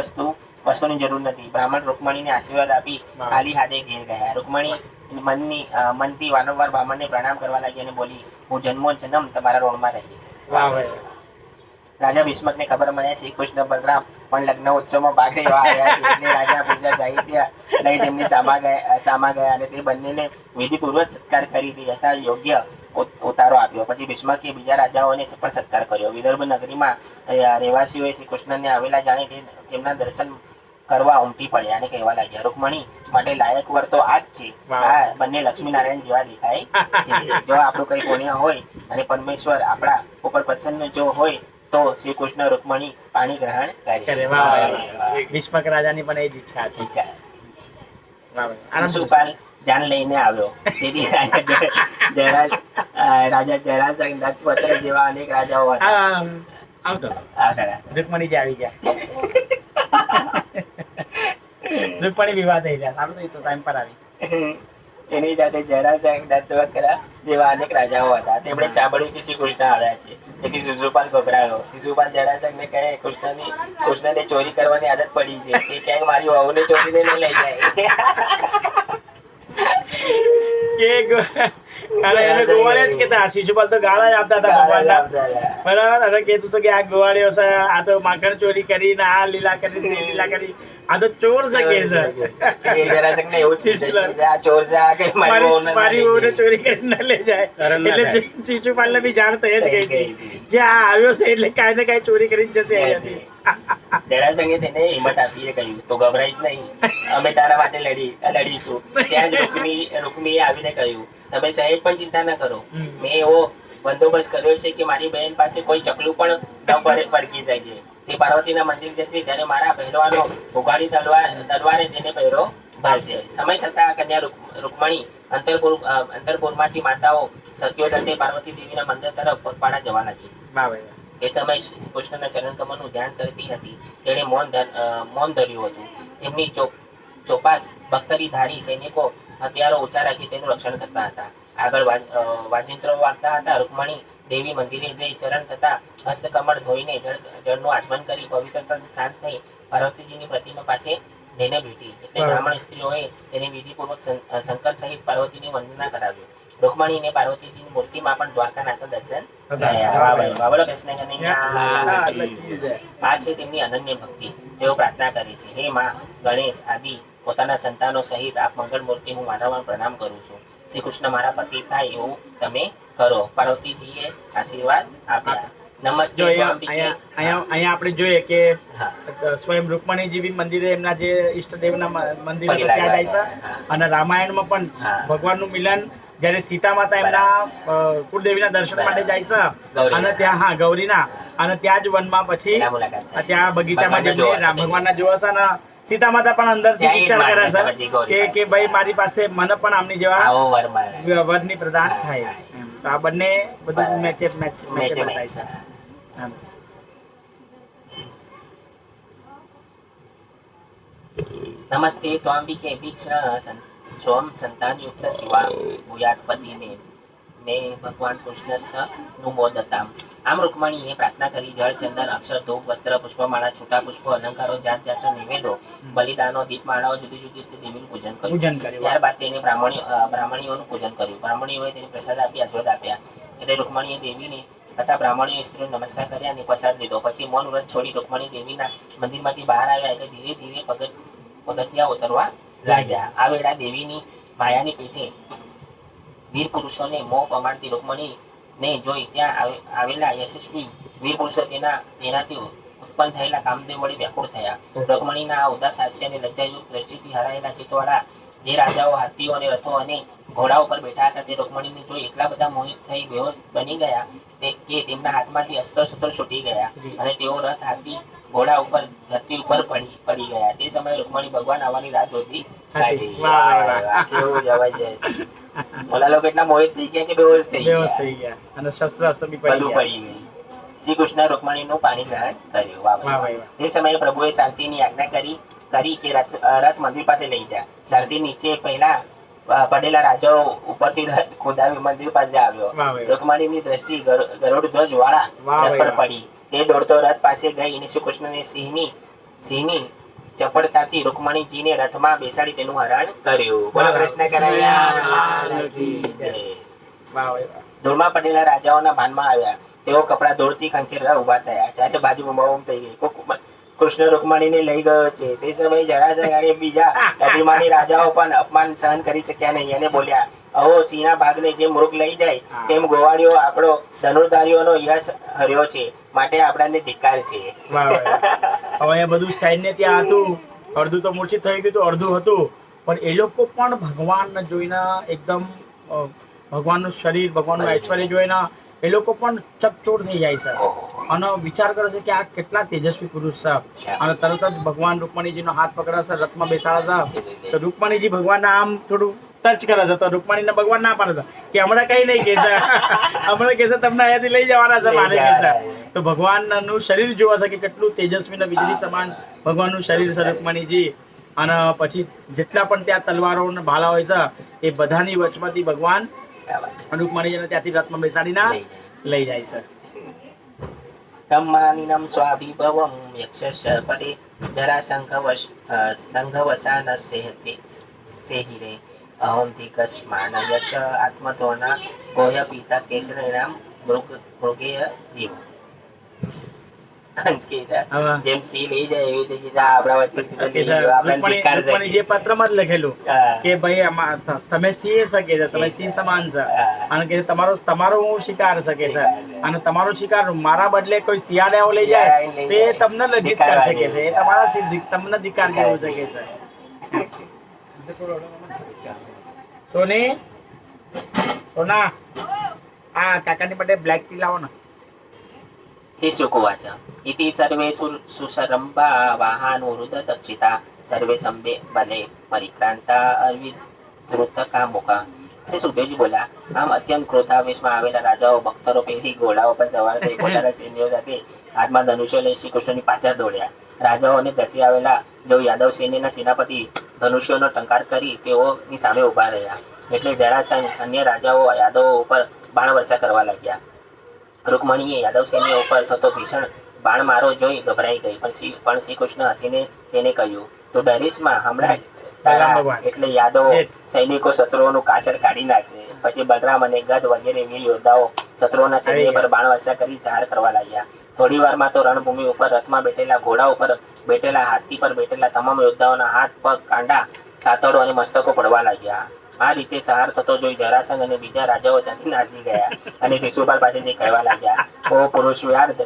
A: વસ્તુની જરૂર નથી. બ્રાહ્મણ રૂકમણીને આશીર્વાદ આપી ખાલી હાથે ઘેર ગયા. રૂકમણી મનથી વારંવાર બ્રાહ્મણને પ્રણામ કરવા લાગી અને બોલી, હું જન્મો જન્મ તમારા રોણમાં રહીશ. રાજા ભીષ્મકને ખબર મળ્યા શ્રી કૃષ્ણ બલરામ પણ લગ્ન ઉત્સવમાં ભાગ લેવા આવ્યા છે. એટલે રાજા પૂજા સાહિત્ય લઈ તેમની સામા ગયા અને તે બંનેને વિધિપૂર્વક સત્કાર કરી યથા યોગ્ય ઉતારો આપ્યો. પછી ભીષ્મકે બીજા રાજાઓને પણ સત્કાર કર્યો. વિદર્ભ નગરીમાં રહેવાસીઓએ શ્રી કૃષ્ણને આવેલા જાણી તેમના દર્શન કરવા ઉમટી પડ્યા અને કહેવા લાગ્યા, રૂકમણી માટે લાયક વર તો આ જ છે. આ બંને લક્ષ્મીનારાયણ જેવા દેખાય છે. જો આપણું કઈ પુણ્ય હોય અને પરમેશ્વર આપણા ઉપર પ્રસન્ન જો હોય તો શ્રી કૃષ્ણ રૂકમણી પાણી ગ્રહણ કરે.
B: ભીષ્મક રાજાની પણ એ જ ઈચ્છા હતી.
A: શિશુપાલ જાન લઈને આવ્યો. તેથી રાજા જરાસંઘ દત્તવત્ર જેવા અનેક રાજાઓ હતા.
B: રૂકમણી જે આવી ગયા, રૂકમણી વિવાહ થઈ ગયા. સારું તો ટાઈમ પર આવી.
A: એની સાથે જરાસંઘ દત્તવત્ર જેવા અનેક રાજાઓ હતા. તેમણે સાંભળ્યું કે શ્રી કૃષ્ણ આવ્યા છે. તેથી શિશુપાલ ગભરાયો. શિશુપાલ જરાસંઘને કહે, કૃષ્ણને ચોરી કરવાની આદત પડી છે, કે ક્યાંક મારી વહુને ચોરીને ન લઈ જાય.
B: શિશુપાલ તો ગાળા જ આપતા હતા ભગવાનના, બરાબર. અને કહેતું હતું કે આ ગોવાળીઓ છે, આ તો માખણ ચોરી કરીને આ લીલા કરી તે લીલા કરી, આ તો ચોર છે કે છે. મારી વહુને ચોરી કરીને ન લઈ જાય. એટલે શિશુપાલ ને બી જાણ થઈ જ ગઈ કે આ આવ્યો છે એટલે કાંઈ ને કાંઈ ચોરી કરી જશે અહીંયાથી.
A: જરાસંઘે તેને હિંમત આપીને કહ્યું, તો ગભરાઈશ નહીં, અમે તારા માટે લડીશું. ત્યાં જ રૂકમીએ આવીને કહ્યું, તમે સહેજ પણ ચિંતા ન કરો. મેં એવો બંદોબસ્ત કર્યો છે કે મારી બહેન પાસે કોઈ ચકલું પણ ન ફરકી શકે. તે પાર્વતીના મંદિર જશે ત્યારે મારા પહેરવાનો ઉઘાડી તલવારે તેને પહેરો ભાવશે. સમય થતા કન્યા રૂકમણી અંતરપુરમાંથી માતાઓ સખીઓ સાથે પાર્વતી દેવીના મંદિર તરફ પગપાળા જવા લાગી. એ સમય કૃષ્ણના ચરણ કમળનું ધ્યાન કરતી હતી. તેણે મૌન ધર્યું હતું. તેમની ચોપાસ બખ્તરીધારી સૈનિકો હથિયારો ઊંચા રાખી તેનું રક્ષણ કરતા હતા. આગળ વાજિંત્રો વાગતા હતા. રૂકમણી દેવી મંદિરે જઈ ચરણ થતા હસ્તકમળ ધોઈને જળનું આચમન કરી પવિત્રતા શાંત થઈ પાર્વતીજીની પ્રતિમા પાસે જઈને બેઠી. એટલે બ્રાહ્મણ સ્ત્રીઓએ તેને વિધિપૂર્વક શંકર સહિત પાર્વતીની વંદના કરાવ્યો. રૂકમણી ને પાર્વતીજીની મૂર્તિમાં પણ દ્વારકાનાથ દર્શન આ છે તેમની અનન્ય ભક્તિ. તેઓ પ્રાર્થના કરે છે, હે માં ગણેશ આદિ પોતાના સંતાનો સહિત આપ મંગળ મૂર્તિ હું વારંવાર પ્રણામ કરું છું. શ્રી કૃષ્ણ મારા પતિ થાય એવું તમે કરો. પાર્વતીજીએ આશીર્વાદ આપ્યા. નમસ્તે.
B: અહીંયા આપણે જોઈએ કે સ્વયં રૂકમણીજી બી મંદિરે એમના જે ઈષ્ટદેવના મંદિરે ત્યાં જાય છે. અને રામાયણમાં પણ ભગવાનનું મિલન જયારે સીતા માતા એમના કુળદેવીના દર્શન માટે જાય છે અને ત્યાં ગૌરીના, અને ત્યાં જ વનમાં પછી ત્યાં બગીચામાં જેમને ભગવાનના જોવા છે ને સીતા માતા પણ અંદરથી
A: ત્યાં ઈ
B: વિચાર કરે
A: માને બધી
B: છે
A: ગોરી
B: કે ભાઈ મારી પાસે મને પણ આમની જેવા
A: આવો વર મળે.
B: વરની પ્રદાન થાય એમ. તો આ બંને બધું મેચે
A: મેચે
B: થાય
A: મેચ.
B: છે એમ.
A: નમસ્તે ત્વાંબિકે ભીક્ષણ સ્વમ સંતાનયુક્ત શિવા ભૂયાત્પતિને મેં ભગવાન કૃષ્ણસ્થ મોદતામ. આમ રૂકમણીએ પ્રાર્થના કરી જળ ચંદન અક્ષર ધૂપ વસ્ત્ર પુષ્પમાળા છૂટા પુષ્પો અલંકારો જાત જાતના નિવેદો બલિદાનો દીપમાળાઓ જુદી જુદી રીતે દેવીનું પૂજન કર્યું.
B: પૂજન કર્યું.
A: ત્યારબાદ તેને બ્રાહ્મણીઓનું પૂજન કર્યું. બ્રાહ્મણીઓએ તેને પ્રસાદ આપી આશીર્વાદ આપ્યા. એટલે રૂકમણીએ દેવીને તથા બ્રાહ્મણીઓ સ્ત્રીઓને નમસ્કાર કર્યા અને પ્રસાદ લીધો. પછી મૌન વ્રત છોડી રૂકમણી દેવીના મંદિરમાંથી બહાર આવ્યા. એટલે ધીરે ધીરે પગથિયા ઉતરવા લાગ્યા. આ વેળા દેવીની માયાની પેટે વીર પુરુષોને મોહ પમાડતી રૂકમણીને જોઈ ત્યાં આવેલા યશસ્વી વીર પુરુષો તેનાથી ઉત્પન્ન થયેલા કામદેવ વડે વ્યાકુળ થયા. રૂકમણીના આ ઉદાસ હાસ્ય અને લજ્જાયુક્ત દ્રષ્ટિથી હરાયેલા ચિત્તવાળા જે રાજાઓ હાથીઓ અને રથો અને ઘોડા ઉપર બેઠા હતા તે રૂકમણીને જોઈ એટલા બધા મોહિત થઈ બેહોશ બની ગયા કે તેમના હાથમાંથી અસ્ત્ર શસ્ત્રો છૂટી ગયા અને તેઓ રથ હાથી ઘોડા ઉપર ધરતી ઉપર પડી ગયા. તે સમયે રૂકમણી ભગવાન આવવાની રાહ જોતી લાગી. કેવું જબરજસ્ત. ઓલા લોકો એટલા મોહિત થઈ ગયા કે બેહોશ થઈ ગયા
B: અને શસ્ત્ર અસ્ત્ર બી
A: બધું પડી ગયું. શ્રી કૃષ્ણ રૂકમણીનું પાણી ગ્રહણ કર્યું. વાહ વાહ. તે સમયે પ્રભુએ શાંતિની આજ્ઞા કરી કે રથ મંદિર પાસે લઈ જા. શાંતિ નીચે પહેલા પડેલા રાજાઓ ઉપરથી રથ ખોદાવી મંદિર પાસે આવ્યો. રૂકમણીની દ્રષ્ટિ ગરુડ ધ્વજ વાળા રથ પર પડી. તે દોડતો રથ પાસે ગઈ અને શ્રી કૃષ્ણને સિંહની ચપળતાથી રૂકમણીજીને રથમાં બેસાડી તેનું હરણ કર્યું. બોલો કૃષ્ણ કનૈયા કી જય. ધૂળમાં પડેલા રાજાઓના ભાનમાં આવ્યા. તેઓ કપડા ધૂળથી ખંખેરવા ઉભા થયા. ચારે બાજુ બૂમ થઈ ગઈ. કૃષ્ણ રૂકમણીને લઈ ગયો છે. તે સમયે જરાસંઘ અને બીજા અભિમાની રાજાઓ પણ અપમાન સહન કરી શક્યા નહીં અને બોલ્યા, અહો સિંહના ભાગને જેમ મૃગ લઈ જાય તેમ ગોવાળીઓ આપણો ધનુર્ધારીઓનો યશ હર્યો છે, માટે આપણાને ધિક્કાર છે.
B: હવે બધું સૈન્ય ત્યાં હતું, અડધું તો મૂર્છિત થઈ ગયું હતું, અડધું હતું, પણ એ લોકો પણ ભગવાન જોઈને એકદમ ભગવાનનું શરીર, ભગવાનનું ઐશ્વર્ય જોઈને એ લોકો પણ ચકચોર થઈ જાય છે અને વિચાર કરે છે કે આ કેટલા તેજસ્વી પુરુષ છે. અને તરત જ ભગવાન રૂકમણીજીનો હાથ પકડે છે, રથમાં બેસાડે છે. તો રૂકમણીજી ભગવાનના આમ થોડું ટચ કરે છે, તો રૂકમણીને ભગવાન ના પાડે છે કે હમણાં કઈ નહીં કહેશે, હમણાં કહેશે તમને અહીંયાથી લઈ જવાના છે મારે કહેશે. તો ભગવાનનું શરીર જોવા છે કે કેટલું તેજસ્વી ને વીજળી સમાન ભગવાનનું શરીર છે રૂકમણીજી. અને પછી જેટલા પણ ત્યાં તલવારો ને ભાલા હોય છે એ બધાની વચમાંથી ભગવાન રૂકમણીજીને ત્યાંથી રથમાં બેસાડીને લઈ જાય છે.
A: તમ્માનિનમ સ્વાભિભવમ યક્ષશ પદે સંઘવસાન સેહિરે અહમ ધિકસ્માન યશ આત્મધોના ગોય પિતા કેશરીણામ મૃગેય દેવ. જેમ સિંહ લઈ જાય એવી રીતે આપણા વચ્ચે
B: જે પત્રમાં જ લખેલું કે ભાઈ તમે સિંહ શકે છે, તમે સિંહ સમાન છે અને કે તમારો હું શિકાર શકે છે અને તમારો શિકાર મારા બદલે કોઈ શિયાળાઓ લઈ જાય તે તમને લજ્જિત કરી શકે છે, એ તમારા તમને ધિકાર જેવું શકે છે. સોની સોના આ કાકાની માટે બ્લેક ટી લાવો ને.
A: શિશુકુવાચ ઇતિ સર્વે સુસરંભા વાહાનુરુદક્ષિતા સર્વે સંબે બલે પરિક્રાંતા અવિધૃતકામુકા. શ્રી સુખદેવજી બોલ્યા, આમ અત્યંત ક્રોધાવેશમાં આવેલા રાજાઓ બખ્તરો પહેરી ઘોડાઓ પર સવાર થઈ પોતાના સૈન્યો સાથે હાથમાં ધનુષ્ય લઈ શ્રી કૃષ્ણની પાછળ દોડ્યા. રાજાઓને ધસી આવેલા જો યાદવ સૈન્યના સેનાપતિ ધનુષ્યનો ટંકાર કરી તેઓની સામે ઉભા રહ્યા. એટલે જરાસંઘ અન્ય રાજાઓ યાદવો ઉપર બાણ વર્ષા કરવા લાગ્યા. રૂકમણીએ યાદવ સૈન્ય ઉપર થતો ભીષણ બાણ મારો જોઈ ગભરાઈ ગઈ, પણ શ્રી કૃષ્ણ હસીને તેને કહ્યું, તો ડરીશમાં હમણાં તારા એટલે યાદવો સૈનિકો શત્રુઓનું કાછડ કાઢી નાખશે. પછી બલરામ અને ગદ વગેરે વીર યોદ્ધાઓ શત્રુઓના સૈન્ય પર બાણ વર્ષા કરી જાહેર કરવા લાગ્યા. થોડી વારમાં તો રણભૂમિ ઉપર રથમાં બેઠેલા ઘોડા ઉપર બેઠેલા હાથી પર બેઠેલા તમામ યોદ્ધાઓના હાથ પગ કાંડા સાથળો અને મસ્તકો પડવા લાગ્યા. આ રીતે સહાર થતો જોઈ જરાસંઘ અને બીજા રાજાઓ ત્યાંથી નાસી ગયા અને શિશુપાલ પાસે જે કહેવા લાગ્યા, ઓ પુરુષ વ્યાર્ધ,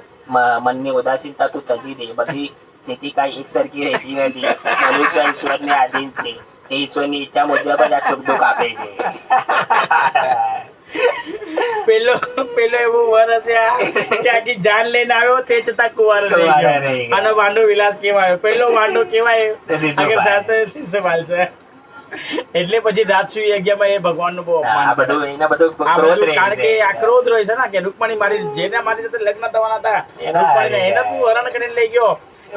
A: મનની ઉદાસીનતા તું તજી દે. બધી સ્થિતિ કાંઈ એક સરખી રહેતી નથી. મનુષ્ય ઈશ્વરને આધીન છે, તે ઈશ્વરની ઈચ્છા મુજબ જ આ સુખ દુઃખ આપે છે.
B: પેલો એવો વર હશે કે આખી જાન લઈને આવ્યો તે છતાં કુંવારો રહી
A: કુંવારો રહી
B: ગયો.
A: ગયો.
B: આનો વાંઢો વિલાસ કેવાય, પેલો વાંઢો કેવાય
A: તે શિશુપાલ.
B: આગળ સાથે શિશુપાલ છે. એટલે પછી રાજસુ યજ્ઞમાં એ ભગવાનનું બહુ
A: આ
B: અપમાન કરે
A: બધું
B: છે.
A: એના બધું
B: આ
A: ક્રોધ
B: બધું
A: રહે
B: કારણ
A: છે.
B: કે આ ક્રોધ રહે છે ને કે રૂકમણી મારી સાથે લગ્ન થવાના હતા, રૂકમણીને એને તું હરણ કરીને લઈ ગયો.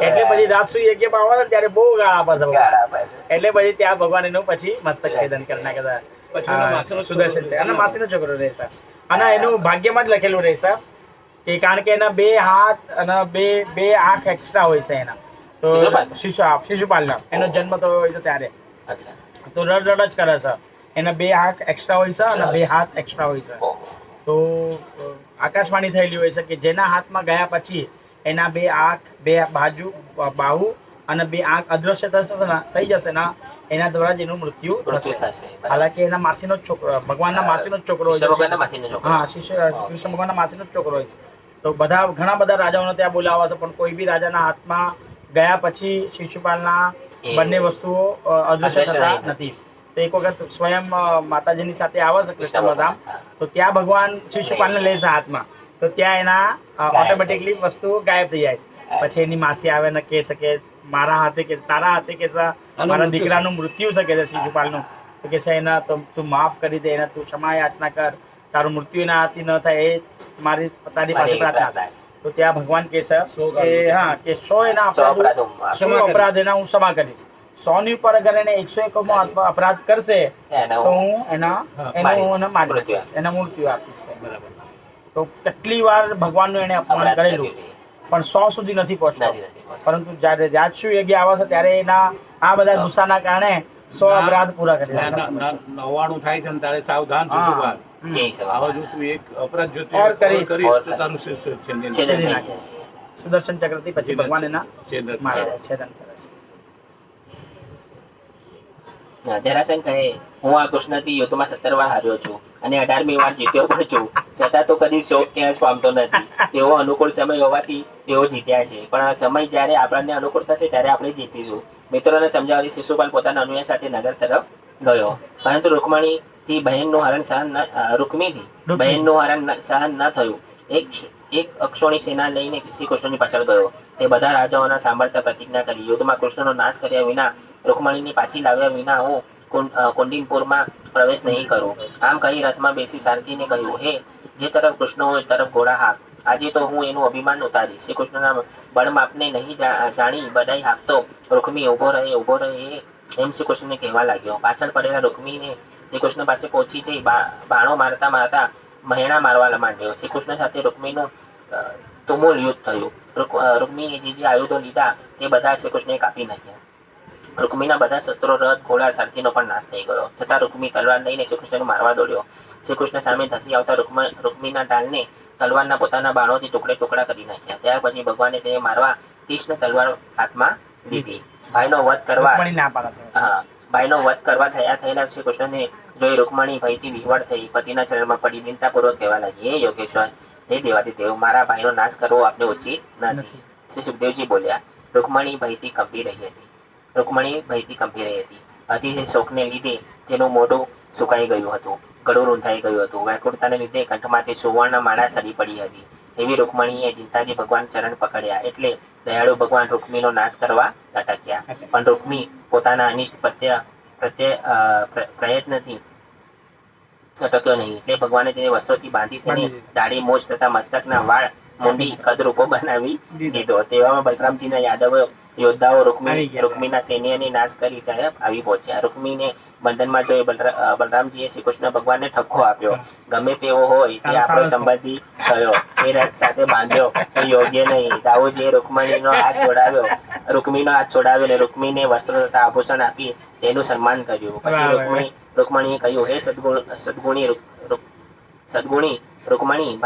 B: એટલે પછી રાજસુ યજ્ઞમાં આવે ને ત્યારે બહુ ગાળ આપે છે ભગવાન.
A: ગાળ આપે છે.
B: એટલે પછી ત્યાં ભગવાન એનું પછી મસ્તક છેદન કરી નાખે છે.
C: પછી એનો માસીનો
B: સુદર્શન છે અને માસીનો છોકરો રહેશે અને એનું ભાગ્યમાં જ લખેલું રહેશે કે કારણ કે એના 2 હાથ અને બે આંખ એક્સ્ટ્રા હોય છે એના. તો શિશુપાલના એનો જન્મ તો હોય છે ત્યારે
A: અચ્છા.
B: તો રડ જ કરે છે. એના 2 આંખ એક્સ્ટ્રા હોય છે અને 2 હાથ એક્સ્ટ્રા હોય છે.
A: ઓહો.
B: તો આકાશવાણી થયેલી હોય છે કે જેના હાથમાં ગયા પછી એના 2 આંખ, 2 બાજુ, બાહુ અને 2 આંખ અદ્રશ્ય થઈ જશે ને એના દ્વારા જ એનું મૃત્યુ
A: મૃત્યુ
B: થશે.
A: થશે.
B: હાલાકી એના માસીનો જ છોકરો, ભગવાનના માસીનો જ છોકરો હોય
A: કૃષ્ણ
B: છે.
A: ભગવાનના માસીનો છોકરો.
B: હા, કૃષ્ણ ભગવાનના માસીનો જ છોકરો હોય છે. તો ઘણા બધા રાજાઓને ત્યાં બોલાવા છે પણ કોઈ બી રાજાના હાથમાં ગયા પછી શિશુપાલના બંને વસ્તુઓ અદૃશ્ય થતા નથી. તો એક વખત સ્વયં માતાજીની સાથે આવે છે કૃષ્ણ બલરામ, તો ત્યાં ભગવાન શિશુપાલને લે છે હાથમાં, તો ત્યાં એના ઓટોમેટિકલી વસ્તુઓ ગાયબ થઈ જાય છે. પછી એની માસી આવે ને કહે છે કે મારા હાથે કે તારા હાથે કે છે મારા દીકરાનું મૃત્યુ છે કે છે શિશુપાલનું, તો કે છે એના તું માફ કરી દે, એના તું ક્ષમા યાચના કર, તારું મૃત્યુ એના હાથથી ન થાય એ તારી પાસે પ્રાર્થના છે. તો ત્યાં ભગવાન કહે છે કે હા કે 100 એના અપરાધ એના હું ક્ષમા કરીશ, 100 ની ઉપર અગર એને 101 અપરાધ કરશે તો હું એનું મારી દઈશ, એના મૃત્યુ આપીશ.
C: બરાબર.
B: તો કેટલી વાર ભગવાનનું એને અપમાન કરેલું પણ 100 સુધી નથી પહોંચતો. પરંતુ જ્યારે રાજસુ યજ્ઞ આવે છે ત્યારે એના આ બધા ગુસ્સાના કારણે 100 અપરાધ પૂરા કરી નાખે છે.
C: 99 થાય છે ને તારે સાવધાન
B: હા.
C: શિશુપાલ.
A: કે છે
C: આવા જો તું એક અપરાધ જો
B: ઓર કરીશ.
C: તો તારું શિષ્ય છેદન
B: છેદી નાખીશ. સુદર્શન ચક્રથી પછી ભગવાન એના
C: છેદન
B: મારે
C: થાય.
B: છેદન કરે છે.
A: જરાસંઘ કહે હું આ કૃષ્ણથી યુદ્ધમાં 17 વાર હાર્યો છું અને 18મી વાર જીત્યો પણ છું, છતાં તો કદી શોક ક્યાંય જ પામતો નથી. તેઓ અનુકૂળ સમય હોવાથી તેઓ જીત્યા છે, પણ આ સમય જ્યારે આપણને અનુકૂળ થશે ત્યારે આપણે જીતીશું. મિત્રોને સમજાવવાથી શિશુપાલ પોતાના અનુયાયી સાથે નગર તરફ ગયો, પરંતુ રૂકમણીથી બહેનનું હરણ સહન ન થયું. એક અક્ષોણી સેના લઈને શ્રી કૃષ્ણની પાછળ ગયો. તે બધા રાજાઓના સાંભળતા પ્રતિજ્ઞા કરી, યુદ્ધમાં કૃષ્ણનો નાશ કર્યા વિના, રૂકમણીને પાછી લાવ્યા વિના હું કુંડિનપુરમાં પ્રવેશ નહીં કરું. આમ કહી રથમાં બેસી સારથીને કહ્યું, હે જે તરફ કૃષ્ણ હોય તરફ ઘોડા હાક, આજે તો હું એનું અભિમાન ઉતારીશ. શ્રી કૃષ્ણના બળમાપને નહીં જાણી બધાઈ હાકતો રૂકમી ઊભો રહે એમ શ્રી કૃષ્ણને કહેવા લાગ્યો. પાછળ પડેલા રૂકમીને શ્રી કૃષ્ણ પાસે પહોંચી જઈ બાણો મારતા મહેણા મારવા માંડ્યો. શ્રી કૃષ્ણ સાથે રૂકમીનું તુમુલ યુદ્ધ થયું. રૂકમીએ જે આયુધો લીધા તે બધા શ્રી કૃષ્ણએ કાપી નાખ્યા. રૂકમીના બધા શસ્ત્રો, રથ, ઘોડા, સારથીનો પણ નાશ થઈ ગયો. છતાં રૂકમી તલવાર લઈને શ્રી કૃષ્ણને મારવા દોડ્યો. શ્રી કૃષ્ણ સામે ધસી આવતા રૂકમીના ઢાલને તલવારના પોતાના બાણોથી ટુકડા કરી નાખ્યા. ત્યાર પછી ભગવાને તેને મારવા તીક્ષ્ણ તલવાર હાથમાં લીધી. ભાઈનો વધ કરવા થયેલા શ્રી કૃષ્ણને જોઈ રૂકમણી ભયથી વિહવળ થઈ પતિના ચરણમાં પડી દિનતાપૂર્વક કહેવા લાગી, હે યોગેશ્વર, હે દેવાદિદેવ, મારા ભાઈનો નાશ કરવો આપને ઉચિત નથી. શ્રી સુખદેવજી બોલ્યા. રૂકમણી ભયથી કંપી રહી હતી. અતિશય શોકને લીધે તેનું મોઢું સુકાઈ ગયું હતું, ગળું રૂંધાઈ ગયું હતું. વ્યાકુળતાને લીધે કંઠમાંથી સુવર્ણ માળા સડી પડી હતી. એવી રૂકમણીએ ચિંતાથી ભગવાન ચરણ પકડ્યા એટલે દયાળુ ભગવાન રૂકમીનો નાશ કરવા લટક્યા. પણ રૂકમી પોતાના અનિષ્ટ પ્રયત્નથી અટક્યો નહીં, એટલે ભગવાને તેને વસ્ત્રોથી બાંધી તેને દાઢી, મોજ તથા મસ્તકના વાળ મુંડી કદરૂપો બનાવી દીધો. તેવામાં બલરામજીના યોદ્ધાઓ રૂકમીના સૈન્યને નાશ કરી તરફ આવી પહોંચ્યા. રૂકમીને બંધનમાં જોઈ બલરામજીએ શ્રી કૃષ્ણ ભગવાનને ઠપકો આપ્યો. ગમે તેવો હોય તે આપણો સંબંધી થયો, એ રથ સાથે બાંધ્યો તે યોગ્ય નહીં. દાઉજીએ રૂકમીનો હાથ છોડાવ્યો અને રૂકમીને વસ્ત્રો તથા આભૂષણ આપી તેનું સન્માન કર્યું. પછી રૂકમણીએ કહ્યું, હે સદગુણી રૂકમણી,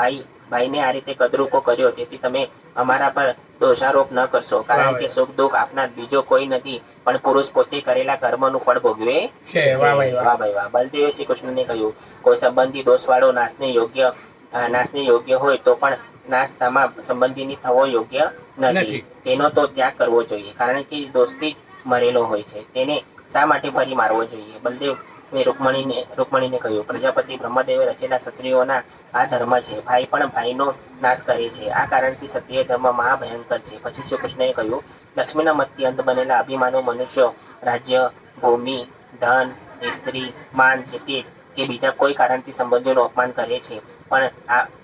A: ભાઈને આ રીતે કદરૂપો કર્યો તેથી તમે અમારા પર દોષારોપ ન કરશો, કારણ કે સુખ દુઃખ આપનાર બીજો કોઈ નથી, પણ પુરુષ પોતે કરેલા કર્મનું ફળ ભોગવે છે. વાહ ભાઈ વાહ. બલદેવે શ્રી કૃષ્ણને કહ્યું, કોઈ સંબંધી દોષવાળો નાશને યોગ્ય હોય તો પણ નાશ સંબંધીની થવો યોગ્ય નથી. તેનો તો ત્યાગ કરવો જોઈએ, કારણ કે દોષથી જ મરેલો હોય છે. તેને શા માટે ફરી મારવો જોઈએ? બલદેવ મેં રૂકમણીને કહ્યું, પ્રજાપતિ બ્રહ્મદેવે રચેલા ક્ષત્રિયોના આ ધર્મ છે. ભાઈ પણ ભાઈનો નાશ કરે છે. આ કારણથી ક્ષત્રિય ધર્મ મહાભયંકર છે. પછી શ્રી કૃષ્ણએ કહ્યું, લક્ષ્મીના મતથી અંત બનેલા અભિમાનો મનુષ્યો રાજ્ય, ભૂમિ, ધન, સ્ત્રી, માન, તેજ કે બીજા કોઈ કારણથી સંબંધોનું અપમાન કરે છે, પણ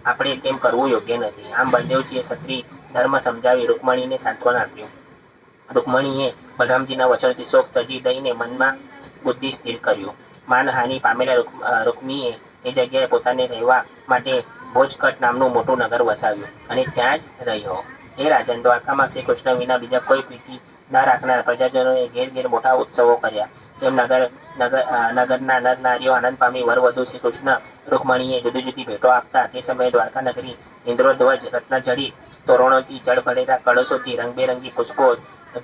A: આપણે તેમ કરવું યોગ્ય નથી. આમ બળદેવજીએ ક્ષત્રિય ધર્મ સમજાવી રૂકમણીને સાંત્વન આપ્યું. રૂકમણીએ બલરામજીના વચનથી શોક તજી દઈને મનમાં બુદ્ધિ સ્થિર કર્યું. માનહાનિ પામેલા રૂકમીએ એ જગ્યાએ પોતાને રહેવા માટે ભોજકટ નામનું મોટું નગર વસાવ્યું અને ત્યાં જ રહ્યો. હે રાજન, દ્વારકામાં શ્રી કૃષ્ણ વિના બીજા કોઈ પ્રીતિ ના રાખનાર પ્રજાજનોએ ઘેર ઘેર મોટા ઉત્સવો કર્યા. તેમ નગરના નર નારીઓ આનંદ પામી વરવધુ શ્રી કૃષ્ણ રૂકમણીએ જુદી જુદી ભેટો આપતા. તે સમયે દ્વારકા નગરી ઇન્દ્રોધ્વજ રત્નજડિત તોરણોથી જળ ભરેલા કળશોથી રંગબેરંગી પુષ્પો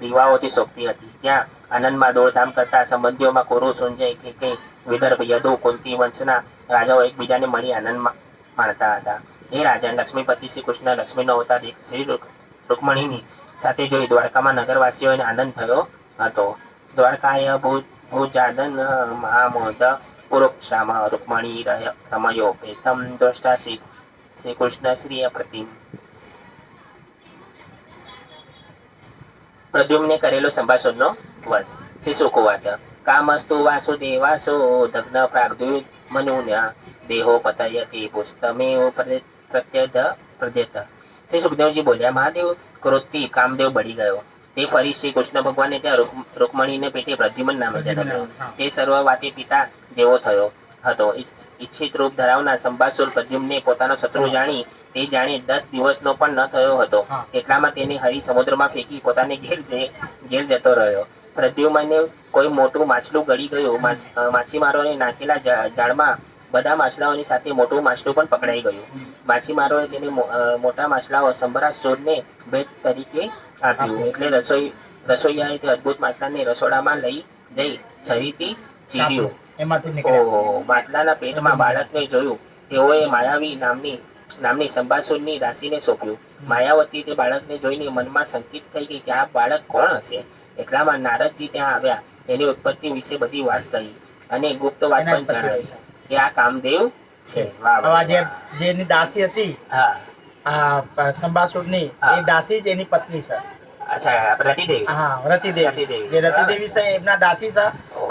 A: દીવાઓથી શોભતી હતી. ત્યાં આનંદમાં દોડધામ કરતા સંબંધીઓમાં કુરુ, સંજય, કેકઈ, વિદર્ભ, યદુ, કુંતી વંશના રાજાઓ એકબીજાને મળી આનંદ માણતા હતા. હે રાજન, લક્ષ્મીપતિ શ્રી કૃષ્ણ લક્ષ્મીનો અવતાર શ્રી રૂકમણીની સાથે જોઈ દ્વારકામાં નગરવાસીઓને આનંદ થયો હતો. દ્વારકાય ભુજાદન મહામોદ પુરુક્ષામ રૂકમણી રમયો પ્રેતમ દ્રષ્ટા શ્રી કૃષ્ણ શ્રી પ્રતિમ. પ્રદ્યુમ્ને કરેલો સંભાષણનો વર્ત. શ્રી શુકવાચ, કામસ્તુ વાસુદેવાસો દગ્ન પ્રાગદ્યુત મનુન્યા દેહો પતયતિ પુસ્તમેવ પ્રદ્યત. શ્રી સુખદેવજી બોલ્યા, મહાદેવ ક્રોધથી કામદેવ બળી ગયો. તે ફરી શ્રી કૃષ્ણ ભગવાનને ત્યાં રૂકમણીને પેટે પ્રદ્યુમન નામે જન્મ્યો. તે સર્વ વાતે પિતા જેવો થયો હતો. ઈચ્છિત રૂપ ધરાવનાર સંભાસુર પ્રદ્યુમને પોતાનો શત્રુ જાણી તે જાણે 10 દિવસનો પણ ન થયો હતો. એટલામાં તેને હરી સમુદ્રમાં ફેંકી પોતાને ઘેર જતો રહ્યો. પ્રદ્યુમને કોઈ મોટું માછલું ગળી ગયું. માછીમારોને નાખેલા જાળમાં બધા માછલાઓની સાથે મોટું માછલું પણ પકડાઈ ગયું. માછીમારોએ તેને મોટા માછલાઓ સંભરાસુરને ભેટ તરીકે આપ્યું. એટલે રસોઈયાએ તે અદ્ભુત માછલાને રસોડામાં લઈ જઈ છરીથી ચીર્યું. ઓહો! માટલાના પેટમાં બાળકને જોયું. તેઓએ માયાવી નામની સંભાસુરની દાસીને સોંપ્યું. માયાવતી તે બાળકને જોઈને મનમાં શંકિત થઈ ગઈ કે આ બાળક કોણ હશે. એટલામાં નારદજી ત્યાં આવ્યા. તેની ઉત્પત્તિ વિશે બધી વાત કહી અને ગુપ્ત વાત પણ જણાવી કે આ કામદેવ છે.
B: જેની દાસી હતી સંભાસુરની, એ દાસી જ એની પત્ની છે.
A: અચ્છા, રતિદેવી.
B: હા, રતિદેવી. જે રતિદેવી છે એમના દાસી છે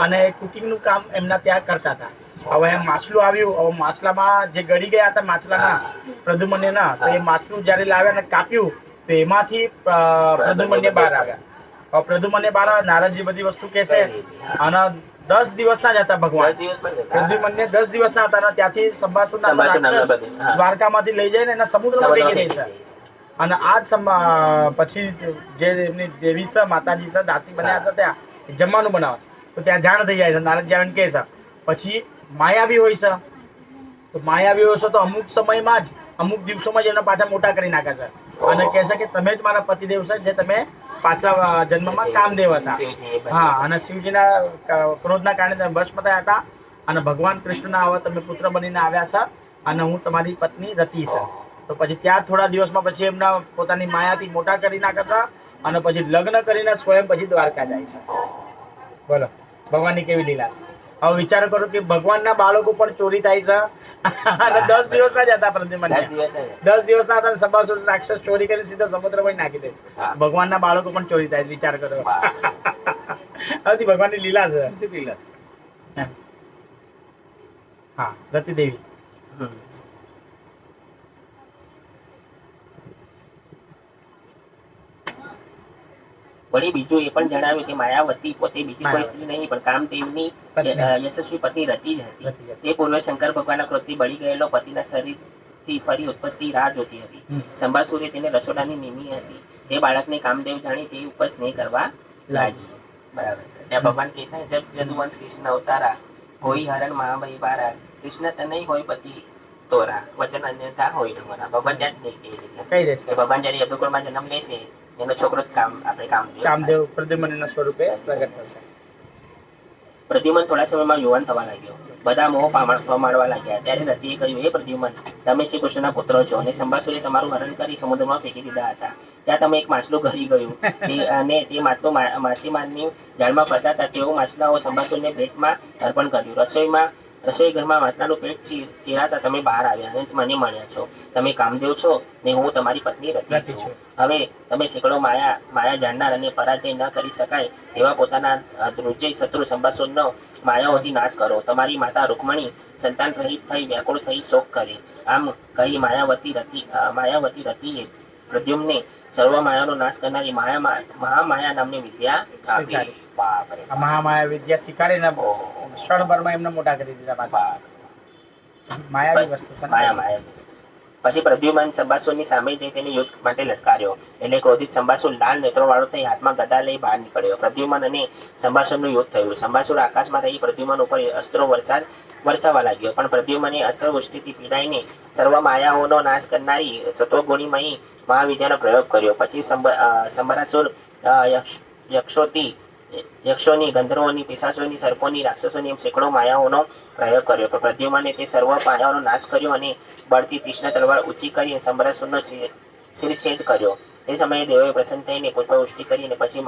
B: અને કુકિંગ નું કામ એમના ત્યાં કરતા હતા. હવે માછલું આવ્યું. હવે માછલામાં જે ગળી ગયા હતા માછલાના પ્રદ્યુમ્નના, તો એ માછલું જયારે લાવ્યા અને કાપ્યું તો એમાંથી પ્રદ્યુમ્ન બહાર આવ્યા. હવે પ્રદ્યુમ્ન બહાર આવ્યા, નારદજી બધી વસ્તુ કહેશે અને 10 દિવસના જ હતા ભગવાન. પ્રદ્યુમ્ન 10 દિવસના હતા અને ત્યાંથી સંભાસુરના દ્વારકામાંથી લઈ જઈને એના સમુદ્રમાં ફેંકી દે છે. અને આ જ પછી જે એમની દેવી છે, માતાજી છે, દાસી બન્યા છે, ત્યાં જમવાનું બનાવે છે. તો ત્યાં જાણ થઈ જાય છે. નારદજી આવીને કહે છે. પછી માયાવી હોય છે. તો માયાવી હોય છે તો અમુક સમયમાં જ, અમુક દિવસોમાં જ એમને પાછા મોટા કરી નાખે છે અને કહે છે કે તમે જ મારા પતિદેવ છે, જે તમે પાછલા જન્મમાં કામદેવ હતા. હા, અને શિવજીના ક્રોધના કારણે તમે ભસ્મ થયા હતા અને ભગવાન કૃષ્ણના હવે તમે પુત્ર બનીને આવ્યા છે અને હું તમારી પત્ની રતિ છે. તો પછી ત્યાં થોડા દિવસમાં પછી એમના પોતાની માયાથી મોટા કરી નાખતા અને પછી લગ્ન કરીને સ્વયં પછી દ્વારકા જાય છે. બોલો, ભગવાનની કેવી લીલા છે. હવે વિચાર કરો કે ભગવાનના બાળકો પણ ચોરી થાય છે અને 10 દિવસના જ હતા પ્રદ્યુમ્ન. 10 દિવસના હતા. સંભાસુર રાક્ષસ ચોરી કરીને સીધા સમુદ્રમાં નાખી દે. ભગવાનના બાળકો પણ ચોરી થાય. વિચાર કરો. હવે ભગવાનની લીલા છે. હા, રતિદેવી.
A: વળી બીજું એ પણ જણાવ્યું કે માયાવતી પોતે બીજી કોઈ સ્ત્રી નહીં પણ કામદેવની યશસ્વી પત્ની રતિ જ હતી. તે પૂર્વે શંકર ભગવાનના ક્રોધથી બળી ગયેલો પતિના શરીરથી ફરી ઉત્પત્તિ રાહ જોતી હતી. સંભાસુરે તેને રસોડાની નિમી હતી. તે બાળકને કામદેવ જાણી તે ઉપર સ્નેહ કરવા લાગી. બરાબર. ત્યાં ભગવાન કહે છે, જબ જદુવંશ કૃષ્ણ અવતારા હોય હરણ મહામય બારા કૃષ્ણ તનય હોય પતિ તોરા વચન અન્યથા હોય નમરા. ભગવાન ત્યાં જ કહી દે છે. ભગવાન જયારે યદુકુળમાં જન્મ લેશે એનો છોકરો
B: કામદેવ પ્રદ્યુમ્નના સ્વરૂપે પ્રગટ થશે.
A: પ્રદ્યુમ્ન થોડા સમયમાં યુવાન થવા લાગ્યો. બધા મોહ પમાડવા લાગ્યા. ત્યારે રતિએ કહ્યું, હે પ્રદ્યુમન, તમે શ્રી કૃષ્ણના પુત્ર છો અને સંબાસુરે તમારું હરણ કરી સમુદ્રમાં ફેંકી દીધા હતા. ત્યાં તમે એક માછલું ઘરી ગયું અને તે માટલું માછીમારની જાળમાં ફસાતા તેઓ માછલાઓ સંબાસુરને પેટમાં અર્પણ કર્યું. રસોઈ ઘરમાં માછલાનું પેટ ચીરાતા તમે બહાર આવ્યા અને મને મળ્યા છો. તમે કામદેવ છો ને હું તમારી પત્ની રતિ છું. હવે તમે સેંકડો માયા જાણનાર અને પરાજય ન કરી શકાય એવા પોતાના ધ્રુજય શત્રુ સંબાસુરનો માયાઓથી નાશ કરો. તમારી માતા રૂકમણી સંતાન રહિત થઈ વ્યાકુળ થઈ શોક કરે. આમ કહી માયાવતી રતિએ પ્રદ્યુમને સર્વ માયાનો નાશ કરનારી મહામાયા નામની વિદ્યા આપી. બાપરે.
B: આ મહામાયા વિદ્યા શીખાડીને ક્ષણભરમાં એમને મોટા કરી દીધા પાછા. માયાવી વસ્તુ છે ને.
A: માયા. પછી પ્રદ્યુમન સંબાસુરની સામે જઈ તેને યુદ્ધ માટે લટકાર્યો. એટલે ક્રોધિત સંબાસુર લાલ નેત્રો વાળો થઈ હાથમાં ગદા લઈ બહાર નીકળ્યો. પ્રદ્યુમન અને સંબાસુરનું યુદ્ધ થયું. સંબાસુર આકાશમાં રહી પ્રદ્યુમન ઉપર અસ્ત્રો વરસાવવા લાગ્યો. પણ પ્રદ્યુમને અસ્ત્રવૃષ્ટિથી પીડાઈને સર્વ માયાઓનો નાશ કરનારી સત્વગુણીમયી મહાવિદ્યાનો પ્રયોગ કર્યો. પછી સંબરાસુર યક્ષોની, ગંધર્વોની, પિશાચોની, સર્પોની, રાક્ષસોની એમ સેંકડો માયાઓનો પ્રયોગ કર્યો. પણ પ્રદ્યુમને તે સર્વ માયાઓનો નાશ કર્યો અને બળતી તીક્ષ્ણ તલવાર ઊંચી કરી સંબરાસુરનો શિરછેદ કર્યો. તે સમયે દેવોએ પ્રસન્ન થઈને પુષ્પવૃષ્ટિ કરી અને પછી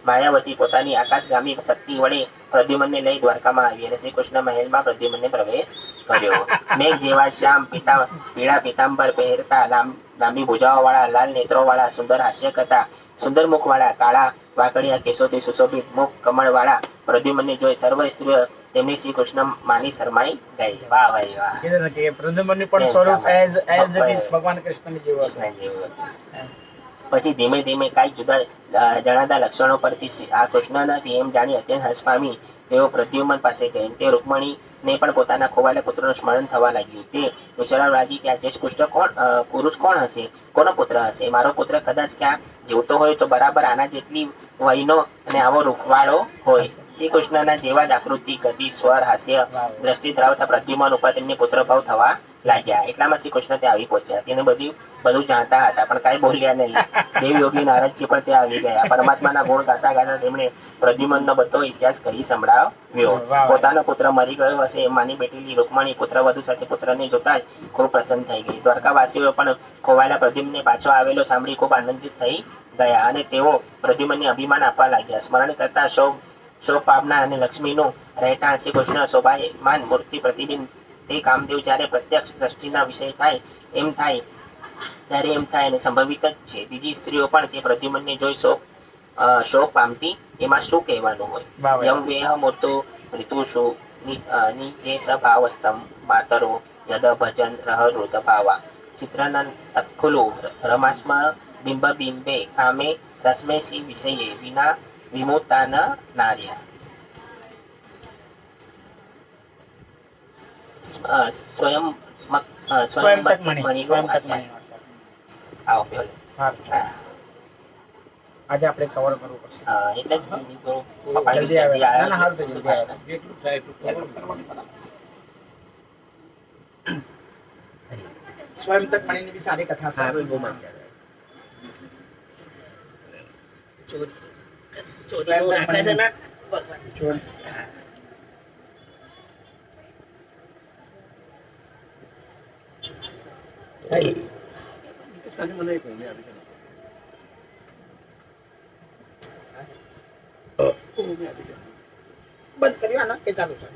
A: માયાવતી પોતાની આકાશગામી શક્તિ વડે પ્રદ્યુમને લઈ દ્વારકામાં આવી અને શ્રી કૃષ્ણ મહેલમાં પ્રદ્યુમને પ્રવેશ કર્યો. મેઘ જેવા શ્યામ પીળા પીતાંબર પહેરતા, લાંબી ભુજાઓવાળા, લાલ નેત્રોવાળા, સુંદર હાસ્ય કરતા, સુંદર મુખવાળા, કાળા વાકડિયા કેશોથી સુશોભિત મુખ કમળવાળા પ્રદ્યુમને જોઈ સર્વ સ્ત્રીઓ તેમની શ્રી કૃષ્ણ માની શરમાઈ ગઈ. વાહ ભાઈ વાહ.
B: કીધું કે પ્રદ્યુમનની પણ સ્વરૂપ એઝ ઇટ ઇઝ ભગવાન કૃષ્ણની જેવું હશે.
A: પછી ધીમે ધીમે કાંઈક જુદા જણાતા લક્ષણો પરથી આ કૃષ્ણ નથી એમ જાણી અત્યંત હર્ષ પામી તેઓ પ્રદ્યુમન પાસે ગઈ. તે રૂકમણીને પણ પોતાના ખોવાયેલા પુત્રનું સ્મરણ થવા લાગ્યું. તે વિચારવા લાગી કે આ જ્યેષ્ઠ પુરુષ કોણ હશે, કોનો પુત્ર હશે? મારો પુત્ર કદાચ ક્યાં જીવતો હોય તો બરાબર આના જેટલી વયનો અને આવો રૂખવાળો હોય. શ્રી કૃષ્ણના જેવા જ આકૃતિ, ગતિ, સ્વર, હાસ્ય, દ્રષ્ટિ ધરાવતા પ્રદ્યુમન ઉપર તેમને પુત્રભાવ થવા લાગ્યા. એટલામાં શ્રી કૃષ્ણ ત્યાં આવી પહોંચ્યા. તેને બધું જાણતા હતા પણ કાંઈ બોલ્યા નહીં. દેવયોગી નારદજી પણ ત્યાં આવી ગયા. પરમાત્માના ગુણ ગાતા ગાતા તેમણે પ્રદ્યુમનનો બધો ઇતિહાસ કહી સંભળાવ્યો. પોતાનો પુત્ર મરી ગયો હશે એમ માની બેઠેલી રૂકમણી પુત્રવધુ સાથે પુત્રને જોતા જ ખૂબ પ્રસન્ન થઈ ગઈ. દ્વારકાવાસીઓ પણ ખોવાયેલા પ્રદ્યુમને પાછો આવેલો સાંભળી ખૂબ આનંદિત થઈ ગયા અને તેઓ પ્રદ્યુમનને અભિમાન આપવા લાગ્યા. સ્મરણ કરતા શોક પામનાર અને લક્ષ્મીનું રહેઠાણ શ્રી કૃષ્ણ શોભાયમાન મૂર્તિ પ્રતિબિંબ તે કામદેવ જ્યારે પ્રત્યક્ષ દ્રષ્ટિના વિષય થાય ત્યારે એમ થાય અને સંભવિત જ છે. બીજી સ્ત્રીઓ પણ તે પ્રદ્યુમનને જોઈ શોક પામતી. એમાં શું કહેવાનું હોય? યમ વેહ મૂર્તો ઋતુષુ નીચે સભાવસ્તમ માતરો યદ ભજન રહ રુદ ભાવા ચિત્રનન તત્ખુલુ રમાસ્મ બિંબ બિંબે કામે રશ્મે સી વિષયે વિના વિમુક્તાન નાર્યા. સ્વયં
B: તક મણી. આજે આપણે કવર કરવું પડશે.
A: એટલે
B: જલ્દી આવે. ના ના, હારું તો જલ્દી આવે.
C: જેટલું થાય એટલું કરવાનું બરાબર.
B: સ્વયં તક મણીની બી સારી કથા છે.
A: ચોરી રાખે છે ને
B: ચોરી.
C: મને એક મહિને આવી છે.
B: બંધ કર્યું ને એ ચાલુ છે.